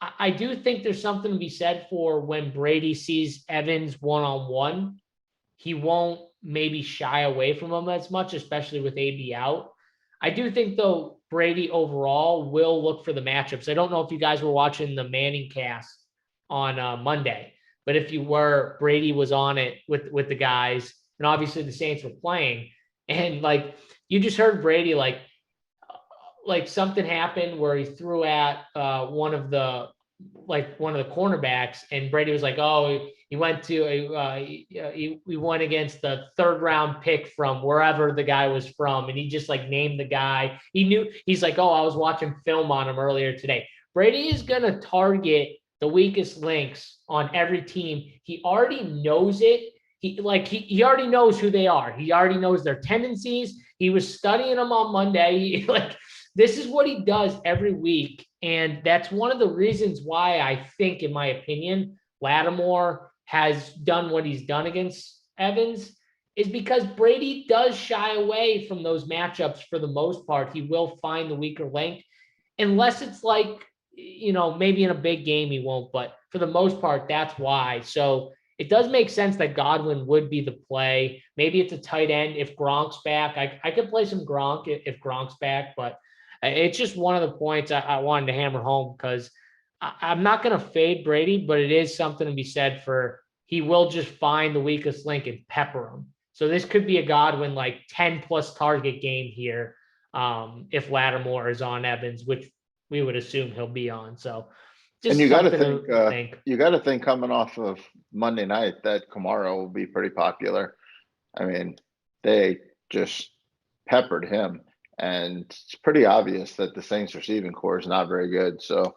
I do think there's something to be said for when Brady sees Evans one-on-one. He won't maybe shy away from him as much, especially with AB out. I do think, though, Brady overall will look for the matchups. I don't know if you guys were watching the Manning cast on Monday, but if you were, Brady was on it with the guys, and obviously the Saints were playing, and like you just heard Brady like something happened where he threw at one of the cornerbacks, and Brady was like, "Oh, he went against the 3rd round pick from wherever the guy was from," and he just like named the guy. He's like, "Oh, I was watching film on him earlier today." Brady is gonna target the weakest links on every team. He already knows it. He already knows who they are. He already knows their tendencies. He was studying them on Monday. This is what he does every week. And that's one of the reasons why I think, in my opinion, Lattimore has done what he's done against Evans, is because Brady does shy away from those matchups for the most part. He will find the weaker link, unless it's like, maybe in a big game he won't, but for the most part, that's why. So it does make sense that Godwin would be the play. Maybe it's a tight end if Gronk's back. I could play some Gronk if Gronk's back, but it's just one of the points I wanted to hammer home, because I'm not going to fade Brady, but it is something to be said for he will just find the weakest link and pepper him. So this could be a Godwin like 10+ target game here if Lattimore is on Evans, which we would assume he'll be on. So just and you got to think. You got to think coming off of Monday night that Kamara will be pretty popular. I mean, they just peppered him, and it's pretty obvious that the Saints receiving core is not very good. So,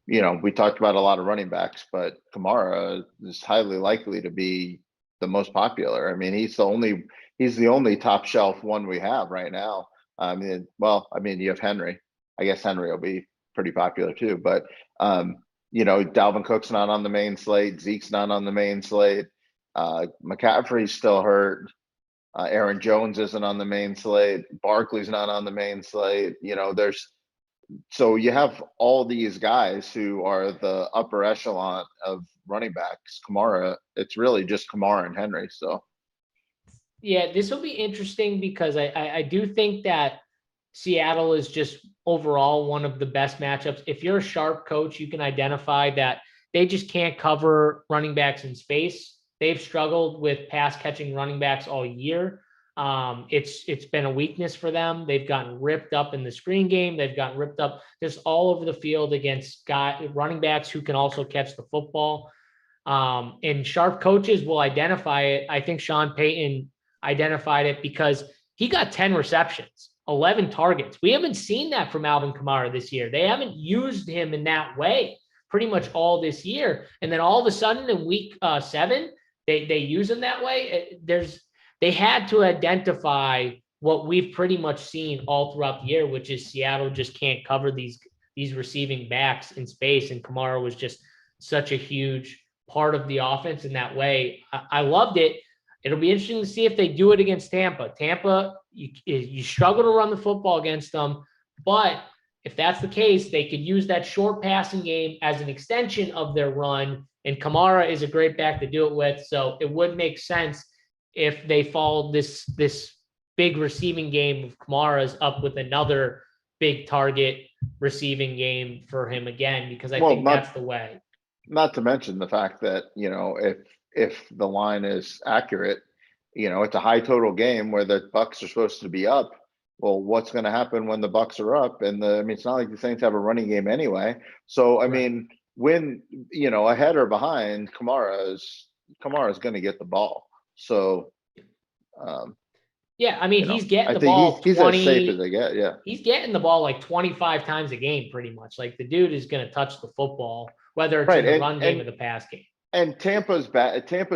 we talked about a lot of running backs, but Kamara is highly likely to be the most popular. I mean, he's the only top shelf one we have right now. You have Henry. I guess Henry will be pretty popular too, but Dalvin Cook's not on the main slate. Zeke's not on the main slate. McCaffrey's still hurt. Aaron Jones isn't on the main slate. Barkley's not on the main slate. So you have all these guys who are the upper echelon of running backs. Kamara, it's really just Kamara and Henry. So yeah, this will be interesting because I do think that Seattle is just overall one of the best matchups. If you're a sharp coach, you can identify that they just can't cover running backs in space. They've struggled with pass catching running backs all year. It's been a weakness for them. They've gotten ripped up in the screen game. They've gotten ripped up just all over the field against running backs who can also catch the football. And sharp coaches will identify it. I think Sean Payton identified it because he got 10 receptions. 11 targets. We haven't seen that from Alvin Kamara this year. They haven't used him in that way pretty much all this year. And then all of a sudden in week 7, they use him that way. They had to identify what we've pretty much seen all throughout the year, which is Seattle just can't cover these receiving backs in space. And Kamara was just such a huge part of the offense in that way. I loved it. It'll be interesting to see if they do it against Tampa. Tampa, you struggle to run the football against them, but if that's the case, they could use that short passing game as an extension of their run, and Kamara is a great back to do it with. So it would make sense if they followed this big receiving game of Kamara's up with another big target receiving game for him again, because I think that's the way. Not to mention the fact that, if the line is accurate, it's a high total game where the Bucs are supposed to be up. Well, what's going to happen when the Bucs are up? And it's not like the Saints have a running game anyway. So, when, ahead or behind, Kamara is going to get the ball. So, he's getting the ball. He's as safe as they get. Yeah. He's getting the ball like 25 times a game, pretty much. Like the dude is going to touch the football, whether it's in the run game or the pass game. And Tampa's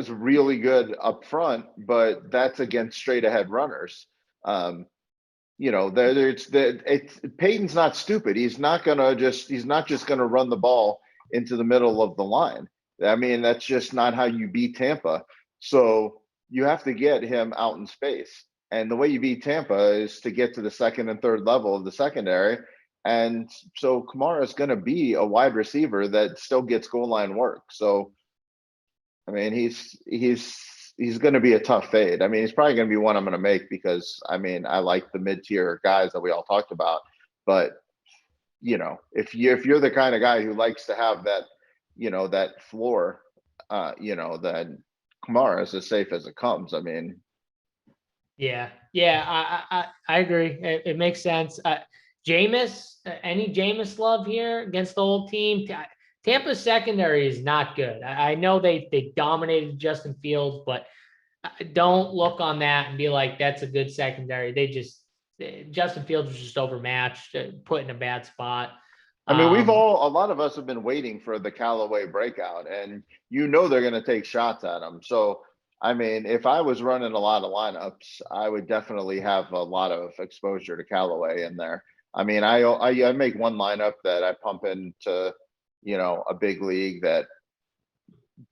really good up front, but that's against straight ahead runners. Peyton's not stupid. He's not just gonna run the ball into the middle of the line. That's just not how you beat Tampa. So you have to get him out in space. And the way you beat Tampa is to get to the second and third level of the secondary. And so Kamara is going to be a wide receiver that still gets goal line work. So, he's he's going to be a tough fade. I mean, he's probably going to be one I'm going to make because I mean, I like the mid-tier guys that we all talked about, but if you're the kind of guy who likes to have that, that floor, then Kamara is as safe as it comes. I mean, yeah, I agree. It makes sense. Jameis, any Jameis love here against the old team? Tampa's secondary is not good. I know they dominated Justin Fields, but don't look on that and be like, that's a good secondary. Justin Fields was just overmatched, put in a bad spot. I mean, a lot of us have been waiting for the Callaway breakout, and they're going to take shots at him. So, I mean, if I was running a lot of lineups, I would definitely have a lot of exposure to Callaway in there. I mean, I make one lineup that I pump into, a big league that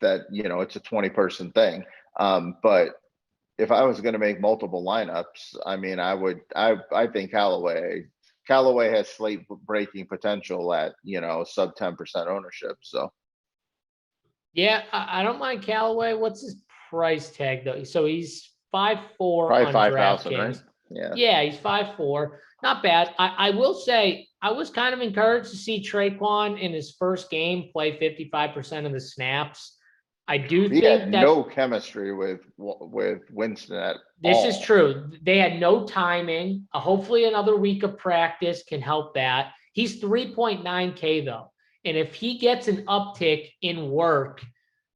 it's a 20-person thing. But if I was going to make multiple lineups, I mean, I think Callaway has slate breaking potential at, sub 10% ownership. So. Yeah, I don't mind Callaway. What's his price tag though? So he's 5'4" Probably on 5,000, DraftKings. right? Yeah. Yeah, he's 5'4". Not bad. I will say I was kind of encouraged to see Traquan in his first game play 55% of the snaps. I do He think had that no chemistry with Winston at this all. is true. They had no timing. Hopefully another week of practice can help that. He's 3.9K though. And if he gets an uptick in work,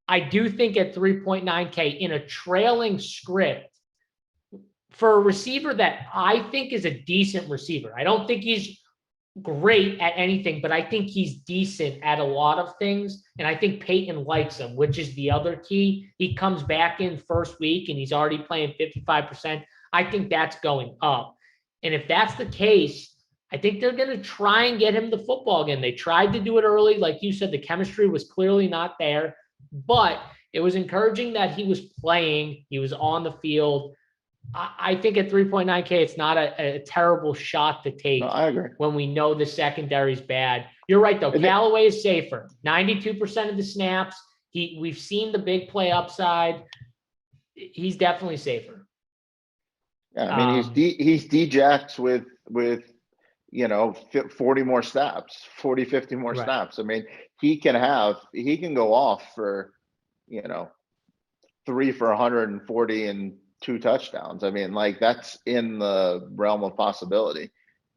I do think at 3.9K in a trailing script for a receiver that I think is a decent receiver. I don't think he's great at anything, but I think he's decent at a lot of things. And I think Peyton likes him, which is the other key. He comes back in first week and he's already playing 55%. I think that's going up. And if that's the case, I think they're going to try and get him the football again. They tried to do it early. Like you said, the chemistry was clearly not there, but it was encouraging that he was playing. He was on the field. I think at 3.9K, it's not a terrible shot to take. No, I agree. When we know the secondary is bad. You're right, though. Callaway is safer. 92% of the snaps. We've seen the big play upside. He's definitely safer. Yeah, I mean, he's D-Jax with 40 more snaps, 40, 50 more Right. snaps. I mean, he can go off for, 3 for 140 and 2 touchdowns. I mean, like that's in the realm of possibility.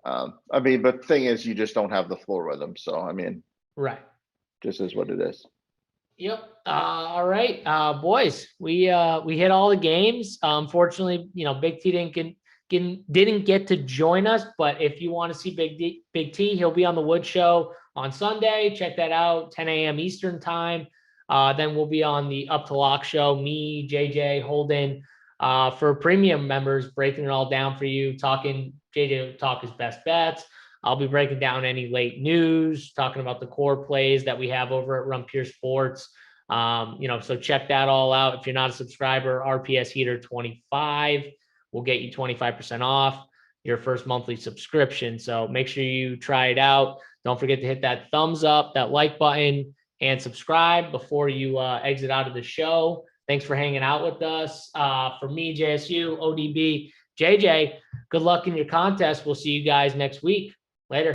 But the thing is, you just don't have the floor with him. So, I mean, right. Just is what it is. Yep. All right, boys, we hit all the games. Unfortunately, Big T didn't get to join us, but if you want to see Big T, he'll be on the Wood Show on Sunday. Check that out, 10 a.m. Eastern time. Then we'll be on the Up to Lock show, me, JJ, Holden, for premium members, breaking it all down for you. JJ will talk his best bets. I'll be breaking down any late news, talking about the core plays that we have over at RunPure Sports. So check that all out. If you're not a subscriber, RPS Heater 25 will get you 25% off your first monthly subscription. So make sure you try it out. Don't forget to hit that thumbs up, that like button, and subscribe before you exit out of the show. Thanks for hanging out with us. For me, JSU, ODB, JJ, good luck in your contest. We'll see you guys next week. Later.